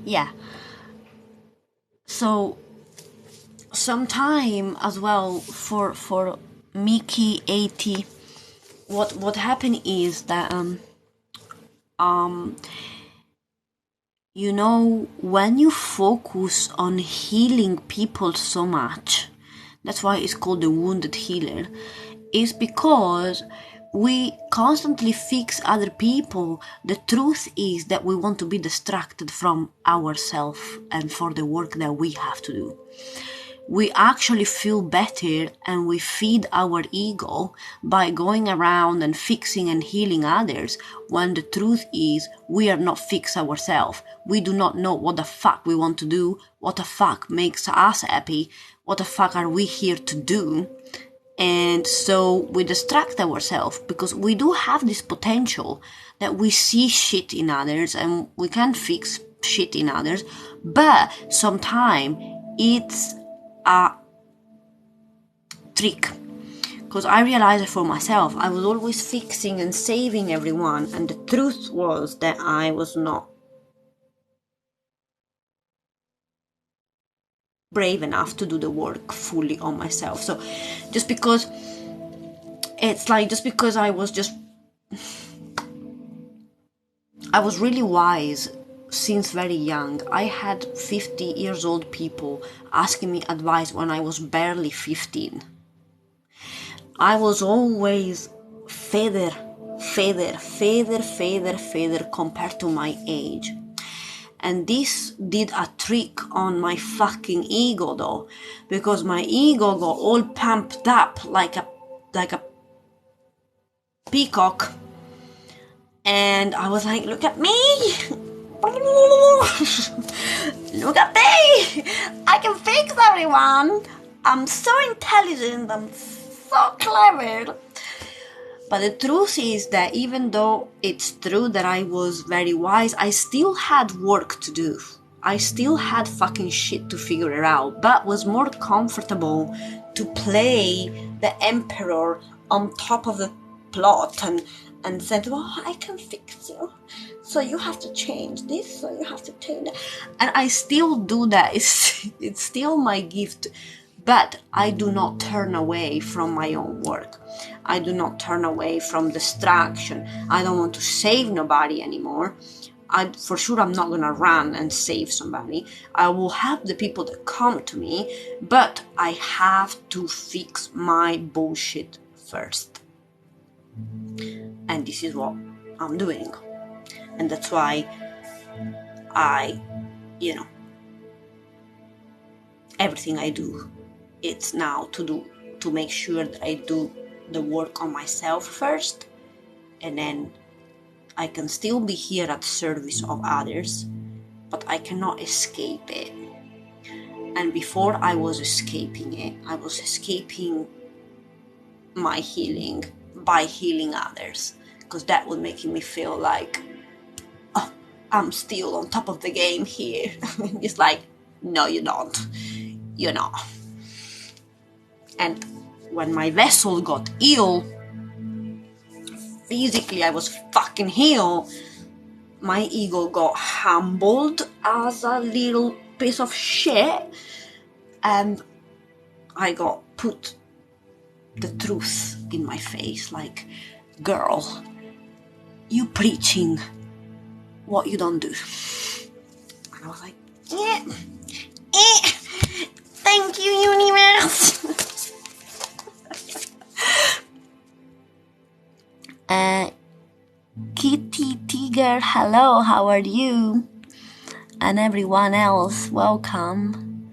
Yeah. So sometime as well for Mickey 80, what happened is that you know, when you focus on healing people so much, that's why it's called the wounded healer, is because we constantly fix other people. The truth is that we want to be distracted from ourselves and for the work that we have to do. We actually feel better and we feed our ego by going around and fixing and healing others, when the truth is we are not fixed ourselves. We do not know what the fuck we want to do, what the fuck makes us happy, what the fuck are we here to do. And so we distract ourselves because we do have this potential that we see shit in others and we can fix shit in others, but sometimes it's a trick, because I realized it for myself. I was always fixing and saving everyone, and the truth was that I was not brave enough to do the work fully on myself. So just because I was really wise since very young. I had 50 years old people asking me advice when I was barely 15. I was always feather compared to my age. And this did a trick on my fucking ego though, because my ego got all pumped up like a peacock. And I was like, look at me! Look at me! I can fix everyone! I'm so intelligent, I'm so clever. But the truth is that even though it's true that I was very wise, I still had work to do. I still had fucking shit to figure it out, but was more comfortable to play the emperor on top of the plot and said, well, I can fix you. So you have to change this, so you have to change that. And I still do that. It's still my gift. But I do not turn away from my own work. I do not turn away from distraction. I don't want to save nobody anymore. For sure, I'm not gonna run and save somebody. I will help the people that come to me, but I have to fix my bullshit first. And this is what I'm doing. And that's why everything I do, it's now to make sure that I do the work on myself first, and then I can still be here at service of others, but I cannot escape it. And before I was escaping it, I was escaping my healing by healing others, because that was making me feel like, oh, I'm still on top of the game here. It's like, no, you don't. You're not. And when my vessel got ill, physically I was fucking healed, my ego got humbled as a little piece of shit, and I got put the truth in my face, like, girl, you preaching what you don't do. And I was like, thank you, universe. Kitty Tiger, hello, how are you? And everyone else, welcome.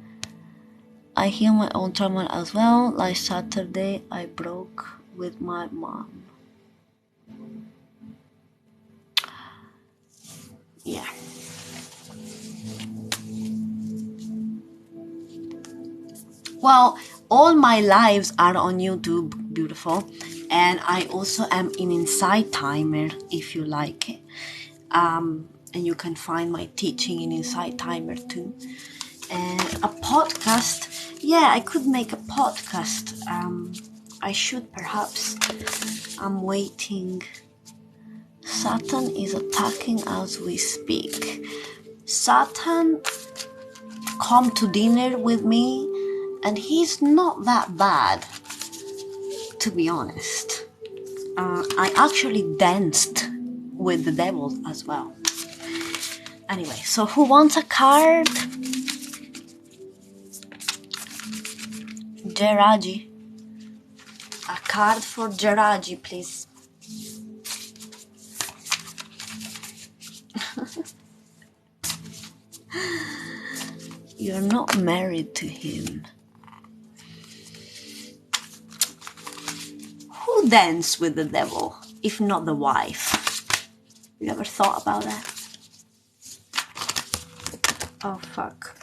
I heal my own trauma as well. Like Saturday, I broke with my mom. Yeah. Well, all my lives are on YouTube, beautiful. And I also am in Insight Timer, if you like it. And you can find my teaching in Insight Timer too. And a podcast, yeah, I could make a podcast. I should perhaps. I'm waiting. Satan is attacking as we speak. Satan come to dinner with me, and he's not that bad, to be honest. I actually danced with the devil as well. Anyway, so who wants a card? Jeraji. A card for Jeraji, please. You're not married to him. Who danced with the devil, if not the wife? You ever thought about that? Oh, fuck.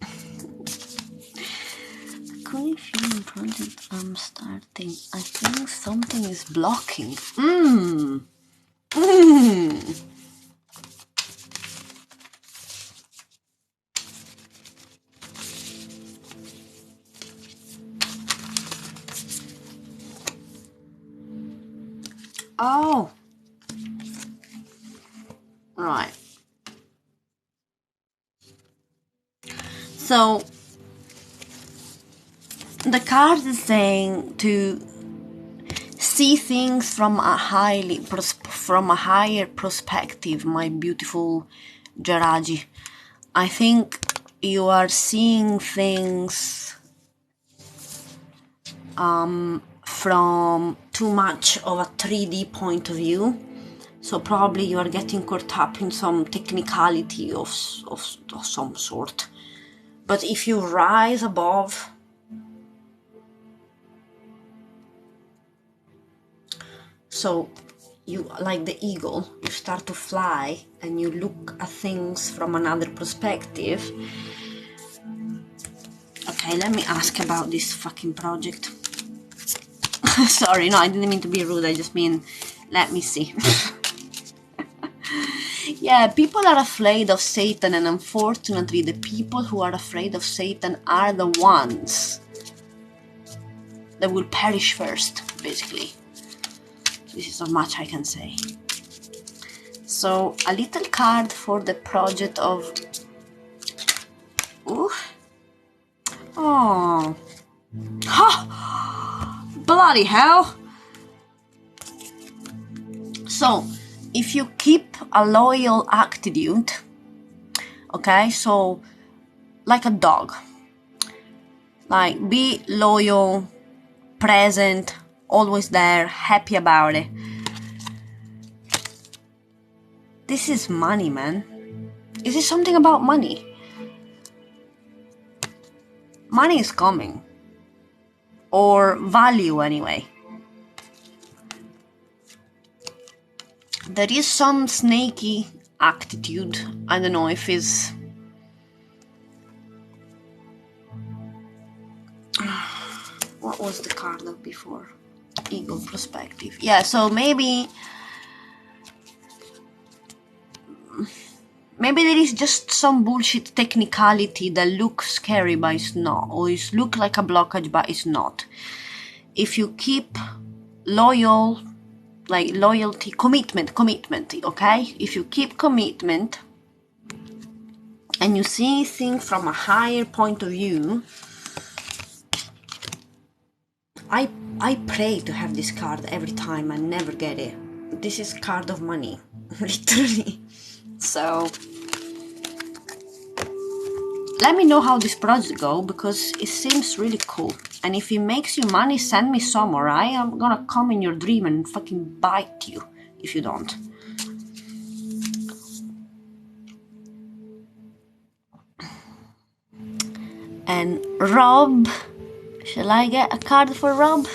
I couldn't feel in project I'm starting. I think something is blocking. Oh. Right. So the card is saying to see things from a higher perspective, my beautiful Jeraji. I think you are seeing things from too much of a 3D point of view. So probably you are getting caught up in some technicality of some sort. But if you rise above, so you, like the eagle, you start to fly and you look at things from another perspective. Okay, let me ask about this fucking project. Sorry, no, I didn't mean to be rude, I just mean, let me see. Yeah, people are afraid of Satan, and unfortunately the people who are afraid of Satan are the ones that will perish first, basically. This is how much I can say. So, a little card for the project of Ooh. Oh. Ha! Bloody hell! So, if you keep a loyal attitude, okay, so like a dog, like be loyal, present, always there, happy about it. This is money, man. Is it something about money? Money is coming. Or value, anyway. There is some snaky attitude. I don't know if it's... What was the card of before? Eagle perspective. Yeah, so maybe there is just some bullshit technicality that looks scary but it's not, or it looks like a blockage but it's not. If you keep loyal, like loyalty, commitment, okay? If you keep commitment and you see things from a higher point of view, I pray to have this card every time. I never get it. This is card of money, literally. So let me know how this project go, because it seems really cool. And if it makes you money, send me some, alright? I'm gonna come in your dream and fucking bite you if you don't. And Rob, shall I get a card for Rob?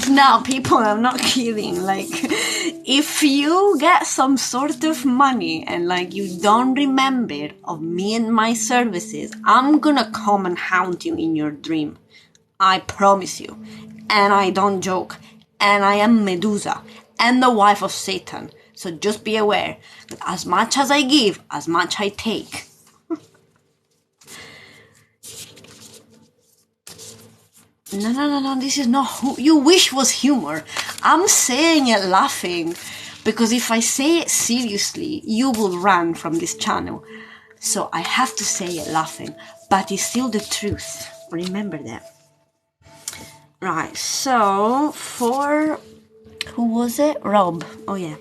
Now, people, I'm not kidding. Like, if you get some sort of money and like you don't remember of me and my services, I'm gonna come and haunt you in your dream. I promise you. And I don't joke. And I am Medusa and the wife of Satan. So just be aware that as much as I give, as much I take. No, this is not who you wish was humor. I'm saying it laughing, because if I say it seriously, you will run from this channel. So I have to say it laughing, but it's still the truth. Remember that. Right, so for... who was it? Rob. Oh yeah.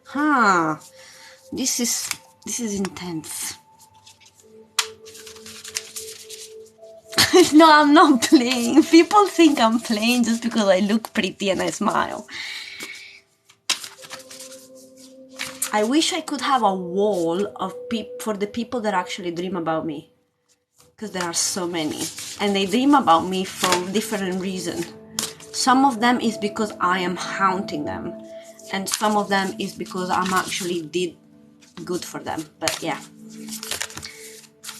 Huh. This is intense. No, I'm not playing. People think I'm playing just because I look pretty and I smile. I wish I could have a wall of for the people that actually dream about me. Because there are so many. And they dream about me for different reasons. Some of them is because I am haunting them. And some of them is because I'm actually did good for them. But yeah.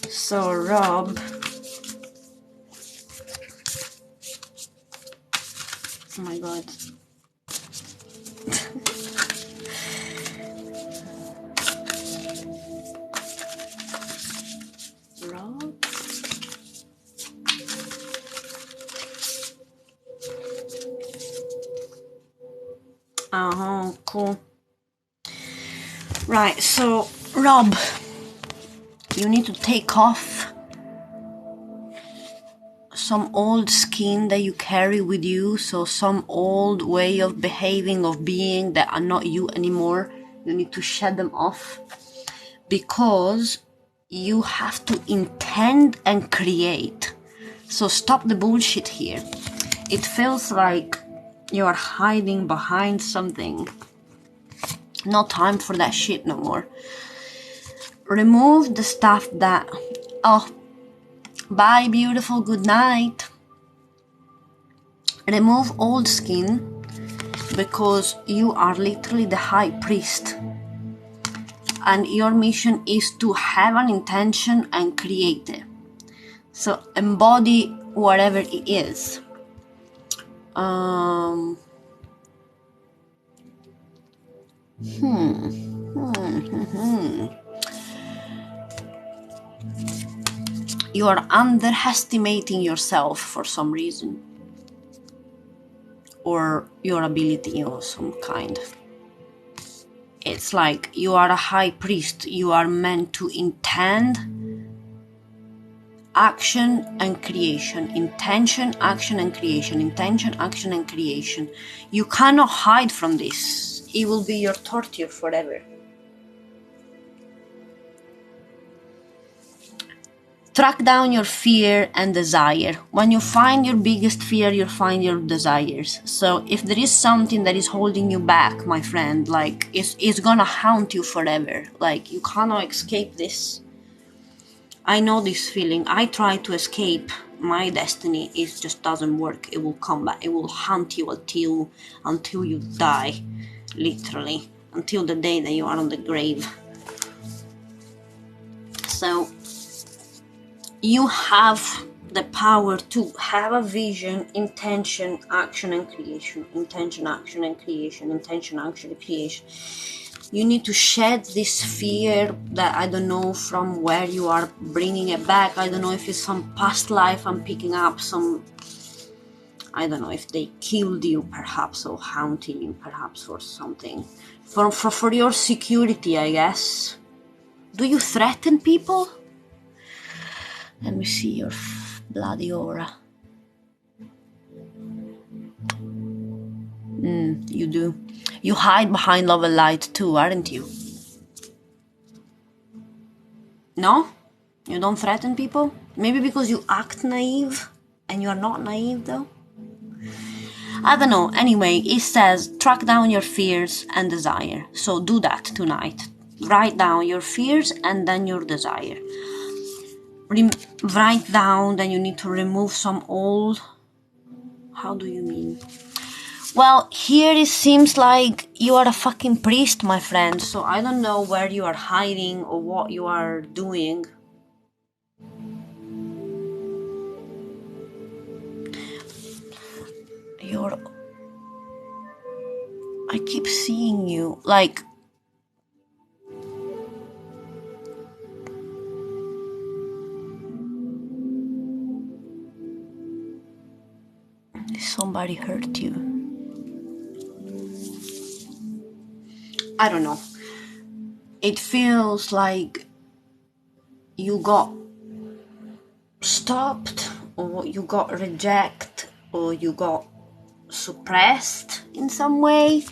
So Rob... oh my god. Rob? Cool. Right, so Rob, you need to take off some old skin that you carry with you, so some old way of behaving, of being that are not you anymore. You need to shed them off, because you have to intend and create. So stop the bullshit here. It feels like you are hiding behind something. No time for that shit no more. Remove the stuff that... oh, bye beautiful, good night. Remove old skin, because you are literally the high priest. And your mission is to have an intention and create it. So embody whatever it is. you are underestimating yourself for some reason, or your ability of some kind. It's like you are a high priest. You are meant to intend action and creation. Intention, action and creation. Intention, action and creation. You cannot hide from this. It will be your torture forever. Track down your fear and desire. When you find your biggest fear, you find your desires. So if there is something that is holding you back, my friend, like it's gonna haunt you forever. Like you cannot escape this. I know this feeling. I try to escape my destiny. It just doesn't work. It will come back. It will haunt you until you die, literally, until the day that you are on the grave. So you have the power to have a vision, intention, action and creation. Intention, action and creation. Intention, action and creation. You need to shed this fear that I don't know from where you are bringing it back. I don't know if it's some past life I'm picking up, I don't know if they killed you perhaps, or haunting you perhaps for something. For your security, I guess. Do you threaten people? Let me see your bloody aura. You do. You hide behind love and light too, aren't you? No? You don't threaten people? Maybe because you act naive and you are not naive though? I don't know. Anyway, it says track down your fears and desire. So do that tonight. Write down your fears and then your desire. Write down, then you need to remove some old... How do you mean? Well, here it seems like you are a fucking priest, my friend. So I don't know where you are hiding or what you are doing. I keep seeing you, like... Somebody hurt you. I don't know. It feels like you got stopped, or you got rejected, or you got suppressed in some way.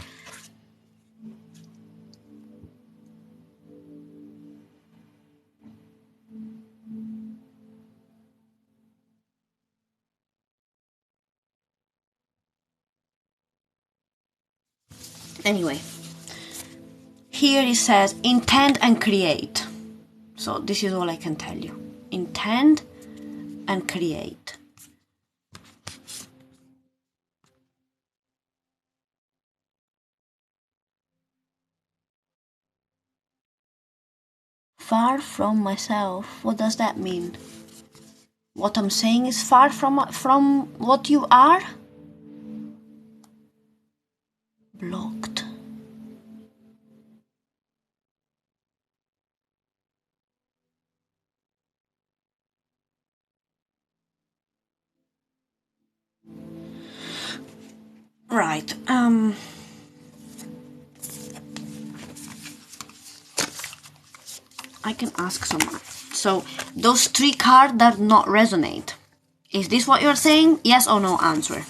Anyway, here it says intend and create. So this is all I can tell you. Intend and create. Far from myself. What does that mean? What I'm saying is far from what you are? Blocked. Right. I can ask someone. So those 3 cards that not resonate. Is this what you're saying? Yes or no answer.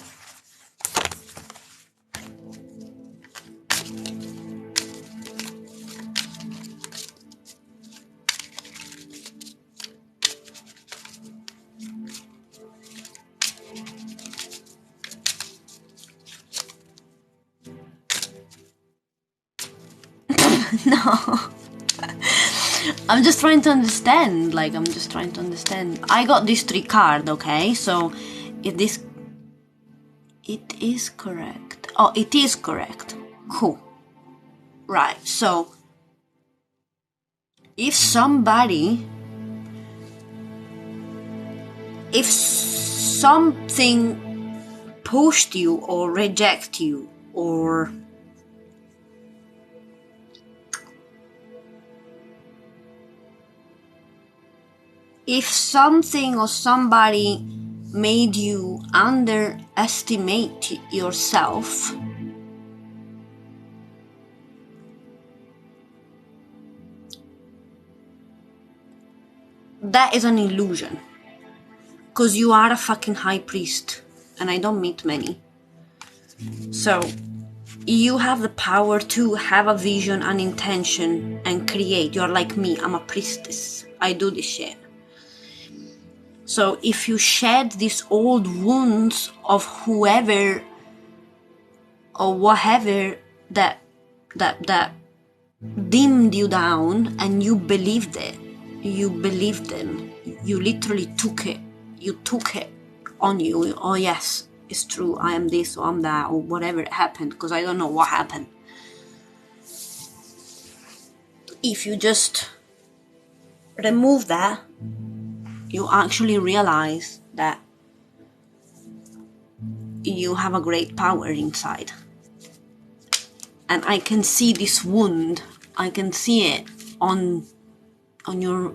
No. I'm just trying to understand. I got these 3 cards, okay? So if this... It is correct. Oh, it is correct. Cool. Right, so if something pushed you or reject you, or if something or somebody made you underestimate yourself, that is an illusion. Because you are a fucking high priest, and I don't meet many. So you have the power to have a vision, an intention, and create. You're like me, I'm a priestess. I do this shit. So if you shed these old wounds of whoever or whatever that dimmed you down, and you believed it, you believed them, you literally took it on you. Oh yes, it's true, I am this or I'm that or whatever happened, because I don't know what happened. If you just remove that, you actually realize that you have a great power inside. And I can see this wound, I can see it on your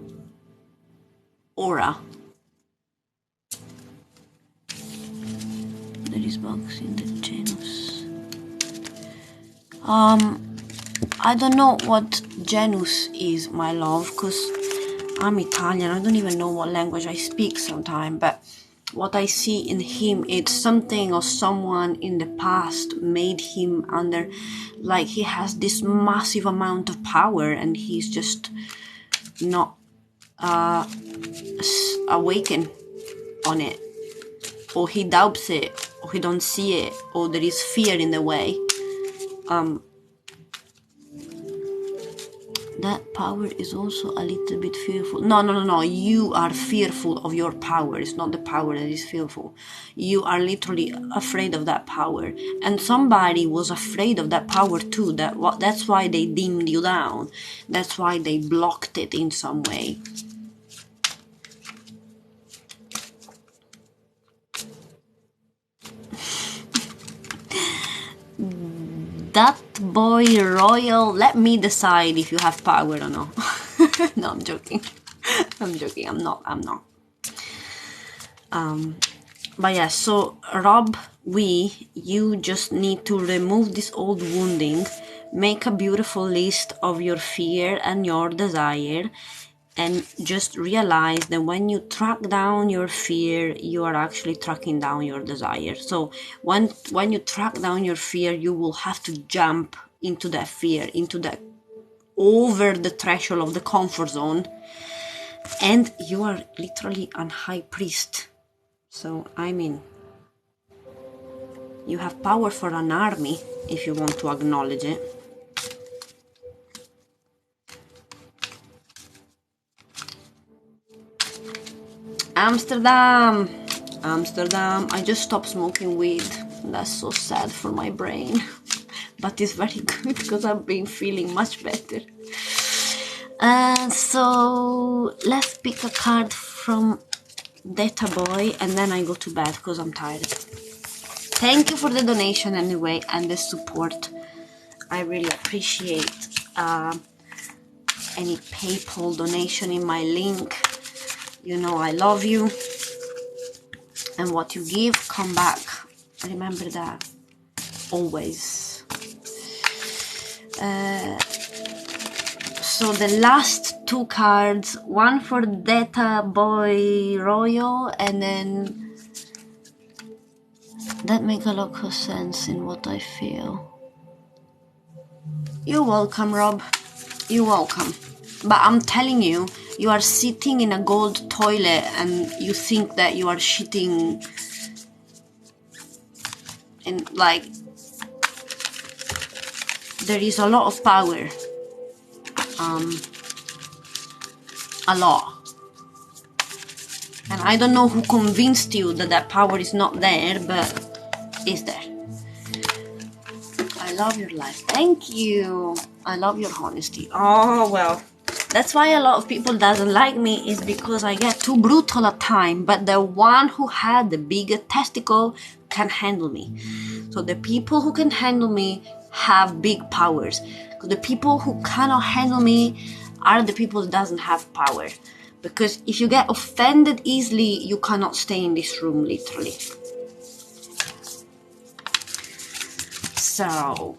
aura. There is bugs in the genus. I don't know what genus is, my love, because I'm Italian. I don't even know what language I speak sometimes, but what I see in him, it's something or someone in the past made him under, like he has this massive amount of power and he's just not awakened on it, or he doubts it, or he don't see it, or there is fear in the way. That power is also a little bit fearful. No. You are fearful of your power. It's not the power that is fearful. You are literally afraid of that power. And somebody was afraid of that power too. That's why they dimmed you down. That's why they blocked it in some way. That boy royal, let me decide if you have power or not. No, I'm joking. I'm not. But yeah, so Rob, you just need to remove this old wounding, make a beautiful list of your fear and your desire, and just realize that when you track down your fear, you are actually tracking down your desire. So when you track down your fear, you will have to jump into that fear, into that over the threshold of the comfort zone, and you are literally a high priest. So I mean, you have power for an army if you want to acknowledge it. Amsterdam, I just stopped smoking weed. That's so sad for my brain, but it's very good because I've been feeling much better. So let's pick a card from Data Boy and then I go to bed because I'm tired. Thank you for the donation anyway and the support. I really appreciate any PayPal donation in my link. You know I love you, and what you give, come back. Remember that always. So the last two cards, one for Data Boy Royal, and then that makes a lot of sense in what I feel. You're welcome, Rob. You're welcome. But I'm telling you, you are sitting in a gold toilet and you think that you are shitting in, like, there is a lot of power. A lot. And I don't know who convinced you that that power is not there, but it's there. I love your life. Thank you. I love your honesty. Oh, well. That's why a lot of people doesn't like me, is because I get too brutal at times, but the one who had the bigger testicle can handle me. So the people who can handle me have big powers. The people who cannot handle me are the people that doesn't have power. Because if you get offended easily, you cannot stay in this room, literally. So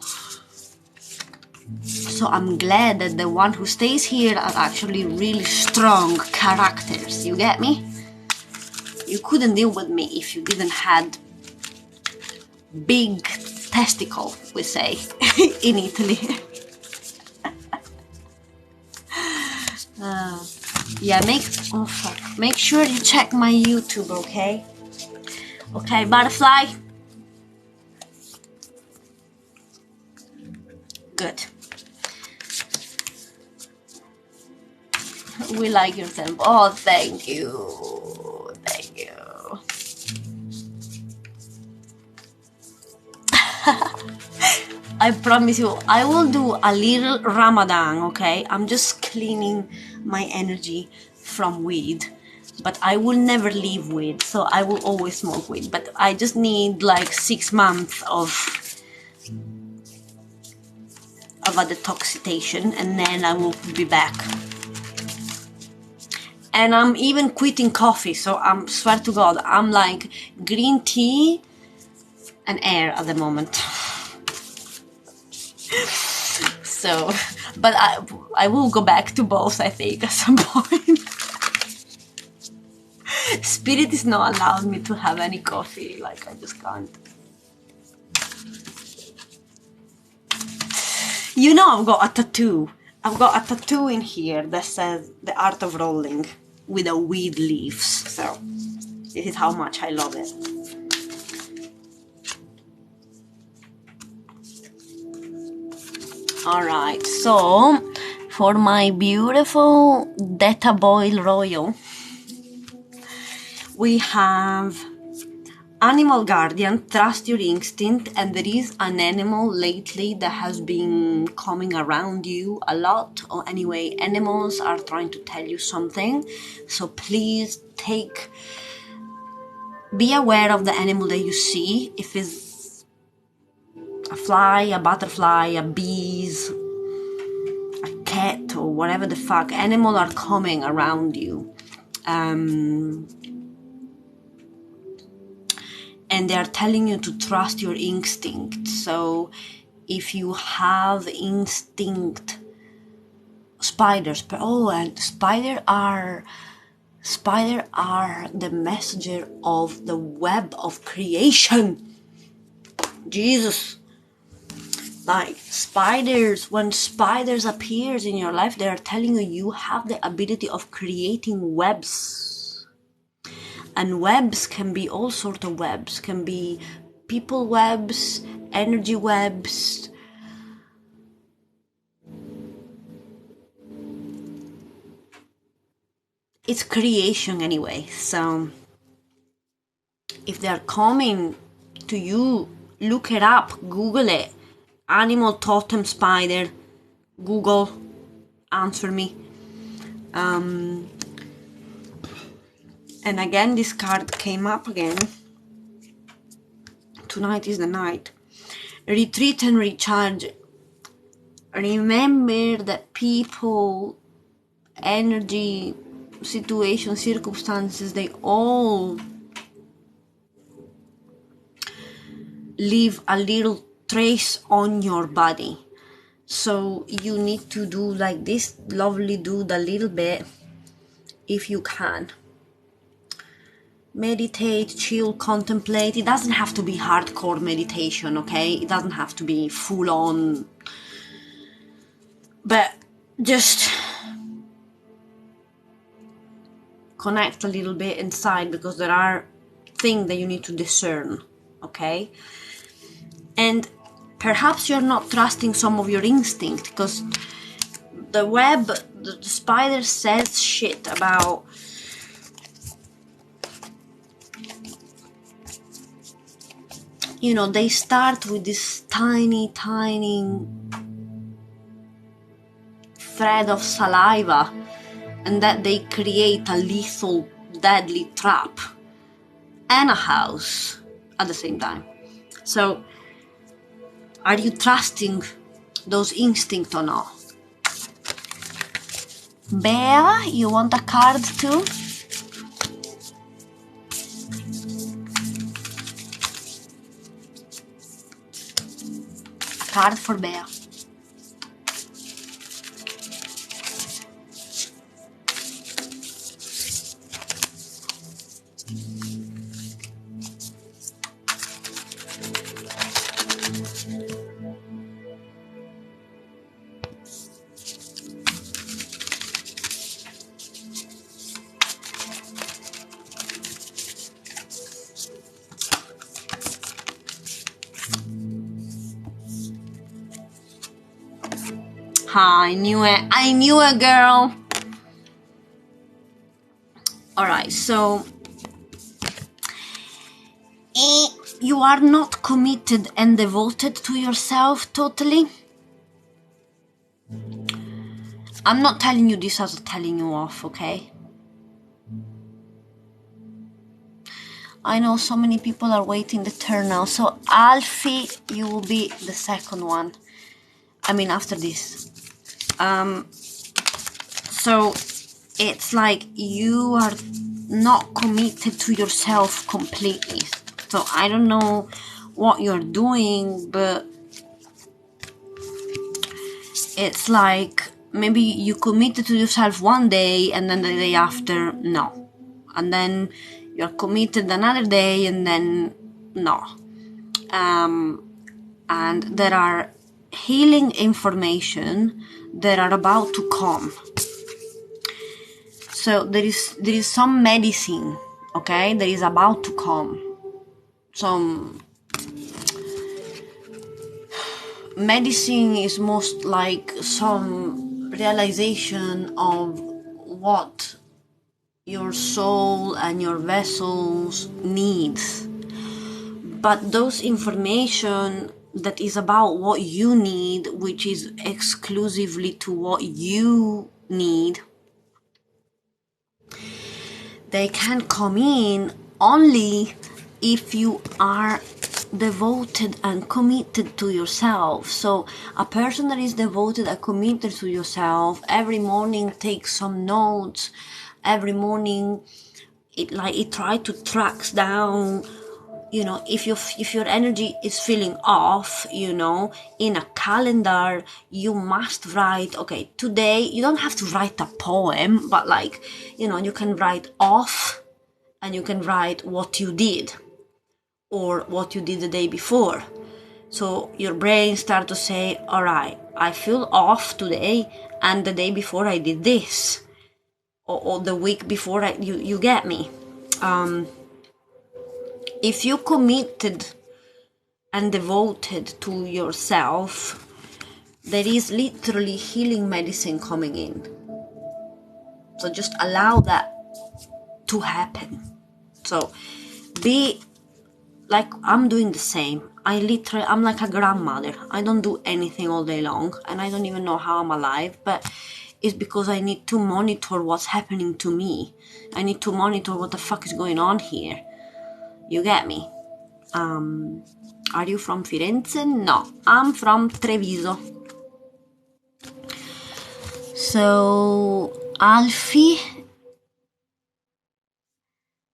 I'm glad that the one who stays here are actually really strong characters. You get me? You couldn't deal with me if you didn't had big testicle, we say, in Italy. Yeah, make sure you check my YouTube, okay? Okay, butterfly. Good. We like your tempo. Oh, thank you. Thank you. I promise you, I will do a little Ramadan, okay? I'm just cleaning my energy from weed. But I will never leave weed, so I will always smoke weed. But I just need like 6 months of a detoxification, and then I will be back. And I'm even quitting coffee, so I swear to God, I'm like green tea and air at the moment. So, but I will go back to both, I think, at some point. Spirit is not allowed me to have any coffee, like I just can't. You know, I've got a tattoo. I've got a tattoo in here that says the art of rolling with a weed leaves. So this is how much I love it. Alright, so for my beautiful Data Boil Royal, we have Animal Guardian, trust your instinct, and there is an animal lately that has been coming around you a lot, or anyway, animals are trying to tell you something, so please be aware of the animal that you see. If it's a fly, a butterfly, a bees, a cat, or whatever the fuck, animals are coming around you. And they are telling you to trust your instinct. So if you have instinct, spiders, and spiders are the messenger of the web of creation. Jesus. Like spiders, when spiders appears in your life, they are telling you you have the ability of creating webs. And webs can be all sorts of webs. Can be people webs, energy webs. It's creation anyway. So if they're coming to you, look it up, Google it. Animal totem spider. Google, answer me. And again, this card came up again. Tonight is the night. Retreat and recharge. Remember that people, energy, situations, circumstances, they all leave a little trace on your body. So you need to do like this, lovely dude, a little bit, if you can. Meditate, chill, contemplate. It doesn't have to be hardcore meditation, okay? It doesn't have to be full on. But just connect a little bit inside, because there are things that you need to discern, okay? And perhaps you're not trusting some of your instinct, because the spider says shit about they start with this tiny thread of saliva, and that they create a lethal, deadly trap and a house at the same time. So, are you trusting those instincts or not? Bea, you want a card too? A card for Bea. I knew it. I knew it, girl. Alright, so you are not committed and devoted to yourself totally. I'm not telling you this as telling you off, okay? I know so many people are waiting the turn now. So Alfie, you will be the second one. I mean, after this. So it's like you are not committed to yourself completely. So I don't know what you're doing, but it's like maybe you committed to yourself one day and then the day after, no. And then you're committed another day and then no. And there are healing information that are about to come. So there is some medicine, okay, that is about to come. Some medicine is most like some realization of what your soul and your vessels needs. But those information that is about what you need, which is exclusively to what you need, they can come in only if you are devoted and committed to yourself. So a person that is devoted and committed to yourself every morning takes some notes. Every morning it try to track down, you know, if your energy is feeling off, you know, in a calendar you must write, okay, today you don't have to write a poem, but like, you know, you can write off and you can write what you did or what you did the day before. So your brain start to say, all right, I feel off today and the day before I did this, or the week before you get me. If you committed and devoted to yourself, there is literally healing medicine coming in. So just allow that to happen. So be like, I'm doing the same. I'm like a grandmother. I don't do anything all day long and I don't even know how I'm alive, but it's because I need to monitor what's happening to me. I need to monitor what the fuck is going on here. You get me? Are you from Firenze? No, I'm from Treviso. So, Alfie.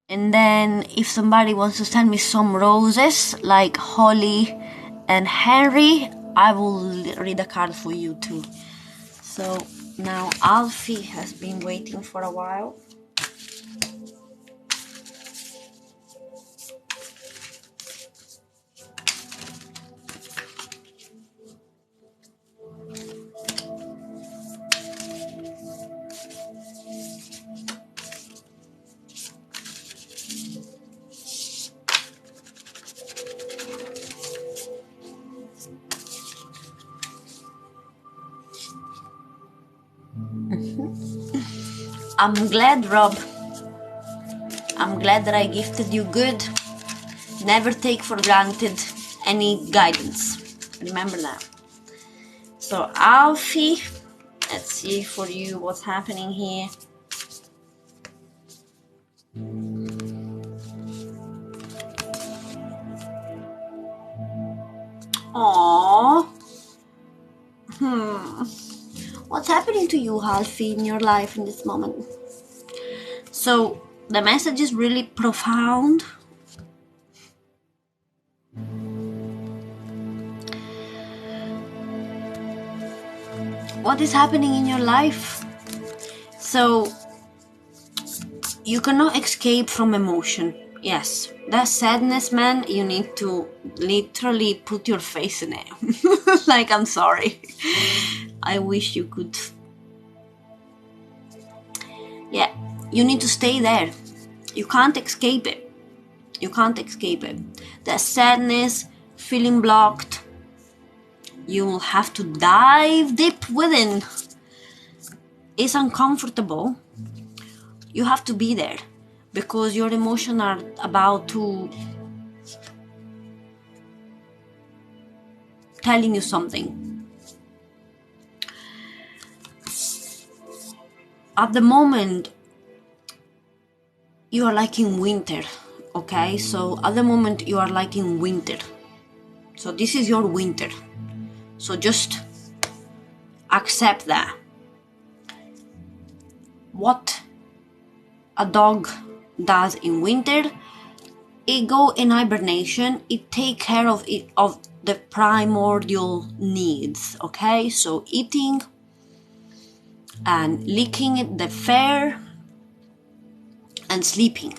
And then if somebody wants to send me some roses, like Holly and Henry, I will read a card for you too. So now Alfie has been waiting for a while. I'm glad, Rob. I'm glad that I gifted you good. Never take for granted any guidance. Remember that. So, Alfie, let's see for you what's happening here. Aww. What's happening happening to you, Alfie, in your life in this moment? So the message is really profound. What is happening in your life? So you cannot escape from emotion. Yes, that sadness, man, you need to literally put your face in it. Like, I'm sorry. I wish you could. Yeah, you need to stay there. You can't escape it. You can't escape it. That sadness, feeling blocked, you will have to dive deep within. It's uncomfortable. You have to be there because your emotions are about to telling you something. At the moment, you are like in winter, okay? So at the moment, you are like in winter. So this is your winter. So just accept that. What a dog does in winter, it go in hibernation. It take care of the primordial needs, okay? So eating and licking the fur and sleeping.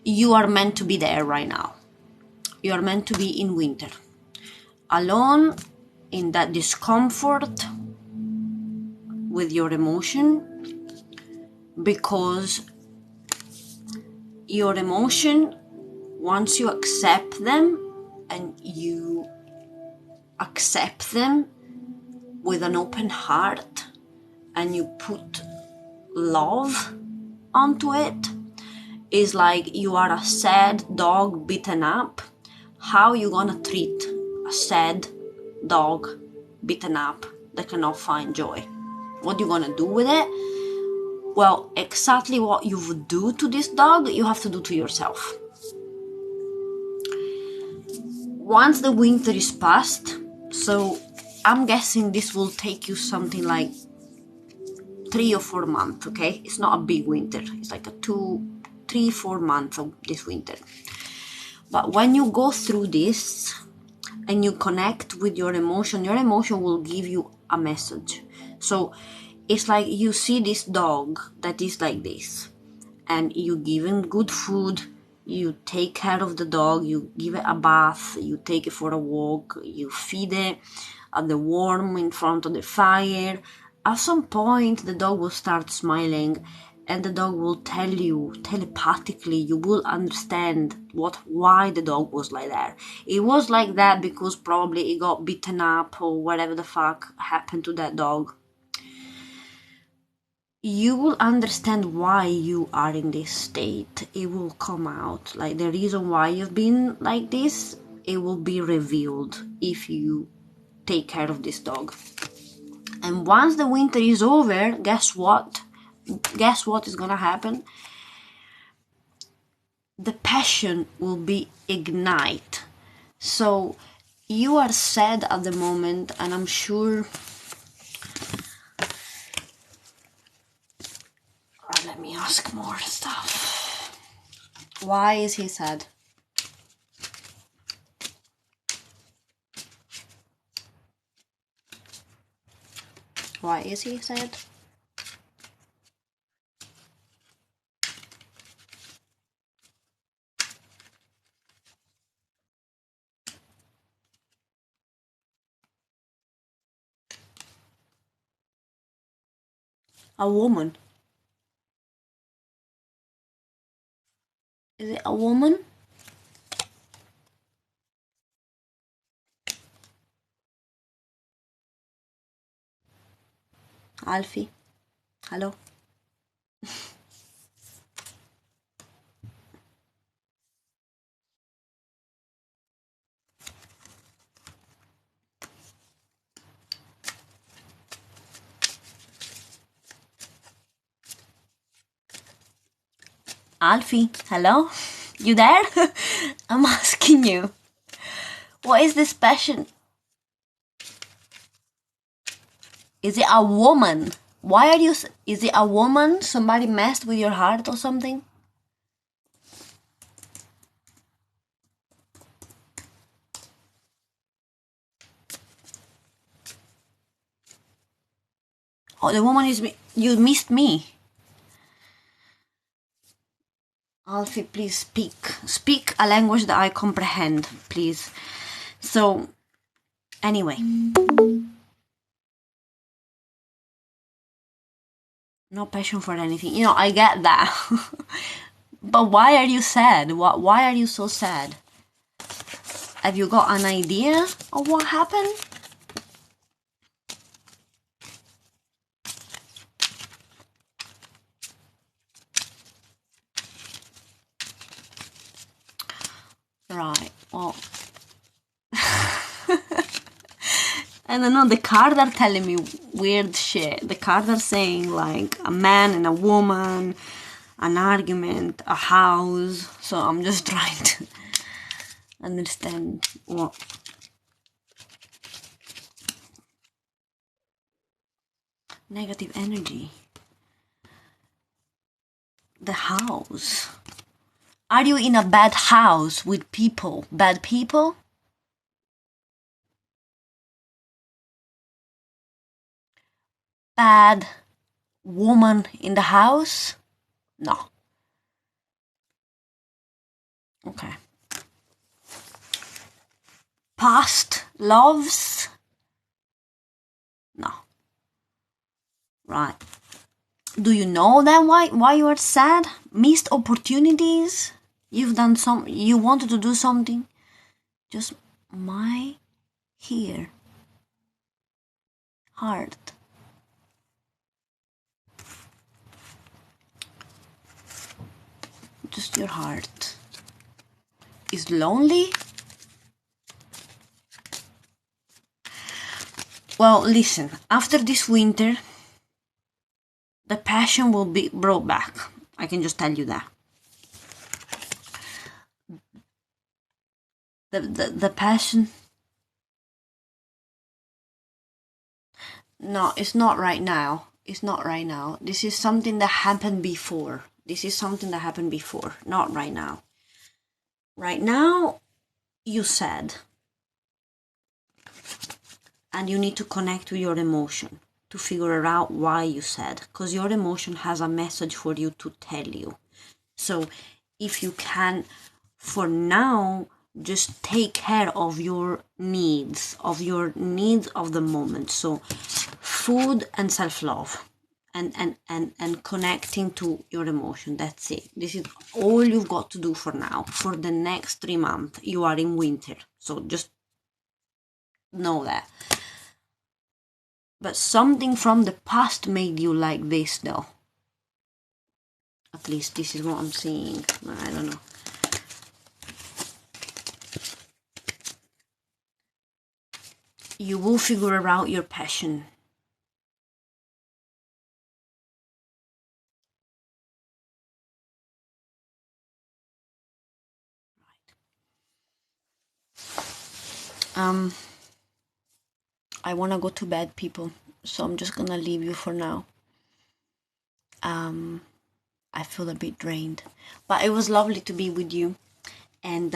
You are meant to be there right now. You are meant to be in winter, alone in that discomfort with your emotion, because your emotion, once you accept them and you accept them with an open heart and you put love onto it, is like you are a sad dog beaten up. How you gonna treat a sad dog beaten up that cannot find joy? What you gonna do with it? Well, exactly what you would do to this dog, you have to do to yourself. Once the winter is past, so I'm guessing this will take you something like 3 or 4 months, okay? It's not a big winter. It's like a 2, 3, 4 months of this winter. But when you go through this and you connect with your emotion will give you a message. So it's like you see this dog that is like this, and you give him good food, you take care of the dog, you give it a bath, you take it for a walk, you feed it at the warm in front of the fire. At some point the dog will start smiling, and the dog will tell you telepathically, you will understand why the dog was like that. It was like that because probably it got beaten up or whatever the fuck happened to that dog. You will understand why you are in this state. It will come out. Like the reason why you've been like this, it will be revealed if you take care of this dog. And once the winter is over, guess what? Guess what is gonna happen? The passion will be ignite. So you are sad at the moment, and I'm sure. Let me ask more stuff. Why is he sad? Why is he sad? A woman. Is it a woman? Alfie? Hello? Alfie? Hello? You there? I'm asking you. What is this passion? Is it a woman? Why are you... Is it a woman? Somebody messed with your heart or something? Oh, the woman is... You missed me. Alfie, please speak. Speak a language that I comprehend, please. So, anyway. No passion for anything. You know, I get that. But why are you sad? Why are you so sad? Have you got an idea of what happened? Right, well... I don't know, the cards are telling me weird shit. The cards are saying like a man and a woman, an argument, a house. So I'm just trying to understand what... Negative energy. The house. Are you in a bad house with people? Bad people? Bad woman in the house? No. Okay. Past loves? No. Right. Do you know then why you are sad? Missed opportunities? You've done you wanted to do something? Just my here. Heart. Just your heart. Is lonely? Well, listen, after this winter, the passion will be brought back. I can just tell you that. The passion... No, it's not right now. It's not right now. This is something that happened before. Not right now. Right now, you said. And you need to connect with your emotion to figure out why you said. Because your emotion has a message for you to tell you. So if you can, for now, just take care of your needs of the moment. So food and self-love and connecting to your emotion. That's it. This is all you've got to do for now. For the next 3 months, you are in winter. So just know that. But something from the past made you like this, though. At least this is what I'm seeing. I don't know. You will figure out your passion. I want to go to bed, people. So I'm just gonna leave you for now. I feel a bit drained. But it was lovely to be with you. And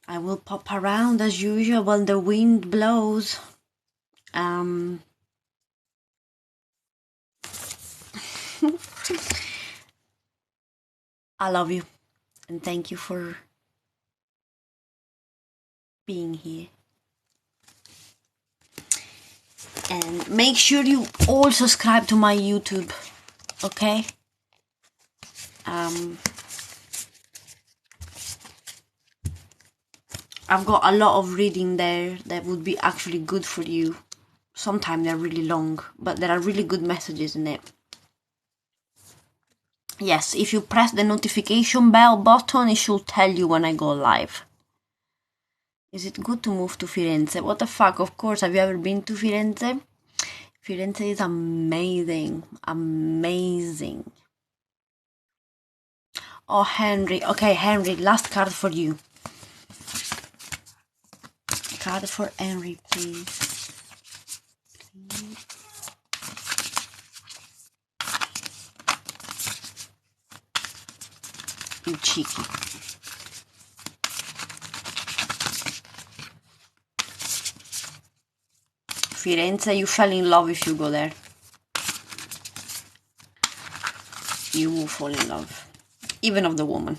I will pop around as usual when the wind blows. I love you. And thank you for being here. And make sure you all subscribe to my YouTube, okay? I've got a lot of reading there that would be actually good for you. Sometimes they're really long, but there are really good messages in it. Yes, if you press the notification bell button, it should tell you when I go live. Is it good to move to Firenze? What the fuck, of course. Have you ever been to Firenze? Firenze is amazing. Amazing. Oh, Henry. Okay, Henry, last card for you. Card for Henry, please. You cheeky. Firenze, you fell in love if you go there. You will fall in love. Even of the woman.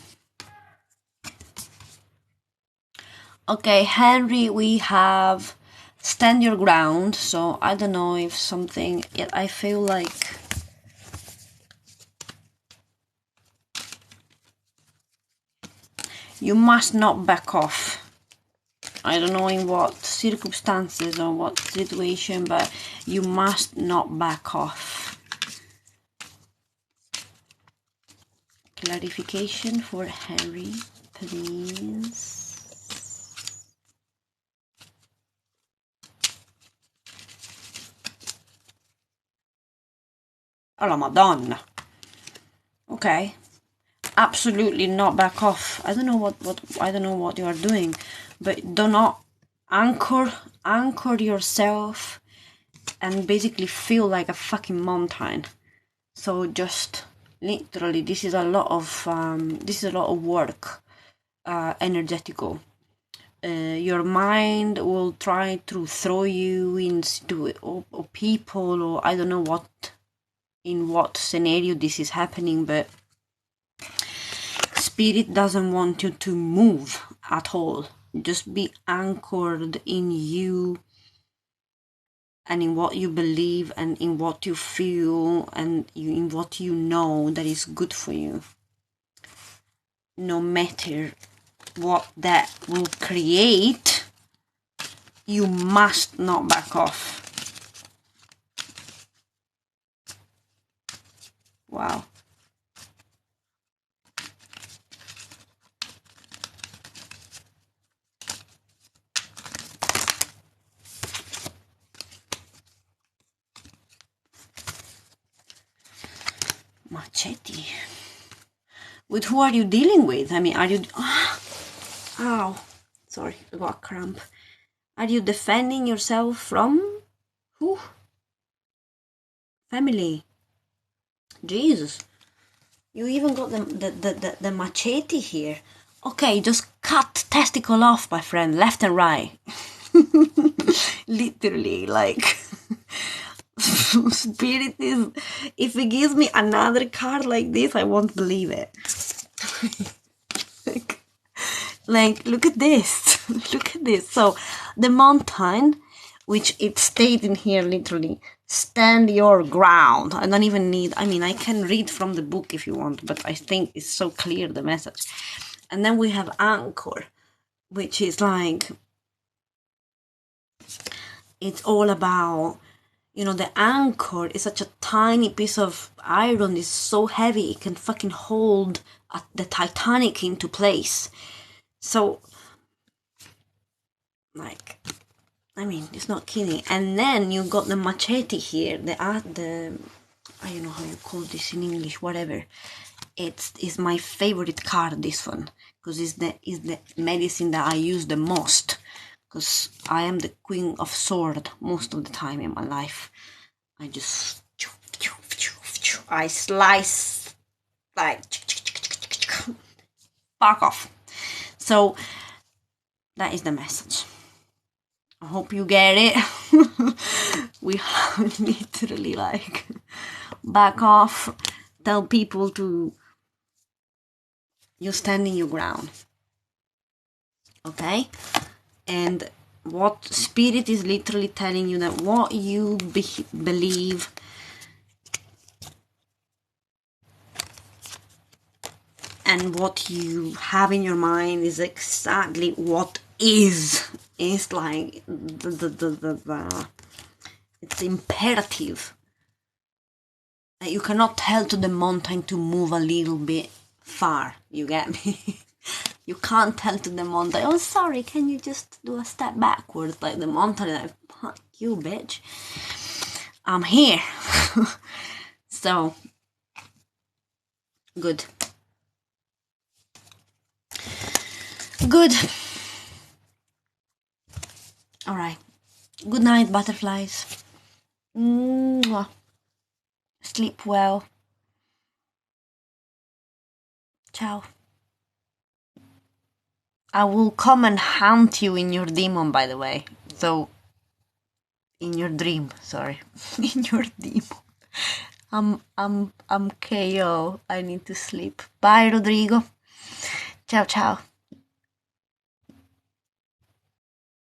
Okay, Henry, we have stand your ground. So I don't know if something... I feel like... you must not back off. I don't know in what circumstances or what situation, but you must not back off. Clarification for Harry, please. Oh la Madonna. Okay. Absolutely not back off. I don't know what you are doing, but do not anchor yourself and basically feel like a fucking mountain. So just literally, this is a lot of work, energetical. Your mind will try to throw you into or people, or I don't know in what scenario this is happening, but Spirit doesn't want you to move at all. Just be anchored in you and in what you believe and in what you feel and in what you know that is good for you. No matter what that will create, you must not back off. Wow. Machete. With who are you dealing with? I mean, are you... ow. Sorry, I got a cramp. Are you defending yourself from... who? Family. Jesus. You even got the machete here. Okay, just cut testicle off, my friend. Left and right. Literally, like... Spirit is... if it gives me another card like this, I won't believe it. like look at this. Look at this. So the mountain, which it stayed in here literally, stand your ground. I don't even need... I mean, I can read from the book if you want, but I think it's so clear, the message. And then we have anchor, which is like... it's all about... you know, the anchor is such a tiny piece of iron. It's so heavy, it can fucking hold the Titanic into place. So, like, I mean, it's not kidding. And then you got the machete here, the I don't know how you call this in English, whatever. It's my favorite card, this one, because it's the medicine that I use the most. Because I am the Queen of Sword most of the time in my life. I just... I slice, like... fuck off. So, that is the message. I hope you get it. We have literally, like... back off. Tell people to... you stand in your ground. Okay? And what Spirit is literally telling you, that what you believe and what you have in your mind is exactly what is. It's like it's imperative. That you cannot tell to the mountain to move a little bit far. You get me? You can't tell to the mountain, oh sorry, can you just do a step backwards? Like the mountain is like, fuck you, bitch. I'm here. So, good. Good. Alright. Good night, butterflies. Mwah. Sleep well. Ciao. I will come and haunt you in your demon, by the way. So, in your dream, sorry. In your demon. I'm KO. I need to sleep. Bye, Rodrigo. Ciao, ciao.